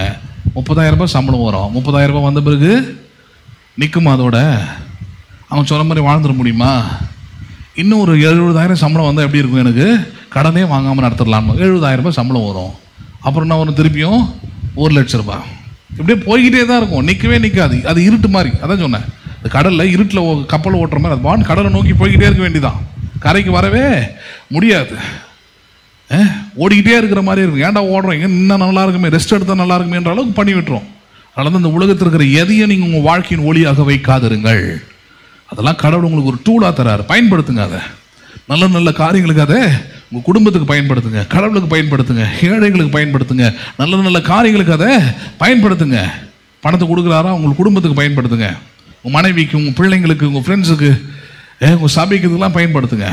30,000 ரூபாய் சம்பளம் வரும். 30,000 ரூபாய் வந்த பிறகு நிற்குமா அதோட? அவன் சொன்ன மாதிரி வாழ்ந்துட முடியுமா? இன்னும் ஒரு 70,000 சம்பளம் வந்தால் எப்படி இருக்கும்? எனக்கு கடனே வாங்காமல் நடத்திடலாம். 70,000 ரூபாய் சம்பளம் வரும். அப்புறம் என்ன வரும்? திருப்பியும் 1,00,000 ரூபாய். இப்படியே போய்கிட்டே தான் இருக்கும், நிற்கவே நிற்காது. அது இருட்டு மாதிரி. அதான் சொன்னேன், இந்த கடலில் இருட்டில் கப்பல் ஓட்டுற மாதிரி அது பான் கடலை நோக்கி போய்கிட்டே இருக்க வேண்டியதான். கரைக்கு வரவே முடியாது, ஓடிக்கிட்டே இருக்கிற மாதிரி இருக்கும். ஏன்டா ஓடுறோம், எங்கே இன்னும் நல்லா இருக்குமே, ரெஸ்ட் எடுத்தால் நல்லா இருக்குமேன்ற அளவுக்கு பண்ணி விட்டுரும். அதனால இந்த உலகத்தில் இருக்கிற எதையும் நீங்கள் உங்கள் வாழ்க்கையின் ஒளியாக வைக்காதிருங்கள். அதெல்லாம் கடவுள் உங்களுக்கு ஒரு டூலாக தராரு, பயன்படுத்துங்க. அதை நல்ல நல்ல காரியங்களுக்கு அதை உங்கள் குடும்பத்துக்கு பயன்படுத்துங்க, கடவுளுக்கு பயன்படுத்துங்க, ஏழைகளுக்கு பயன்படுத்துங்க, நல்ல நல்ல காரியங்களுக்கு அதை பயன்படுத்துங்க. பணத்தை கொடுக்குறாரா, உங்கள் குடும்பத்துக்கு பயன்படுத்துங்க, உங்கள் மனைவிக்கு, உங்கள் பிள்ளைங்களுக்கு, உங்கள் ஃப்ரெண்ட்ஸுக்கு, உங்கள் சபைக்கு இதெல்லாம் பயன்படுத்துங்க.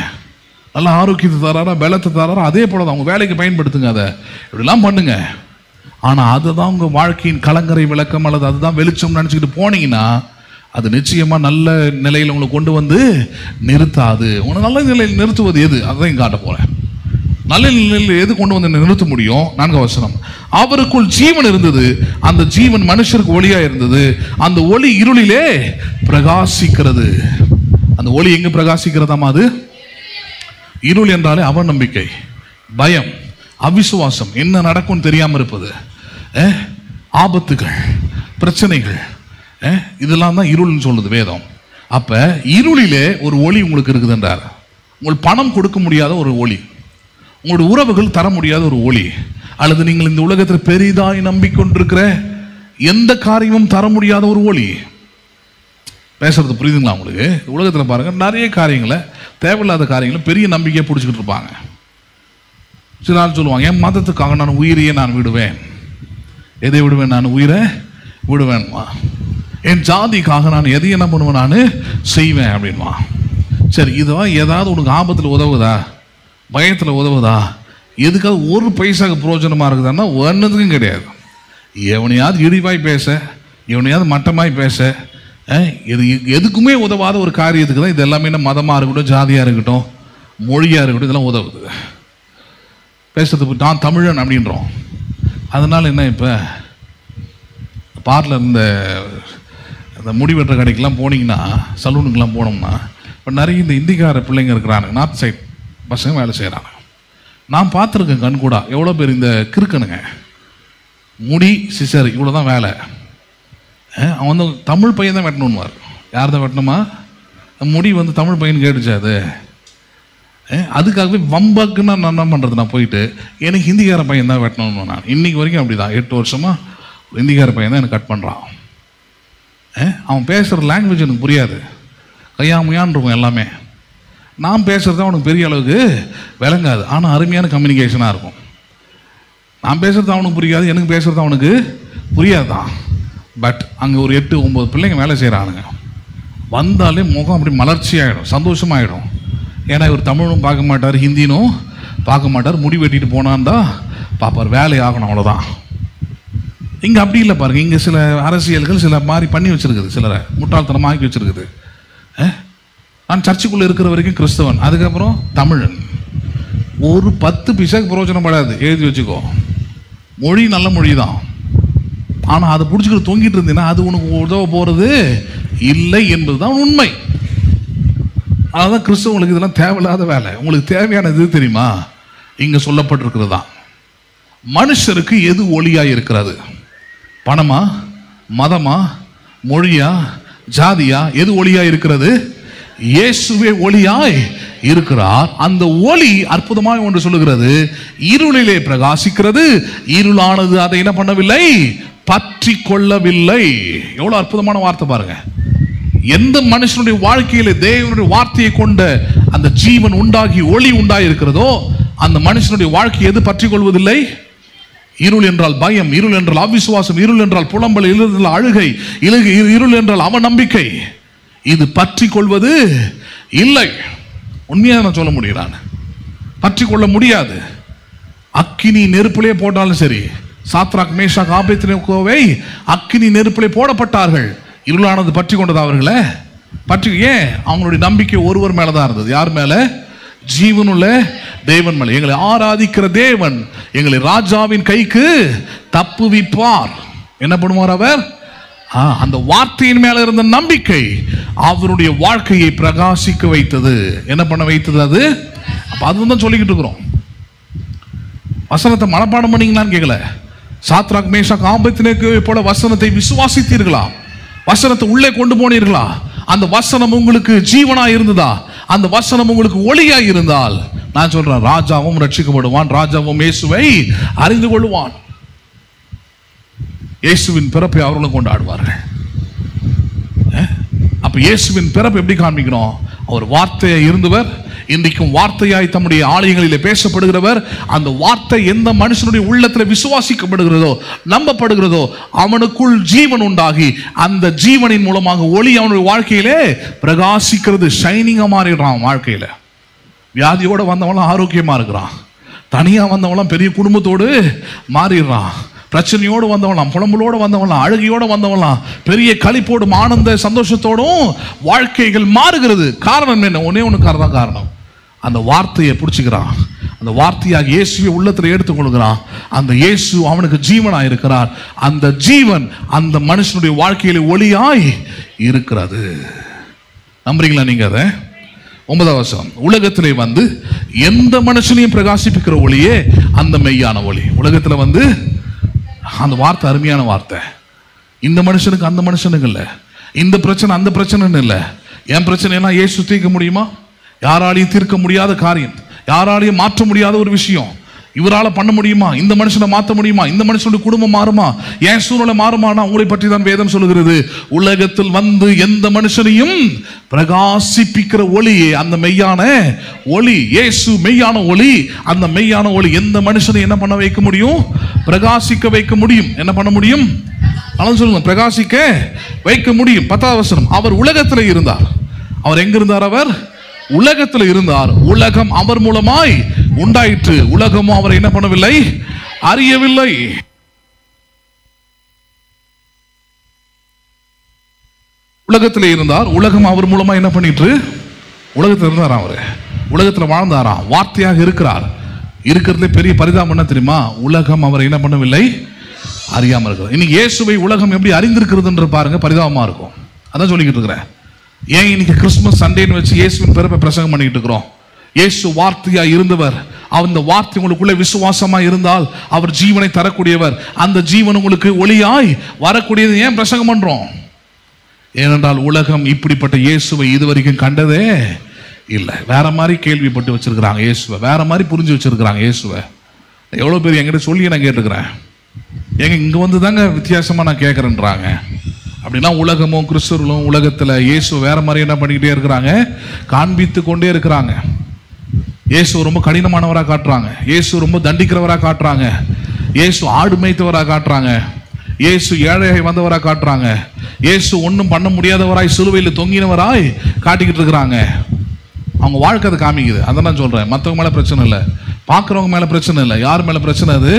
நல்லா ஆரோக்கியத்தை தராரா, பலத்தை தராரா, அதே போல தான் உங்கள் வேலைக்கு பயன்படுத்துங்க. அதை இப்படிலாம் பண்ணுங்க. ஆனால் அதுதான் உங்கள் வாழ்க்கையின் கலங்கரை விளக்கம் அல்லது அதுதான் வெளிச்சம் நினச்சிக்கிட்டு போனீங்கன்னா அது நிச்சயமாக நல்ல நிலையில் உங்களை கொண்டு வந்து நிறுத்தாது. உங்களை நல்ல நிலையில் நிறுத்துவது எது, அதுதான் இங்கே காட்ட போகிறேன். நல்ல நிலையில் எது கொண்டு வந்து நிறுத்த முடியும்? 4ஆம் வசனம், அவருக்குள் ஜீவன் இருந்தது, அந்த ஜீவன் மனுஷருக்கு ஒளியாக இருந்தது, அந்த ஒளி இருளிலே பிரகாசிக்கிறது. அந்த ஒளி எங்கே பிரகாசிக்கிறதாமா? அது இருள் என்றாலே அவநம்பிக்கை, பயம், அவிசுவாசம், என்ன நடக்கும் தெரியாமல் இருப்பது, ஆபத்துகள், பிரச்சனைகள், இதெல்லாம் தான் இருள்னு சொல்லுது வேதம். அப்ப இருளிலே ஒரு ஒளி உங்களுக்கு இருக்குது என்றார். உங்கள் பணம் கொடுக்க முடியாத ஒரு ஒளி, உங்களுடைய உறவுகள் தர முடியாத ஒரு ஒளி, அல்லது நீங்கள் இந்த உலகத்தில் பெரிதாய் நம்பிக்கொண்டிருக்கிற எந்த காரியமும் தர முடியாத ஒரு ஒளி. பேசுறது புரியுதுங்களா உங்களுக்கு? உலகத்தில் பாருங்க, நிறைய காரியங்களை, தேவையில்லாத காரியங்களை பெரிய நம்பிக்கையை பிடிச்சிக்கிட்டு இருப்பாங்க. சில ஆள் சொல்லுவாங்க, என் மதத்துக்காக நான் உயிரையே நான் விடுவேன். எதை விடுவேன்? நான் உயிரை விடுவேன்மா. என் ஜாதிக்காக நான் எதை என்ன பண்ணுவேன், நான் செய்வேன் அப்படின்மா. சரி, இதுதான் ஏதாவது உனக்கு ஆபத்தில் உதவுதா, பயத்தில் உதவுதா, எதுக்காவது ஒரு பைசாக்கு பிரயோஜனமாக இருக்குதான்னா ஒன்றுத்துக்கும் கிடையாது. எவனையாவது இழிவாய் பேச, எவனையாவது மட்டமாய் பேச, இது எதுக்குமே உதவாத ஒரு காரியத்துக்கு தான் இது எல்லாமே. மதமாக இருக்கட்டும், ஜாதியாக இருக்கட்டும், மொழியாக இருக்கட்டும், இதெல்லாம் உதவுது. பேசுறதுக்கு நான் தமிழன் அப்படின்றோம். அதனால் என்ன, இப்போ பார்லர் இந்த முடிவெட்டுற கடைக்கெல்லாம் போனீங்கன்னா, சலூனுக்கெல்லாம் போனோம்னா, இப்போ நிறைய இந்த இந்திக்கார பிள்ளைங்க இருக்கிறாங்க, நார்த் சைட் பசங்க வேலை செய்கிறாங்க. நான் பார்த்துருக்கேன் கண் கூட, எவ்வளோ பேர் இந்த கிறுக்கனுங்க, முடி சிசர் இவ்வளோ தான் வேலை. அவன் வந்து தமிழ் பையன் தான் வெட்டணுன்னுவார். யார் தான் வெட்டணுமா? முடி வந்து தமிழ் பையன் கேட்டுச்சு. அது அதுக்காகவே வம்பாக்குன்னா நான் என்ன பண்ணுறது, நான் போயிட்டு எனக்கு ஹிந்திக்கார பையன் தான் வெட்டணும்னு. நான் இன்னைக்கு வரைக்கும் அப்படி தான், 8 வருஷமாக ஹிந்திக்கார பையன் தான் எனக்கு கட் பண்ணுறான். அவன் பேசுகிற லாங்குவேஜ் எனக்கு புரியாது, கையாமையான் இருக்கும் எல்லாமே. நான் பேசுகிறது அவனுக்கு பெரிய அளவுக்கு விளங்காது, ஆனால் அருமையான கம்யூனிகேஷனாக இருக்கும். நான் பேசுறது அவனுக்கு புரியாது, எனக்கு பேசுறது அவனுக்கு புரியாதுதான். பட் அங்கே ஒரு 8-9 பிள்ளைங்க வேலை செய்கிறானுங்க. வந்தாலே முகம் அப்படி மலர்ச்சி ஆகிடும், சந்தோஷமாயிடும். ஏன்னா இவர் தமிழும் பார்க்க மாட்டார், ஹிந்தினும் பார்க்க மாட்டார், முடி வெட்டிட்டு போனான்டா பார்ப்பார், வேலை ஆகணும், அவ்வளோதான். இங்கே அப்படி இல்லை பாருங்க. இங்கே சில அரசியல்கள் சில மாதிரி பண்ணி வச்சிருக்குது, சிலரை முட்டாள்தனமாக ஆக்கி வச்சிருக்குது. நான் சர்ச்சுக்குள்ளே இருக்கிற வரைக்கும் கிறிஸ்தவன், அதுக்கப்புறம் தமிழன். ஒரு 10 பைசாக்கு பிரயோஜனப்படாது, எழுதி வச்சுக்கோ. மொழி நல்ல மொழி தான், ஆனால் அதை பிடிச்சிக்கிட்டு தொங்கிட்டு இருந்தீங்கன்னா அது உனக்கு உதவ போகிறது இல்லை என்பது தான் உண்மை. அதுதான் கிறிஸ்தவங்களுக்கு இதெல்லாம் தேவையில்லாத வேலை. உங்களுக்கு தேவையானது தெரியுமா? இங்கே சொல்லப்பட்டிருக்கிறது தான். மனுஷருக்கு எது ஒளியாய் இருக்கிறது? பணமா, மதமா, மொழியா, ஜாதியா? எது ஒளியாய் இருக்கிறது? இயேசுவே ஒளியாய் இருக்கிறார். அந்த ஒளி அற்புதமாய் ஒன்று சொல்லுகிறது, இருளிலே பிரகாசிக்கிறது, இருளானது அதை என்ன பண்ணவில்லை, பற்றி கொள்ளவில்லை. எவ்வளவு அற்புதமான வார்த்தை பாருங்க. எந்த மனுஷனுடைய வாழ்க்கையில தேவனுடைய வார்த்தையை கொண்ட அந்த ஜீவன் உண்டாகி ஒளி உண்டாகி இருக்கிறதோ அந்த மனுஷனுடைய வாழ்க்கையை எது பற்றி கொள்வதில்லை? இருள் என்றால் பயம், இருள் என்றால் அவிசுவாசம், இருள் என்றால் புலம்பல், இருள் என்றால் அழுகை, இருள் என்றால் அவநம்பிக்கை. இது பற்றி கொள்வது இல்லை. உண்மையாக நான் சொல்ல முடியும், நான் பற்றி கொள்ள முடியாது. அக்கினி நெருப்பிலே போட்டாலும் சரி, சாத்ராக் மேஷாக் ஆபேத்நேகோவை அக்கினி நெருப்பிலே போடப்பட்டார்கள், இருளானது பற்றி கொண்டது அவர்களை பற்றி. ஏன்? அவங்களுடைய நம்பிக்கை ஒருவர் மேலதான் இருந்தது. யார் மேல? ஜீவனுள்ள தேவன் மேல. எங்களை ஆராதிக்கிற தேவன் எங்களை ராஜாவின் கைக்கு தப்புவிப்பார். என்ன பண்ணுவார் அவர்? அந்த வார்த்தையின் மேல இருந்த நம்பிக்கை அவருடைய வாழ்க்கையை பிரகாசிக்க வைத்தது. என்ன பண்ண வைத்தது? அது அதுதான் சொல்லிக்கிட்டு இருக்கிறோம். வசனத்தை மனப்பாடம் பண்ணீங்களான்னு கேட்கல. சாத்ராக் மேஷாக் ஆபேத்நேகோவை போல வசனத்தை விசுவாசித்தீர்களா? வசனத்தை உள்ளே கொண்டு போனீர்களா? அந்த வசனம் உங்களுக்கு ஜீவனா இருந்ததா? அந்த வசனம் உங்களுக்கு ஒளியா இருந்தால் நான் சொல்றேன், ராஜாவும் ரட்சிக்கப்படுவான், ராஜாவும் இயேசுவை அறிந்து கொள்வான். இயேசுவின் பிறப்பை அவர்களும் கொண்டாடுவார்கள். அப்ப இயேசுவின் பிறப்பு எப்படி காண்பிக்கணும்? அவர் வார்த்தையா இருந்தவர், இன்றைக்கும் வார்த்தையாய் தம்முடைய ஆலயங்களிலே பேசப்படுகிறவர். அந்த வார்த்தை எந்த மனுஷனுடைய உள்ளத்தில் விசுவாசிக்கப்படுகிறதோ, நம்பப்படுகிறதோ, அவனுக்குள் ஜீவன் உண்டாகி அந்த ஜீவனின் மூலமாக ஒளி அவனுடைய வாழ்க்கையிலே பிரகாசிக்கிறது. ஷைனிங்கா மாறிடுறான். வாழ்க்கையில வியாதியோட வந்தவங்களாம் ஆரோக்கியமா இருக்கிறான், தனியா வந்தவங்களாம் பெரிய குடும்பத்தோடு மாறிடுறான், பிரச்சனையோடு வந்தவங்களாம், புலம்பலோடு வந்தவங்களாம், அழுகையோடு வந்தவங்களாம் பெரிய களிப்போடும் ஆனந்த சந்தோஷத்தோடும் வாழ்க்கைகள் மாறுகிறது. காரணம் என்ன? ஒன்னே ஒன்று காரணம், அந்த வார்த்தையை பிடிச்சுக்கிறான். அந்த வார்த்தையாக இயேசுவை உள்ளத்தில் எடுத்துக்கொள்கிறான். அந்த இயேசு அவனுக்கு ஜீவனாய் இருக்கிறார். அந்த ஜீவன் அந்த மனுஷனுடைய வாழ்க்கையில ஒளியாய் இருக்கிறது. நம்புறீங்களா நீங்க? அதை 9வது வசனம், உலகத்திலே வந்து எந்த மனுஷனையும் பிரகாசிப்பிக்கிற ஒளியே அந்த மெய்யான ஒளி. உலகத்துல வந்து அந்த வார்த்தை அருமையான வார்த்தை. இந்த மனுஷனுக்கு அந்த மனுஷனுக்கு இல்லை, இந்த பிரச்சனை அந்த பிரச்சனைன்னு இல்லை. என் பிரச்சனையெல்லாம் இயேசு தீர்க்க முடியுமா? யாராலையும் தீர்க்க முடியாத காரியம், யாராலையும் மாற்ற முடியாத ஒரு விஷயம் இவரால் பண்ண முடியுமா? இந்த மனுஷனை மாற்ற முடியுமா? இந்த மனுஷனுடைய குடும்பம் மாறுமா? என் சூழ்நிலை மாறுமானா? உங்களை பற்றி தான் வேதம் சொல்லுகிறது. உலகத்தில் வந்து எந்த மனுஷனையும் பிரகாசிப்பிக்கிற ஒளியே அந்த மெய்யான ஒளி. இயேசு மெய்யான ஒளி. அந்த மெய்யான ஒளி எந்த மனுஷனை என்ன பண்ண வைக்க முடியும்? பிரகாசிக்க வைக்க முடியும். என்ன பண்ண முடியும்? சொல்லுங்க, பிரகாசிக்க வைக்க முடியும். 10வது வசனம், அவர் உலகத்தில் இருந்தார். அவர் எங்க இருந்தார்? அவர் உலகத்தில் இருந்தார். உலகம் அவர் மூலமாய் உண்டாயிற்று, உலகமும் அவரை என்ன பண்ணவில்லை? அறியவில்லை. உலகத்தில் இருந்தார், உலகம் அவர் மூலமா என்ன பண்ணிட்டு? உலகத்தில் இருந்தார். அவரு உலகத்தில் வாழ்ந்தாராம், வார்த்தையாக இருக்கிறார். இருக்கிறதுல பெரிய பரிதாபம் என்ன தெரியுமா? உலகம் அவரை என்ன பண்ணவில்லை? அறியாமல் இருக்கிறார். இன்னைக்கு இயேசுவை உலகம் எப்படி அறிந்திருக்கிறதுன்ற பாருங்க, பரிதாபமா இருக்கும். அதான் சொல்லிக்கிட்டு இருக்கிறேன். ஏன் இன்னைக்கு கிறிஸ்துமஸ் சண்டேன்னு வச்சு இயேசுவின் பிறப்பை பிரசங்கம் பண்ணிட்டு இருக்கிறோம்? இயேசு வார்த்தையா இருந்தவர். அந்த வார்த்தை உங்களுக்குள்ள விசுவாசமா இருந்தால் அவர் ஜீவனை தரக்கூடியவர். அந்த ஜீவன் உங்களுக்கு ஒளியாய் வரக்கூடியது. ஏன் பிரசங்கம் பண்றோம்? ஏனென்றால் உலகம் இப்படிப்பட்ட இயேசுவை இதுவரைக்கும் கண்டதே இல்லை. வேற மாதிரி கேள்விப்பட்டு வச்சிருக்கிறாங்க இயேசுவை, வேற மாதிரி புரிஞ்சு வச்சிருக்கிறாங்க இயேசுவை. எவ்வளவு பேர் என்கிட்ட சொல்லி நான் கேட்டுக்கிறேன், ஏங்க இங்க வந்து தாங்க வித்தியாசமா நான் கேட்கறேன்றாங்க. அப்படின்னா உலகமும் கிறிஸ்தவர்களும் உலகத்துல இயேசு வேற மாதிரி என்ன பண்ணிக்கிட்டே இருக்கிறாங்க? காண்பித்து கொண்டே இருக்கிறாங்க. இயேசு ரொம்ப கடினமானவராக காட்டுறாங்க, இயேசு ரொம்ப தண்டிக்கிறவராக காட்டுறாங்க, இயேசு ஆடு மேய்த்தவராக காட்டுறாங்க, இயேசு ஏழையை வந்தவராக காட்டுறாங்க, இயேசு ஒன்றும் பண்ண முடியாதவராய் சிலுவையில் தொங்கினவராய் காட்டிக்கிட்டு இருக்கிறாங்க. அவங்க வாழ்க்கை அதை காமிக்குது. அதை நான் சொல்றேன். மற்றவங்க மேல பிரச்சனை இல்லை, பார்க்குறவங்க மேல பிரச்சனை இல்லை. யார் மேல பிரச்சனை? அது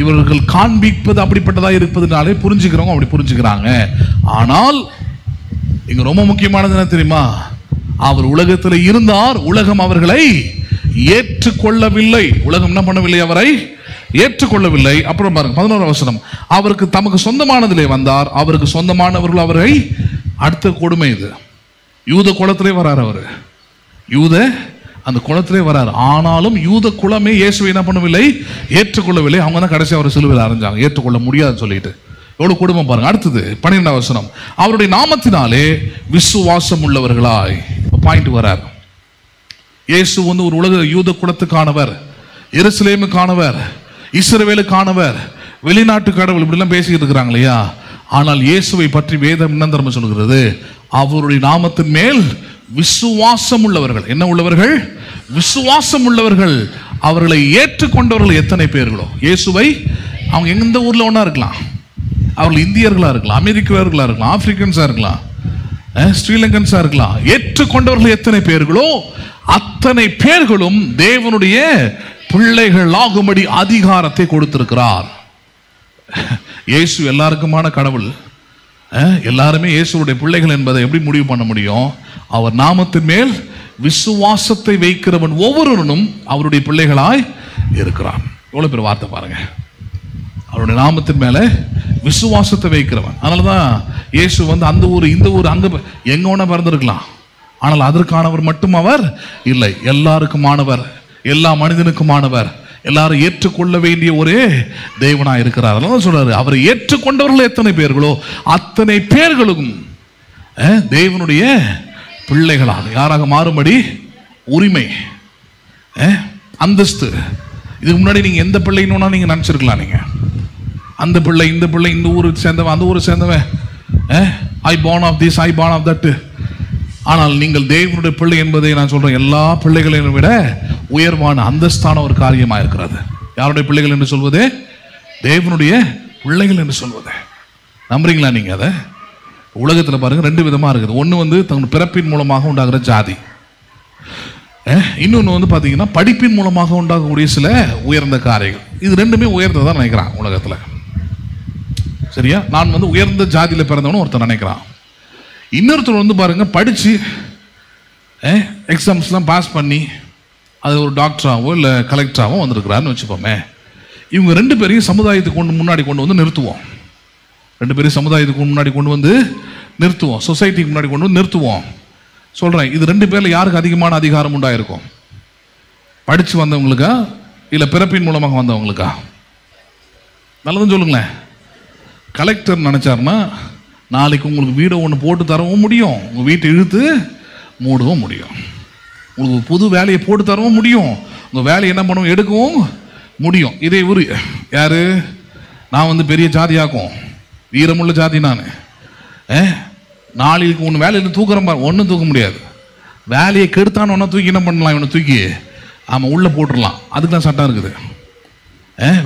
இவர்கள் காண்பிப்பது அப்படிப்பட்டதா இருப்பதுனாலே புரிஞ்சுக்கிறவங்க அப்படி புரிஞ்சுக்கிறாங்க. ஆனால் இங்க ரொம்ப முக்கியமானது என்ன தெரியுமா? அவர் உலகத்தில் இருந்தார், உலகம் அவர்களை ஏற்றுக்கொள்ளவில்லை. உலகம் என்ன பண்ணவில்லை? அவரை ஏற்றுக்கொள்ளவில்லை. அப்புறம் பாருங்க 11ஆம் வசனம், அவருக்கு தமக்கு சொந்தமானதிலே வந்தார், அவருக்கு சொந்தமானவர்கள் அவரை. அடுத்த கொடுமை இது. யூத குலத்திலே வராரு அவரு, யூத அந்த குலத்திலே வராரு. ஆனாலும் யூத குலமே இயேசுவை என்ன பண்ணவில்லை? ஏற்றுக்கொள்ளவில்லை. அவங்க தான் கடைசி அவர் சிலுவையில் அறைஞ்சாங்க, ஏற்றுக்கொள்ள முடியாதுன்னு சொல்லிட்டு. எவ்வளவு குடும்பம் பாருங்க. அடுத்தது 12ஆம் வசனம், அவருடைய நாமத்தினாலே விசுவாசம் உள்ளவர்களாய். பாயிண்ட் வரார். இயேசு வந்து ஒரு உலக யூத குலத்துக்கானவர், எருசலேமுக்கானவர், இஸ்ரவேலுக்கானவர், வெளிநாட்டு கடவுள், இப்படி எல்லாம் பேசிக்கிட்டு இருக்கிறாங்க இல்லையா? ஆனால் இயேசுவை பற்றி வேதம் என்ன தர்மம் சொல்கிறது? அவருடைய நாமத்தின் மேல் விசுவாசம் உள்ளவர்கள். என்ன உள்ளவர்கள்? விசுவாசம் உள்ளவர்கள். அவர்களை ஏற்றுக்கொண்டவர்கள் எத்தனை பேர்களோ. இயேசுவை அவங்க எந்த ஊர்ல ஒன்னா இருக்கலாம், அவர்கள் இந்தியர்களா இருக்கலாம், அமெரிக்கர்களா இருக்கலாம், ஆப்பிரிக்கன்ஸா இருக்கலாம், ஸ்ரீலங்கன்ஸா இருக்கலாம். ஏற்றுக்கொண்டவர்கள் எத்தனை பேர்களோ அத்தனை பேர்களும் தேவனுடைய பிள்ளைகள் ஆகும்படி அதிகாரத்தை கொடுத்திருக்கிறார். இயேசு எல்லாருக்குமான கடவுள். எல்லாருமே இயேசுடைய பிள்ளைகள் என்பதை எப்படி முடிவு பண்ண முடியும்? அவர் நாமத்தின் மேல் விசுவாசத்தை வைக்கிறவன் ஒவ்வொருவனும் அவருடைய பிள்ளைகளாய் இருக்கிறான். எவ்வளவு பேர் வார்த்தை பாருங்க. அவருடைய நாமத்தின் மேல விசுவாசத்தை வைக்கிறவன். அதனாலதான் இயேசு வந்து அந்த ஊர் இந்த ஊர் அங்க எங்க வேணா பிறந்திருக்கலாம், ஆனால் அதற்கானவர் மட்டும் அவர் இல்லை. எல்லாருக்குமானவர், எல்லா மனிதனுக்குமானவர், எல்லாரும் ஏற்றுக்கொள்ள வேண்டிய ஒரே தேவனா இருக்கிறார். அதனால சொல்றாரு, அவரை ஏற்றுக்கொண்டவர்கள் எத்தனை பேர்களோ அத்தனை பேர்களும் தேவனுடைய பிள்ளைகளாக யாராக மாறும்படி உரிமை, அந்தஸ்து. இதுக்கு முன்னாடி நீங்க எந்த பிள்ளைன்னு நீங்க நினைச்சிருக்கலாம். நீங்க அந்த பிள்ளை, இந்த பிள்ளை, இந்த ஊருக்கு சேர்ந்தவன், அந்த ஊருக்கு சேர்ந்தவன், ஐ born of this, I born of that. ஆனால் நீங்கள் தேவனுடைய பிள்ளை என்பதை நான் சொல்றேன், எல்லா பிள்ளைகளையும் விட உயர்வான அந்தஸ்தான ஒரு காரியமாக இருக்கிறது. யாருடைய பிள்ளைகள் என்று சொல்வது? தேவனுடைய பிள்ளைகள் என்று சொல்வது. நம்புறீங்களா நீங்க? அதை உலகத்தில் பாருங்க, ரெண்டு விதமா இருக்குது. ஒன்று வந்து தங்கள் பிறப்பின் மூலமாக உண்டாகிற ஜாதி, இன்னொன்று வந்து பார்த்தீங்கன்னா படிப்பின் மூலமாக உண்டாகக்கூடிய சில உயர்ந்த காரியங்கள். இது ரெண்டுமே உயர்ந்ததான் நினைக்கிறான் உலகத்தில். சரியா? நான் வந்து உயர்ந்த ஜாதியில் பிறந்தவனு ஒருத்தர் நினைக்கிறான். இன்னொருத்தர் வந்து பாருங்க, படிச்சு எக்ஸாம்ஸ்லாம் பாஸ் பண்ணி அது ஒரு டாக்டராகவோ இல்லை கலெக்டராகவோ வந்திருக்கிறாருன்னு வச்சுப்போமே. இவங்க ரெண்டு பேரையும் சமுதாயத்துக்கு முன்னாடி கொண்டு வந்து நிறுத்துவோம். ரெண்டு பேரும் சமுதாயத்துக்கு முன்னாடி கொண்டு வந்து நிறுத்துவோம், சொசைட்டிக்கு முன்னாடி கொண்டு வந்து நிறுத்துவோம். சொல்றேன், இது ரெண்டு பேர்ல யாருக்கு அதிகமான அதிகாரம் உண்டாயிருக்கும்? படிச்சு வந்தவங்களுக்கா இல்ல பிறப்பின் மூலமாக வந்தவங்களுக்கா? நல்லதுன்னு சொல்லுங்களேன். கலெக்டர் நினைச்சாருன்னா நாளைக்கு உங்களுக்கு வீடை ஒன்று போட்டு தரவும் முடியும், உங்க வீட்டை இழுத்து மூடவும் முடியும், உங்களுக்கு புது வேலையை போட்டு தரவும் முடியும், உங்க வேலையை என்ன பண்ணவும் எடுக்கவும் முடியும். இதே ஒரு யாரு, நான் வந்து பெரிய ஜாதியாக்கும், வீரமுள்ள ஜாதி நான், நாளைக்கு ஒன்று வேலையில் தூக்குறேன் பாரு, ஒன்றும் தூக்க முடியாது. வேலையை கெடுத்தான்னு ஒன்றா தூக்கி என்ன பண்ணலாம்? இவனை தூக்கி ஆமாம் உள்ளே போட்டுடலாம். அதுக்கு தான் சட்டம் இருக்குது.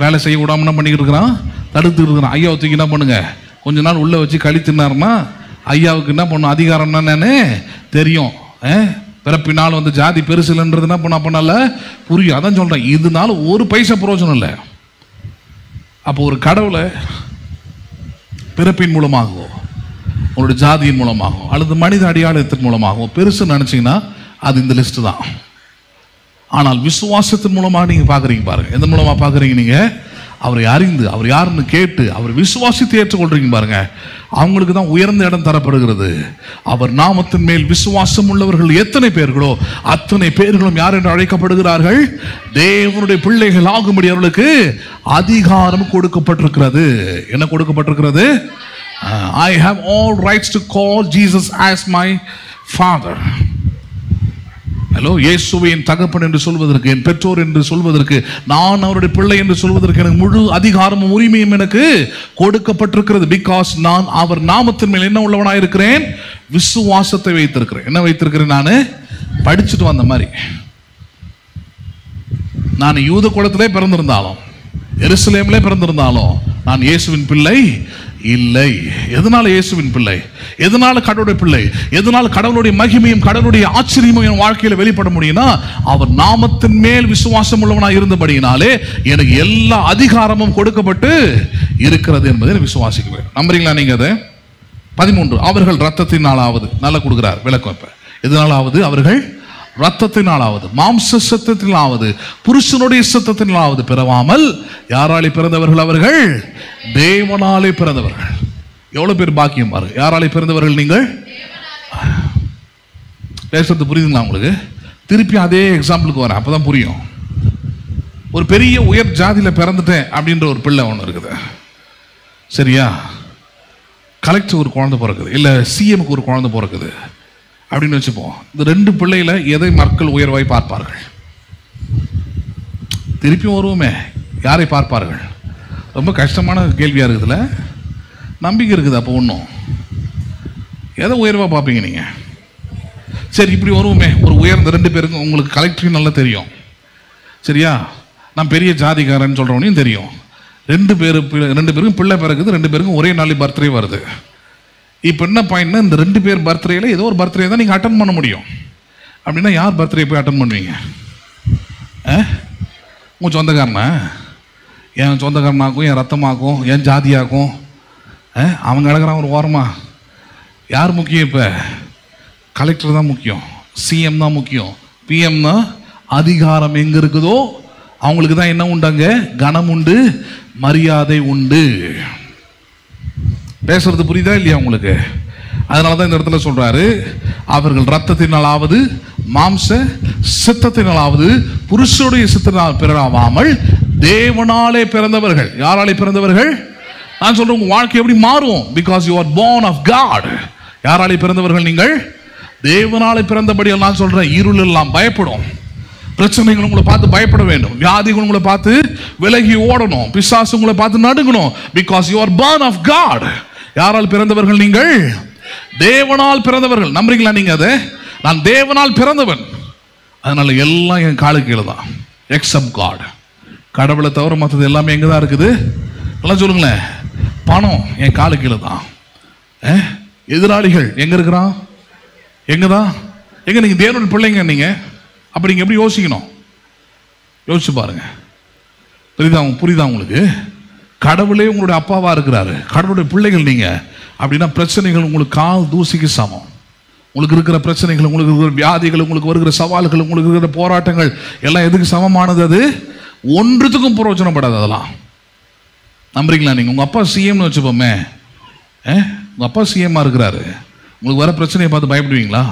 வேலை செய்ய விடாம என்ன பண்ணிக்கிட்டு இருக்கிறான்? தடுத்துக்கிட்டு இருக்கிறான். ஐயாவை தூக்கி என்ன பண்ணுங்க, கொஞ்ச நாள் உள்ளே வச்சு கழித்துனாருன்னா ஐயாவுக்கு என்ன பண்ணும்? அதிகாரம் என்னன்னு தெரியும். பிறப்பினால் வந்து ஜாதி பெருசு இல்லைன்றது என்ன பண்ணால புரியும். அதான் சொல்கிறேன், இதனால ஒரு பைசா பிரயோஜனம் இல்லை. அப்போ ஒரு கடவுளை பிறப்பின் மூலமாகவோ உங்களுடைய ஜாதியின் மூலமாகவும் அல்லது மனித அடையாளத்தின் மூலமாகவும் பெருசு நினைச்சீங்கன்னா அது இந்த லிஸ்ட் தான். ஆனால் விசுவாசத்தின் மூலமாக நீங்க பாக்குறீங்க பாருங்க. எந்த மூலமா பாக்குறீங்க? நீங்க அவரை அறிந்து, அவர் யாருன்னு கேட்டு, அவர் விசுவாசித்து ஏற்றுக்கொள்றீங்க பாருங்க. அவங்களுக்கு தான் உயர்ந்த இடம் தரப்படுகிறது. அவர் நாமத்தின் மேல் விசுவாசம் உள்ளவர்கள் எத்தனை பேர்களோ அத்தனை பேர்களும் யார் என்று அழைக்கப்படுகிறார்கள்? தேவனுடைய பிள்ளைகள் ஆகும்படி அவர்களுக்கு அதிகாரம் கொடுக்கப்பட்டிருக்கிறது. என்ன கொடுக்கப்பட்டிருக்கிறது? I have all rights to call Jesus as my father. Hello, இயேசுவை என் தகப்பன் என்று சொல்வதற்கு, என் பெற்றோர் என்று சொல்வதற்கு, நான் அவருடைய பிள்ளை என்று சொல்வதற்கு எனக்கு முழு அதிகாரமும் உரிமையும் எனக்கு கொடுக்கப்பட்டிருக்கிறது. பிகாஸ் நான் அவர் நாமத்தின் மேல் என்ன உள்ளவனாக இருக்கிறேன்? விசுவாசத்தை வைத்திருக்கிறேன். என்ன வைத்திருக்கிறேன்? நான் படிச்சுட்டு வந்த மாதிரி, நான் யூத குலத்திலே பிறந்திருந்தாலும், எருசலேமிலே பிறந்திருந்தாலும் நான் இயேசுவின் பிள்ளை இல்லை. எதனால இயேசுவின் பிள்ளை? எதனால கடவுளுடைய பிள்ளை? எதனால கடவுளுடைய மகிமையும் கடவுளுடைய ஆச்சரியமும் என் வாழ்க்கையில வெளிப்பட முடியும்னா, அவர் நாமத்தின் மேல் விசுவாசம் உள்ளவனாக இருந்தபடியினாலே எனக்கு எல்லா அதிகாரமும் கொடுக்கப்பட்டு இருக்கிறது என்பதை விசுவாசிக்க வேண்டும். நம்புறீங்களா நீங்க அதை? 13 அவர்கள் ரத்தத்தினாலாவது, நல்லா கொடுக்கிறார் விளக்கம். இப்ப எதனாலாவது? அவர்கள் ரத்தத்தினாலாவது, மாம்ச சத்தத்தினாலாவது, புருஷனுடைய சத்தத்தினாலாவது பிறவாமல் யாராலே பிறந்தவர்கள்? அவர்கள் தேவனாலே பிறந்தவர்கள். எவ்வளவு பேர் பாக்கியம் பாருங்க. யாராலே பிறந்தவர்கள்? நீங்கள். பேசுறது புரியுதுங்களா உங்களுக்கு? திருப்பி அதே எக்ஸாம்பிளுக்கு வரேன், அப்பதான் புரியும். ஒரு பெரிய உயர் ஜாதியில பிறந்துட்டேன் அப்படின்ற ஒரு பிள்ளை ஒன்று இருக்குது, சரியா? கலெக்டர் ஒரு குழந்தை பிறக்குது, இல்ல சிஎம்க்கு ஒரு குழந்தை பிறக்குது அப்படின்னு வச்சுப்போம். இந்த 2 பிள்ளையில எதை மக்கள் உயர்வாய் பார்ப்பார்கள்? திருப்பி வருவோமே, யாரை பார்ப்பார்கள்? ரொம்ப கஷ்டமான கேள்வியா இருக்குதுல்ல. நம்பிக்கை இருக்குது அப்போ ஒன்றும். எதை உயர்வா பார்ப்பீங்க நீங்க? சரி, இப்படி வருவோமே, ஒரு உயர்ந்த 2 பேருக்கும் உங்களுக்கு கலெக்டரையும் நல்லா தெரியும், சரியா? நான் பெரிய ஜாதிகாரன் சொல்றவனையும் தெரியும். 2 பேருக்கும் பிள்ளை பிறகுது, 2 பேருக்கும் ஒரே நாள் பர்த்டே வருது. இப்போ என்ன பாயிண்ட்னா, இந்த 2 பேர் பர்த்டேல ஏதோ ஒரு பர்த்டே தான் நீங்கள் அட்டன் பண்ண முடியும். அப்படின்னா யார் பர்த்டே போய் அட்டன் பண்ணுவீங்க? உங்கள் சொந்தக்காரனா? என் சொந்தக்காரனாக்கும், என் ரத்தமாக்கும், என் ஜாதியாக்கும் அவங்க அழகிறான் ஒரு ஓரமா. யார் முக்கியம்? இப்போ கலெக்டர் தான் முக்கியம், சிஎம் தான் முக்கியம், பிஎம் தான். அதிகாரம் எங்கே இருக்குதோ அவங்களுக்கு தான் என்ன உண்டாங்க? கனம் உண்டு, மரியாதை உண்டு. பேசுறது புரியுதா இல்லையா உங்களுக்கு? அதனாலதான் இந்த இடத்துல சொல்றாரு, அவர்கள் ரத்தத்தினாலாவது மாம்ச சித்தத்தினாலாவது புருஷனுடைய சித்தத்தினால் பிறவாமல் தேவனாலே பிறந்தவர்கள். யாராலே பிறந்தவர்கள்? நான் சொல்றேன், உங்க வாழ்க்கை எப்படி மாறும்? Because you are born of God. யாராலே பிறந்தவர்கள்? நீங்கள் தேவனாலே பிறந்தபடியால். நான் சொல்றேன், இருள் எல்லாம் பயப்படும், பிரச்சனைகள் உங்களை பார்த்து பயப்பட வேண்டும், வியாதிகள் உங்களை பார்த்து விலகி ஓடணும், பிசாசு உங்களை பார்த்து நடுங்கணும். Because you are born of God. யாரால் பிறந்தவர்கள்? நீங்கள் தேவனால் பிறந்தவர்கள். நம்புறீங்களா நீங்க அதை? நான் தேவனால் பிறந்தவன், அதனால எல்லாம் என் காலு கீழே தான், எக்ஸப்ட் காட். கடவுளை தவிர மற்றது எல்லாமே எங்கதான் இருக்குது? எல்லாம் சொல்லுங்களேன். பணம் என் காலு கீழே தான். எதிராளிகள் எங்க இருக்கிறான்? எங்கதான்? எங்க? நீங்க தேவனுடைய பிள்ளைங்க நீங்க. அப்ப நீங்க எப்படி யோசிக்கணும்? யோசிச்சு பாருங்க. புரியுதா உங்களுக்கு? கடவுளே உங்களுடைய அப்பாவா இருக்கிறாரு, கடவுளுடைய பிள்ளைகள் நீங்க அப்படின்னா பிரச்சனைகள் உங்களுக்கு கால் தூசிக்கு சமம். உங்களுக்கு இருக்கிற பிரச்சனைகள், உங்களுக்கு இருக்கிற வியாதிகள், உங்களுக்கு வருகிற சவால்கள், உங்களுக்கு இருக்கிற போராட்டங்கள் எல்லாம் எதுக்கு சமமானது? அது ஒன்றுத்துக்கும் பிரயோஜனப்படாது. அதெல்லாம் நம்புறீங்களா நீங்க? உங்க அப்பா சிஎம்னு வச்சுப்போமே, உங்க அப்பா சிஎம்மா இருக்கிறாரு, உங்களுக்கு வர பிரச்சனையை பார்த்து பயப்படுவீங்களா?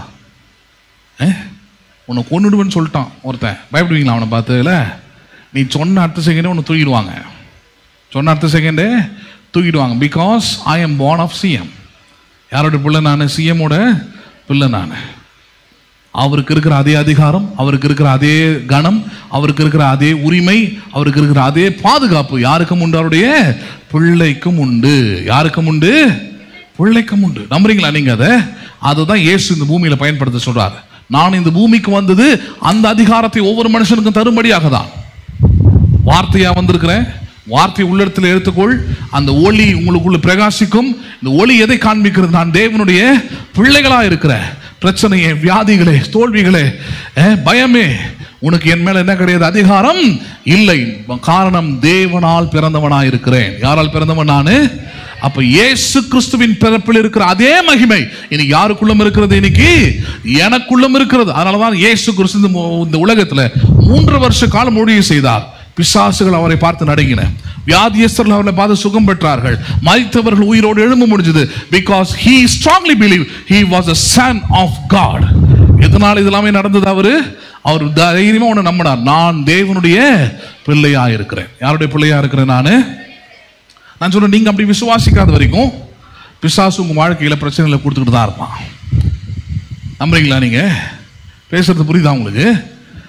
உன்னை கொன்னுடுவேன்னு சொல்லிட்டான் ஒருத்தன், பயப்படுவீங்களா அவனை பார்த்து? இல்லை, நீ சொன்ன அடுத்த செகண்டே உன்னை தூக்கிடுவாங்க, சொன்ன அடுத்த செகண்டே தூக்கிடுவாங்க. Because I am born of CM. யாரோட பிள்ளை நான்? சிஎம்மோட பிள்ளை நான். அவருக்கு இருக்கிற அதே அதிகாரம், அவருக்கு இருக்கிற அதே கணம், அவருக்கு இருக்கிற அதே உரிமை, அவருக்கு இருக்கிற அதே பாதுகாப்பு யாருக்கும் உண்டு? அவருடைய பிள்ளைக்கும் உண்டு. யாருக்கும் உண்டு? பிள்ளைக்கும் உண்டு. நம்புறீங்களா நீங்க அதை? அதுதான் இயேசு இந்த பூமியில பயன்படுத்த சொல்றாரு. நான் இந்த பூமிக்கு வந்தது அந்த அதிகாரத்தை ஒவ்வொரு மனுஷனுக்கும் தரும்படியாக தான். வார்த்தையா வந்திருக்கிறேன், வார்த்தை உள்ளத்தில் எடுத்துக்கொள், அந்த ஒளி உங்களுக்குள்ள பிரகாசிக்கும். இந்த ஒளி எதை காண்பிக்கிறது? நான் தேவனுடைய பிள்ளைகளா இருக்கிற பிரச்சனையே, வியாதிகளே, தோல்விகளே, பயமே, உனக்கு என் மேல என்ன கிடையாது? அதிகாரம் இல்லை. காரணம், தேவனால் பிறந்தவனா இருக்கிறேன். யாரால் பிறந்தவன் நானு? அப்ப இயேசு கிறிஸ்துவின் பிறப்பில் இருக்கிற அதே மகிமை இன்னைக்கு யாருக்குள்ளும் இருக்கிறது? இன்னைக்கு எனக்குள்ளும் இருக்கிறது. அதனாலதான் இயேசு கிறிஸ்து இந்த உலகத்துல 3 வருஷ காலம் ஊழியம் செய்தார். பிசாசுகள் அவரை பார்த்து நடுங்கின, வியாதியஸ்தர்கள் அவரை பார்த்து சுகம் பெற்றார்கள், மரித்தவர்கள் உயிரோடு எழும்ப முடிஞ்சது. Because he strongly believed he was a son of God. எதனால இதெல்லாமே நடந்தது? அவர் தைரியமா ஒண்ணு நம்பினார், நான் தேவனுடைய பிள்ளையா இருக்கிறேன். யாருடைய பிள்ளையா இருக்கிறேன்? நான் சொல்றேன், நீங்க அப்படி விசுவாசிக்காத வரைக்கும் பிசாசு உங்க வாழ்க்கையில பிரச்சனைகளை கொடுத்துக்கிட்டு தான் இருப்பான். நம்புறீங்களா நீங்க? பேசுறது புரியுதா உங்களுக்கு?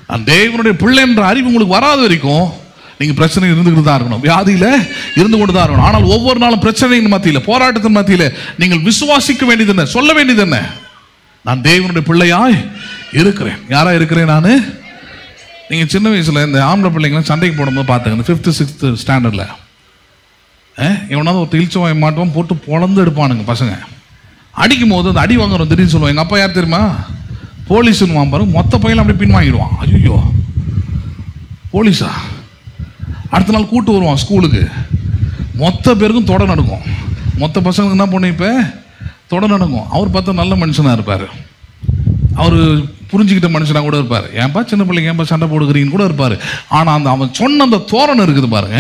நான் தேவனுடைய பிள்ளை என்ற அறிவு உங்களுக்கு வராத வரைக்கும் நீங்க பிரச்சனை இருந்துகிட்டு தான் இருக்கணும், வியாதியில இருந்து கொண்டு தான் இருக்கணும். ஆனால் ஒவ்வொரு நாளும் பிரச்சனையின் மத்தியில, போராட்டத்தின் மத்தியில நீங்கள் விசுவாசிக்க வேண்டியது என்ன? சொல்ல வேண்டியது என்ன? நான் தேவனுடைய பிள்ளையாய் இருக்கிறேன். யாரா இருக்கிறேன்? நான் நீங்கள் சின்ன வயசில் இந்த ஆம்பளை பிள்ளைங்களாம் சண்டைக்கு போடும்போது பார்த்துங்க, இந்த 5th 6th ஸ்டாண்டர்டில் எவனாவது ஒருத்தர் இழிச்சவாய் மாட்டுவான் போட்டு பொழந்து எடுப்பானுங்க பசங்க. அடிக்கும் போது அந்த அடி வாங்குறோம் திடீர்னு சொல்லுவான், எங்கள் அப்பா யார் தெரியுமா போலீஸ்ன்னு பாருங்க, மொத்த பையன் அப்படி பின் வாங்கிடுவான். ஐயோ போலீஸா? அடுத்த நாள் கூட்டு வருவான் ஸ்கூலுக்கு, மொத்த பேருக்கும் தொட நடக்கும். மொத்த பசங்களுக்கு என்ன பண்ண இப்போ தொட நடக்கும். அவர் பார்த்தா நல்ல மனுஷனாக இருப்பார், அவர் புரிஞ்சுக்கிட்ட மனுஷனாக கூட இருப்பார். ஏன்பா சின்ன பிள்ளைங்க ஏன்பா சண்டை போடுக்கிறீங்கன்னு கூட இருப்பார். ஆனால் அவன் சொன்ன அந்த தோரணை இருக்குது பாருங்க,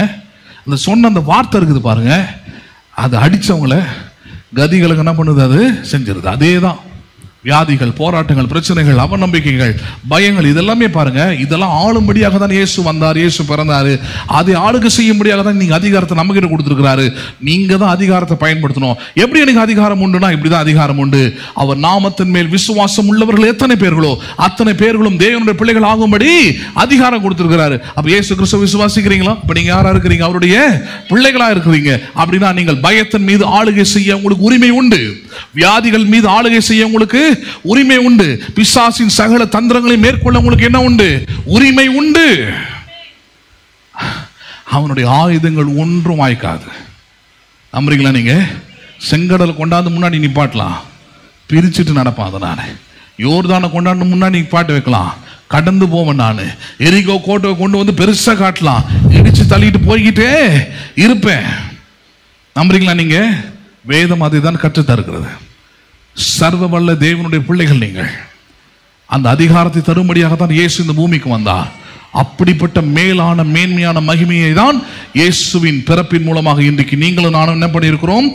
அந்த சொன்ன அந்த வார்த்தை இருக்குது பாருங்க, அது அடித்தவங்கள கதிகளுக்கு என்ன பண்ணுது, அது செஞ்சிருது. அதே தான் வியாதிகள், போராட்டங்கள், பிரச்சனைகள், அவநம்பிக்கைகள், பயங்கள், இதெல்லாமே பாருங்க, இதெல்லாம் ஆளும்படியாக தான் இயேசு வந்தார், இயேசு பிறந்தாரு. அதை ஆளுக்கு செய்யும்படியாக தான் நீங்க அதிகாரத்தை நம்ம கிட்ட கொடுத்துருக்கிறாரு. நீங்க தான் அதிகாரத்தை பயன்படுத்தணும். எப்படி எனக்கு அதிகாரம் உண்டுனா இப்படிதான் அதிகாரம் உண்டு. அவர் நாமத்தின் மேல் விசுவாசம் உள்ளவர்கள் எத்தனை பேர்களோ அத்தனை பேர்களும் தேவனுடைய பிள்ளைகள் ஆகும்படி அதிகாரம் கொடுத்திருக்கிறாரு. அப்ப இயேசு கிறிஸ்துவை விசுவாசிக்கிறீங்களா? இப்ப நீங்க யாரா இருக்கிறீங்க? அவருடைய பிள்ளைகளா இருக்கிறீங்க. அப்படின்னா நீங்கள் பயத்தின் மீது ஆளுகை செய்ய உங்களுக்கு உரிமை உண்டு. வியாதிகள் மீது ஆளுகை செய்ய உங்களுக்கு உரிமை உண்டு. பிசாசின் சகல தந்திரங்களை மேற்கொள்ள உங்களுக்கு என்ன உண்டு? உரிமை உண்டு. அவனுடைய ஆயுதங்கள் ஒன்றும் வாய்க்காது. நம்புறீங்களா? நீங்க செங்கடல் கொண்டாந்து முன்னாடி நிப்பாட்டலாம், பிரிச்சுட்டு நடப்பான். அதனால யோர்தானை கொண்டாந்து முன்னாடி நிப்பாட்டு வைக்கலாம், கடந்து போவேன். நான் எரிகோ கோட்டை கொண்டு வந்து பெருசா காட்டலாம், இடிச்சு தள்ளிட்டு போய்கிட்டே இருப்பேன். நம்புறீங்களா? நீங்க வேதம் அதை தான் கற்று தருகிறது. சர்வ வல்ல தேவனுடைய பிள்ளைகள் நீங்கள். அந்த அதிகாரத்தை தரும்படியாகத்தான் இயேசு இந்த பூமிக்கு வந்தார். அப்படிப்பட்ட மேலான மேன்மையான மகிமையை தான் இயேசுவின் பிறப்பின் மூலமாக இன்றைக்கு நீங்களும் நானும் என்ன பண்ணியிருக்கிறோம்,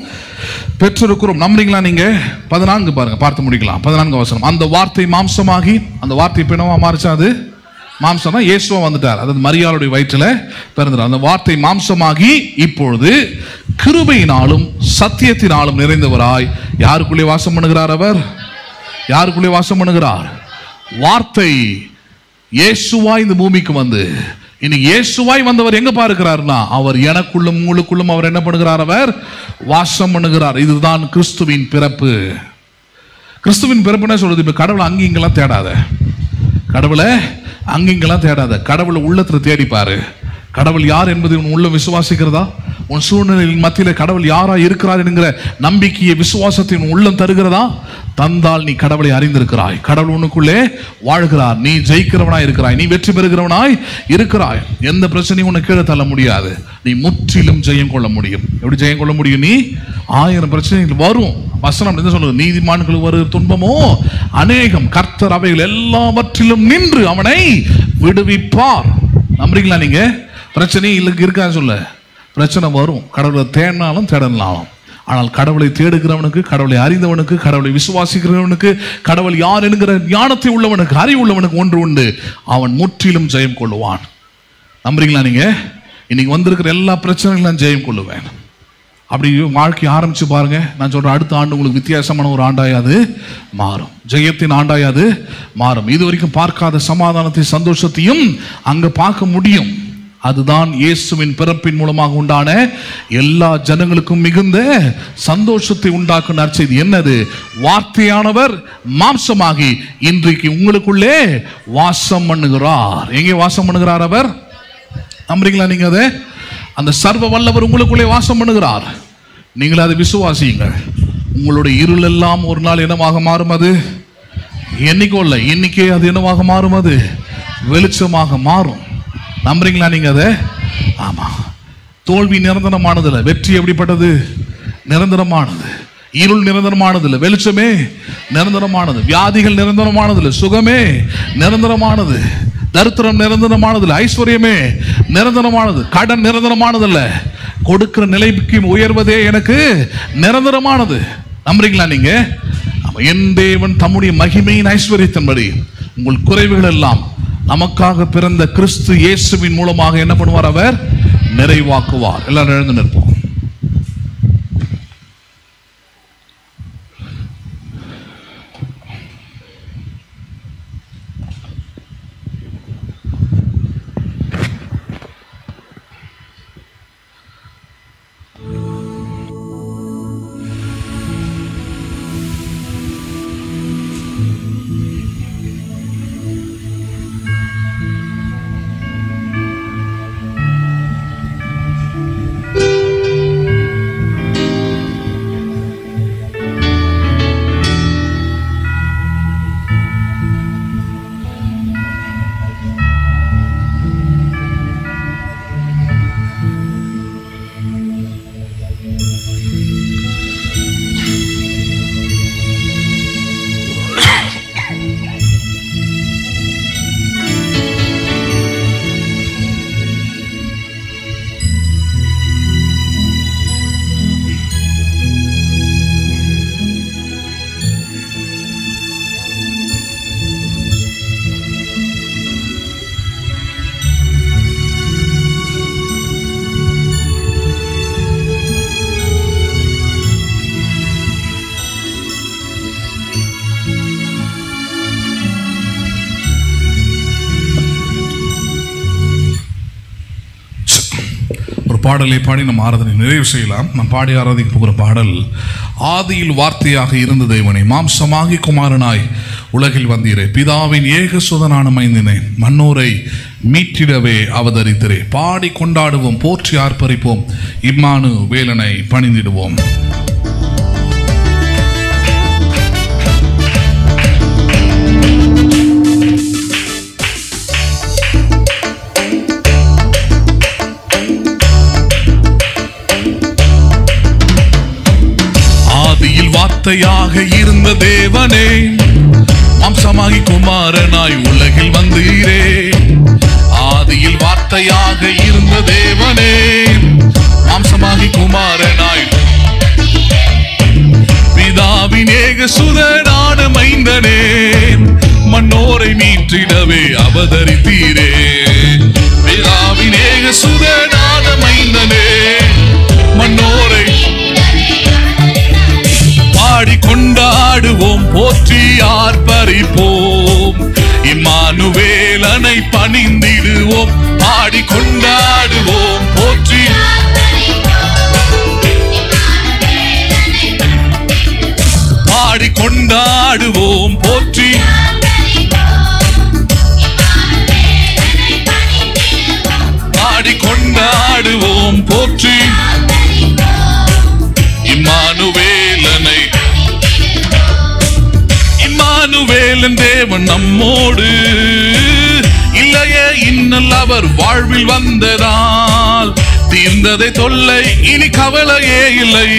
பெற்றிருக்கிறோம். நம்புறீங்களா? நீங்க 14 பாருங்க, பார்த்து முடிக்கலாம். 14 வசனம். அந்த வார்த்தை மாம்சமாகி, அந்த வார்த்தை பிணவா மாறிச்சா, அது மாம்சம்னா இயேசுவா வந்துட்டார். அதாவது மரியாளுடைய வயிற்றில் பிறந்தார். அந்த வார்த்தை மாம்சமாகி இப்பொழுது கிருபையினாலும் சத்தியத்தினாலும் நிறைந்தவராய் யாருக்குள்ளே வாசம் பண்ணுகிறார்? அவர் யாருக்குள்ளே வாசம் பண்ணுகிறார்? வார்த்தை இயேசுவாய் இந்த பூமிக்கு வந்து, இன்னைக்கு இயேசுவாய் வந்தவர் எங்க பார்க்கிறார்னா, அவர் எனக்குள்ளும் உங்களுக்குள்ளும் அவர் என்ன பண்ணுகிறார்? அவர் வாசம் பண்ணுகிறார். இதுதான் கிறிஸ்துவின் பிறப்பு. கிறிஸ்துவின் பிறப்புன்னு சொல்றது, இப்ப கடவுளை அங்கெல்லாம் தேடாத, கடவுளை அங்கெல்லாம் தேடாத, கடவுளை உள்ளத்துல தேடிப்பாரு. கடவுள் யார் என்பதை உன் உள்ள விசுவாசிக்கிறதா? உன் சூழ்நிலையின் மத்தியில கடவுள் யாரா இருக்கிறார் என்கிற நம்பிக்கையை, விசுவாசத்தை உன் உள்ளம் தருகிறதா? தந்தால் நீ கடவுளை அறிந்திருக்கிறாய். கடவுள் உனக்குள்ளே வாழ்கிறார். நீ ஜெயிக்கிறவனாய் இருக்கிறாய், நீ வெற்றி பெறுகிறவனாய் இருக்கிறாய். எந்த பிரச்சனையும் உன்னை கீழே தள்ள முடியாது. நீ முற்றிலும் ஜெயம் கொள்ள முடியும். எப்படி ஜெயம் கொள்ள முடியும்? நீ 1000 பிரச்சனைகள் வரும். வசனம் என்ன சொல்லுது? நீதிமான்களுக்கு வருகிற துன்பமோ அநேகம், கர்த்தர் அவைகள் எல்லாவற்றிலும் நின்று அவனை விடுவிப்பார். நம்புறீங்களா? நீங்க பிரச்சனை இருக்கான்னு சொல்ல, பிரச்சனை வரும். கடவுளை தேடினாலும் தேடனாலும், ஆனால் கடவுளை தேடுகிறவனுக்கு, கடவுளை அறிந்தவனுக்கு, கடவுளை விசுவாசிக்கிறவனுக்கு, கடவுள் யார் என்கிற ஞானத்தை உள்ளவனுக்கு, அறிவு உள்ளவனுக்கு ஒன்று உண்டு, அவன் முற்றிலும் ஜெயம் கொள்ளுவான். நம்புறீங்களா? நீங்க இன்னைக்கு வந்திருக்கிற எல்லா பிரச்சனைகளும் நான் ஜெயம் கொள்ளுவேன். அப்படி வாழ்க்கை ஆரம்பிச்சு பாருங்க. நான் சொல்றேன், அடுத்த ஆண்டு உங்களுக்கு வித்தியாசமான ஒரு ஆண்டாயாது மாறும், ஜெயத்தின் ஆண்டாயாது மாறும். இது வரைக்கும் பார்க்காத சமாதானத்தை, சந்தோஷத்தையும் அங்க பார்க்க முடியும். அதுதான் இயேசுவின் பிறப்பின் மூலமாக உண்டான எல்லா ஜனங்களுக்கும் மிகுந்த சந்தோஷத்தை உண்டாக்கும் நற்செய்தி. என்னது? வார்த்தையானவர் மாம்சமாகி இன்றைக்கு உங்களுக்குள்ளே வாசம் பண்ணுகிறார். எங்கே வாசம் பண்ணுகிறார் அவர்? நம்புறீங்களா நீங்க? அதை அந்த சர்வ வல்லவர் உங்களுக்குள்ளே வாசம் பண்ணுகிறார். நீங்கள் அதை விசுவாசியுங்கள். உங்களுடைய இருள் எல்லாம் ஒரு நாள் என்னவாக மாறும்? அது என்னைக்கோ இல்லை, இன்னைக்கே அது என்னவாக மாறும்? அது வெளிச்சமாக மாறும். நம்புறீங்களா நீங்க அதை? ஆமா. தோல்வி நிரந்தரமானது இல்லை, வெற்றி எப்படிப்பட்டது? நிரந்தரமானது. இருள் நிரந்தரமானது இல்லை, வெளிச்சமே நிரந்தரமானது. வியாதிகள் நிரந்தரமானது இல்லை, சுகமே நிரந்தரமானது. தரித்திரம் நிரந்தரமானது இல்லை, ஐஸ்வர்யமே நிரந்தரமானது. கடன் நிரந்தரமானது இல்லை, கொடுக்கிற நிலைக்கு உயர்வதே எனக்கு நிரந்தரமானது. நம்புறீங்களா நீங்க? என் தேவன் தம்முடைய மகிமையின் ஐஸ்வர்யத்தின்படி உங்கள் குறைவுகள் எல்லாம் நமக்காக பிறந்த கிறிஸ்து இயேசுவின் மூலமாக என்ன பண்ணுவார்? அவர் நிறைவாக்குவார். எல்லாரும் எழுந்து நிற்போம். பாடலை பாடி நம் ஆராதனை நிறைவு செய்யலாம். நாம் பாடி ஆராதிக்க போகிற பாடல், ஆதியில் வார்த்தையாக இருந்த தேவனே, மாம்சமாகி குமாரனாய் உலகில் வந்தீரே, பிதாவின் ஏக சுதனான மைந்தனே, மன்னோரை மீட்டிடவே அவதரித்திரே. பாடி கொண்டாடுவோம், போற்றி ஆர்ப்பரிப்போம், இம்மானு வேலனை பணிந்திடுவோம். ஆதியில் வார்த்தையாக இருந்த தேவனே, மாம்சமாகி குமாரனாய் உலகில் வந்தீரே. ஆதியில் வார்த்தையாக இருந்த தேவனே, மாம்சமாகி குமாரனாய், பிதாவின் ஏக சுதனான மைந்தனே, மன்னோரை மீட்டிடவே அவதரித்தீரே. பிதாவின் ஏக சுதனான மைந்தனே, மன்னோரை பாடி கொண்டாடுவோம், போற்றி ஆர்ப்பரிப்போம், இம்மானுவேலனை பணிந்திடுவோம். பாடி கொண்டாடுவோம், போற்றி பாடி கொண்டாடுவோம், போற்றி பாடி கொண்டாடுவோம், போற்றி இம்மானுவேலனை. இம்மானுவேலன் தேவன் நம்மோடு இல்லையே, இன்னல் அவர் வாழ்வில் வந்ததால் தீர்ந்ததை தொல்லை, இனி கவலையே இல்லை.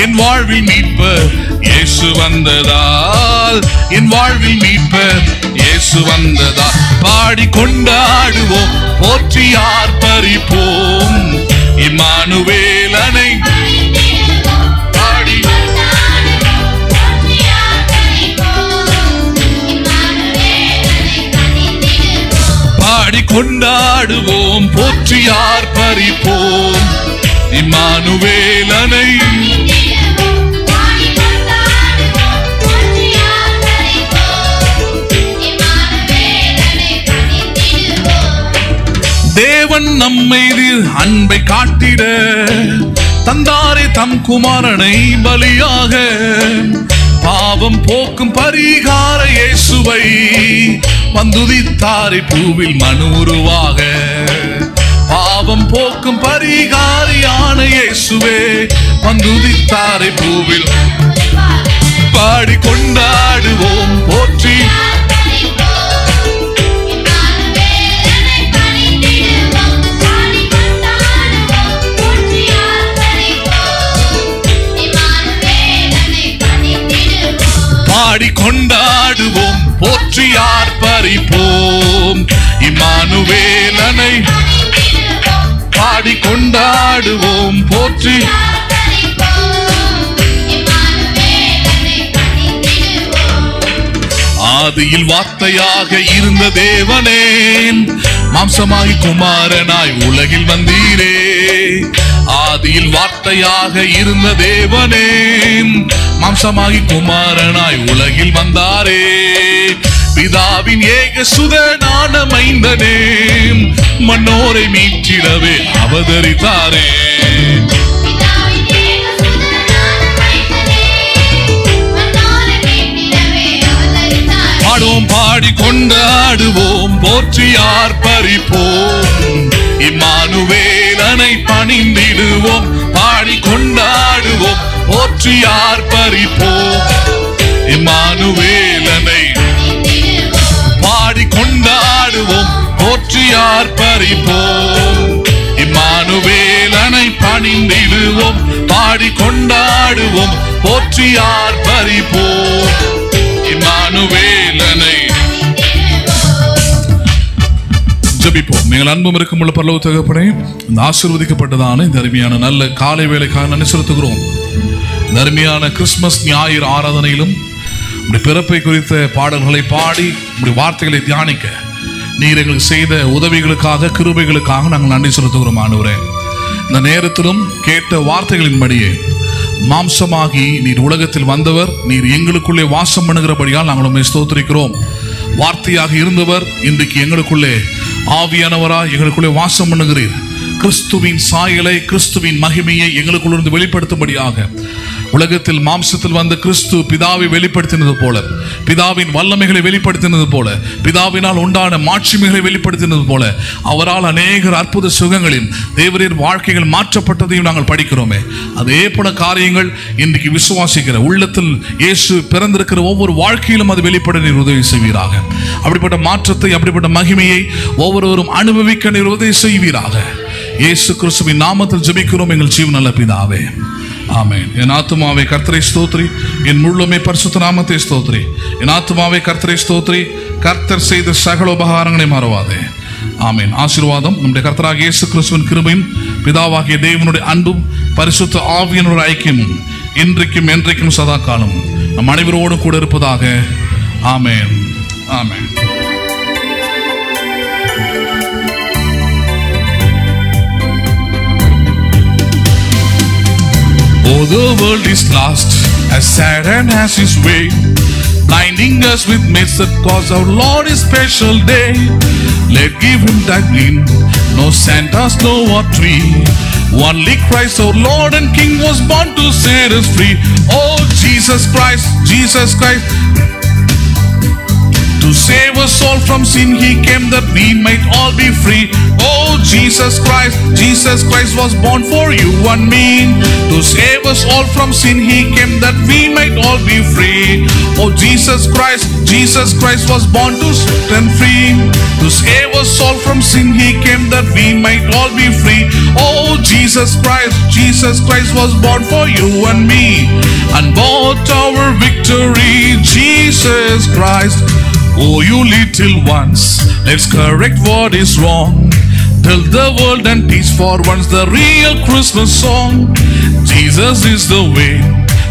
என் வாழ்வில் மீட்பர் இயேசு வந்ததால், என் வாழ்வில் மீட்பர் இயேசு வந்ததால், பாடி கொண்டாடுவோம், போற்றி ஆர்ப்பரிப்போம், இம்மானுவேலனை பாடி கொண்டாடுவோம், போற்றி ஆர்ப்பரிப்போம், இம்மானுவேலனை. தேவன் நம்மீது அன்பை காட்டிட தந்தாரே தம் குமாரனை பலியாக, பாவம் போக்கும் பரிகார இயேசுவை வந்துதித்தாரே பூவில் மனு உருவாக. பாவம் போக்கும் பரிகாரியான இயேசுவே வந்துதித்தாரே பூவில். பாடி கொண்டாடுவோம், போற்றி பாடி கொண்டாடுவோம், போற்றி ஆர்ப்பரிப்போம், இம்மானுவேலனை பாடி கொண்டாடுவோம், போற்றி. ஆதியில் வார்த்தையாக இருந்த தேவனே, மாம்சமாகி குமாரனாய் உலகில் வந்தீரே. ஆதியில் வார்த்தையாக இருந்த தேவனே, மாம்சமாகி குமாரனாய் உலகில் வந்தாரே. பிதாவின் ஏக சுதனான மைந்தனே, மன்னோரை மீட்டிடவே அவதரித்தாரே. பாடுவோம், பாடி கொண்டாடுவோம், போற்றி ஆர்ப்பரிப்போம், இம்மானுவேலனை பணிந்திடுவோம். பாடி கொண்டாடுவோம், போற்றி ஆர்ப்பரிப்போம், இம்மானுவேலனை பாடி கொண்டாடுவோம், போற்றி ஆர்ப்பரிப்போம், இம்மானுவேலனை பணிந்திடுவோம். பாடி கொண்டாடுவோம், போற்றி ஆர்ப்பரிப்போம், இம்மானுவேலனை. ஜெபிப்போம். நீங்கள் அன்பும் இருக்கும் உள்ள பரலோக தகப்பனே, இந்த ஆசீர்வதிக்கப்பட்டதான இந்த அருமையான நல்ல காலை வேளைக்காக நன்றி செலுத்துகிறோம். இந்த அருமையான கிறிஸ்துமஸ் ஞாயிறு ஆராதனையிலும் பிறப்பை குறித்த பாடல்களை பாடி வார்த்தைகளை தியானிக்க நீர் எங்களுக்கு செய்த உதவிகளுக்காக, கிருபைகளுக்காக நாங்கள் நன்றி செலுத்துகிறோம் ஆண்டவரே. இந்த நேரத்திலும் கேட்ட வார்த்தைகளின்படியே மாம்சமாகி நீர் உலகத்தில் வந்தவர், நீர் எங்களுக்குள்ளே வாசம் பண்ணுகிறபடியால் நாங்கள் உம்மை ஸ்தோத்திரிக்கிறோம். வார்த்தையாக இருந்தவர் இன்றைக்கு எங்களுக்குள்ளே ஆவியானவராய் எங்களுக்குள்ளே வாசம் பண்ணுகிறீர். கிறிஸ்துவின் சாயலை, கிறிஸ்துவின் மகிமையை எங்களுக்குள்ளிருந்து வெளிப்படுத்தும்படியாக உலகத்தில் மாம்சத்தில் வந்த கிறிஸ்து பிதாவை வெளிப்படுத்தினது போல, பிதாவின் வல்லமைகளை வெளிப்படுத்தினது போல, பிதாவினால் உண்டான மாட்சிமைகளை வெளிப்படுத்தினது போல, அவரால் அநேகர் அற்புத சுகங்களின் தேவரின் வாழ்க்கைகள் மாற்றப்பட்டதையும் நாங்கள் படிக்கிறோமே. அதே போல காரியங்கள் இன்றைக்கு விசுவாசிக்கிற உள்ளத்தில் இயேசு பிறந்திருக்கிற ஒவ்வொரு வாழ்க்கையிலும் அது வெளிப்பட நீர் உதவி செய்வீராக. அப்படிப்பட்ட மாற்றத்தை, அப்படிப்பட்ட மகிமையை ஒவ்வொருவரும் அனுபவிக்க நீர் உதவி செய்வீராக. இயேசு கிறிஸ்துவின் நாமத்தில் ஜெபிக்கிறோம் எங்கள் ஜீவன் நல்ல பிதாவே, ஆமென். என் ஆத்துமாவே கர்த்தரை ஸ்தோத்திரி, என் முழுமே பரிசுத்த நாமத்தை ஸ்தோத்திரி. என் ஆத்துமாவே கர்த்தரை ஸ்தோத்திரி, கர்த்தர் செய்த சகல உபகாரங்களை மறவாதே. ஆமென். ஆசீர்வாதம் நம்முடைய கர்த்தராகிய இயேசு கிறிஸ்துவின் கிருபையும் பிதாவாகிய தேவனுடைய அன்பும் பரிசுத்த ஆவியினுடைய ஐக்கியமும் இன்றைக்கும் என்றைக்கும் சதா காலம் நம் அனைவரோடு கூட இருப்பதாக. ஆமென். ஆமென். Oh, the world is lost, as Satan has his way, blinding us with myths that cause our Lord a special day. Let give him that green, no Santa's, no what tree. Only Christ, our Lord and King, was born to set us free. Oh, Jesus Christ, Jesus Christ, to save us all from sin he came that we might all be free. Oh, Jesus Christ, Jesus Christ was born for you and me. To save us all from sin he came that we might all be free. Oh, Jesus Christ, Jesus Christ was born to set and free. To save us all from sin he came that we might all be free. Oh, Jesus Christ, Jesus Christ was born for you and me, and bought our victory. Jesus Christ, oh, you little ones, let's correct what is wrong. Tell the world and teach for once the real Christmas song. Jesus is the way,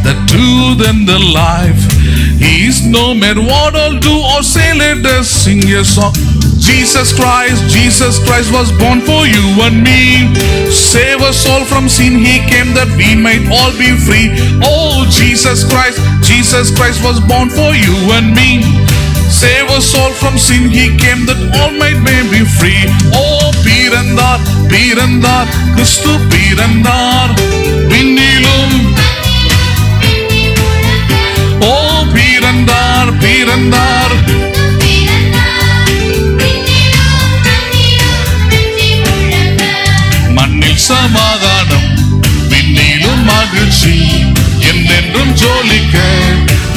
the truth and the life. He is no matter what I'll do or say, let us sing a song. Jesus Christ, Jesus Christ was born for you and me. Save us all from sin he came that we might all be free. Oh, Jesus Christ, Jesus Christ was born for you and me. Save us all from sin he came that all might may be free. Oh, பிறந்தார் பிறந்தார் கிறிஸ்து பிறந்தார் விண்ணிலும். ஓ, பிறந்தார் பிறந்தார் மண்ணில் சமாதானம், விண்ணிலும் மகிழ்ச்சி, என்றென்றும் ஜோலிக்க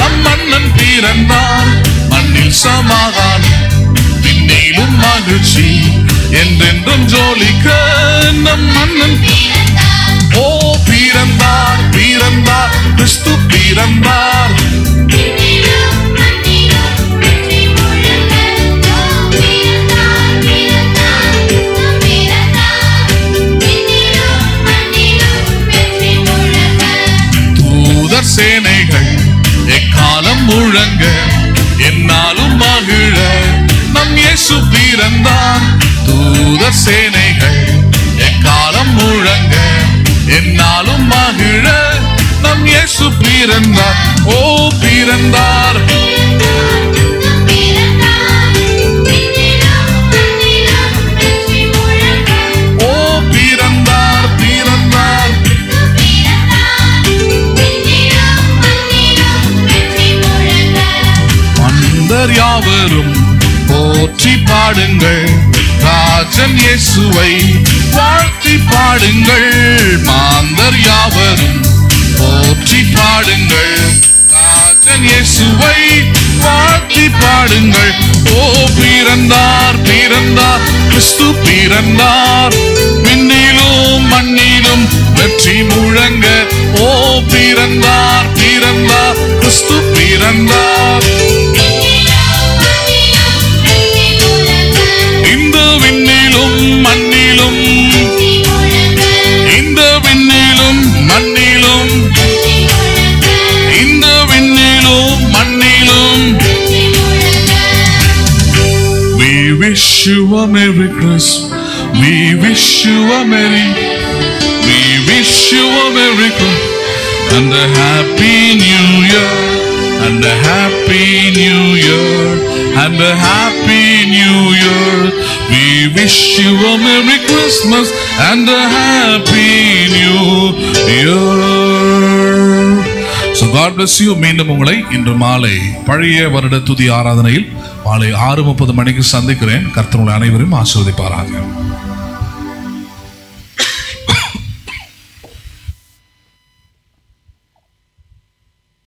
நம் மன்னன் பிறந்தார். மண்ணில் சமாதானம், விண்ணிலும் மகிழ்ச்சி, என்றென்றும் ஜோலிக்க நம் மன்னன். ஓ, பிறந்தார் பிறந்தார் கிறிஸ்து பிறந்தார். தூதர் சேனைகள் எக்காலம் முழங்க, என்னாலும் மகிழ நம் இயேசு பிறந்தார். தூதர் சேனைகள் எக்காலம் முழங்க, என்னாலும் மகிழ நம் இயேசு பிறந்தார். ஓ, பிறந்தார். ஓ, பிறந்தார் பிறந்தார். மந்தர் யாவரும் போற்றி பாடுங்கள், ராஜன் இயேசுவை வாழ்த்தி பாடுங்கள். மாந்தர் யாவரும் போற்றி பாடுங்கள், ராஜன் இயேசுவை வாழ்த்தி பாடுங்கள். ஓ, பிறந்தார் பிறந்தார் கிறிஸ்து பிறந்தார். விண்ணிலும் மண்ணிலும் வெற்றி முழங்க. ஓ, பிறந்தார் பிறந்தார் கிறிஸ்து பிறந்தார். இந்த விண்ணிலும் மண்ணிலும், இந்த விண்ணிலும் மண்ணிலும், இந்த விண்ணிலும் மண்ணிலும். We wish you a Merry Christmas. We wish you a Merry. We wish you a Merry Christmas and a Happy New Year, and a Happy New Year, and a Happy New Year. We wish you a Merry Christmas and a Happy New Year. So God bless you. மீண்டும் உங்களை இன்று மாலை பழைய வருட துதி ஆராதனையில் மாலை 6:30 மணிக்கு சந்திக்கிறேன். கர்த்தர் உங்களை அனைவரையும் ஆசீர்வதிப்பாராக.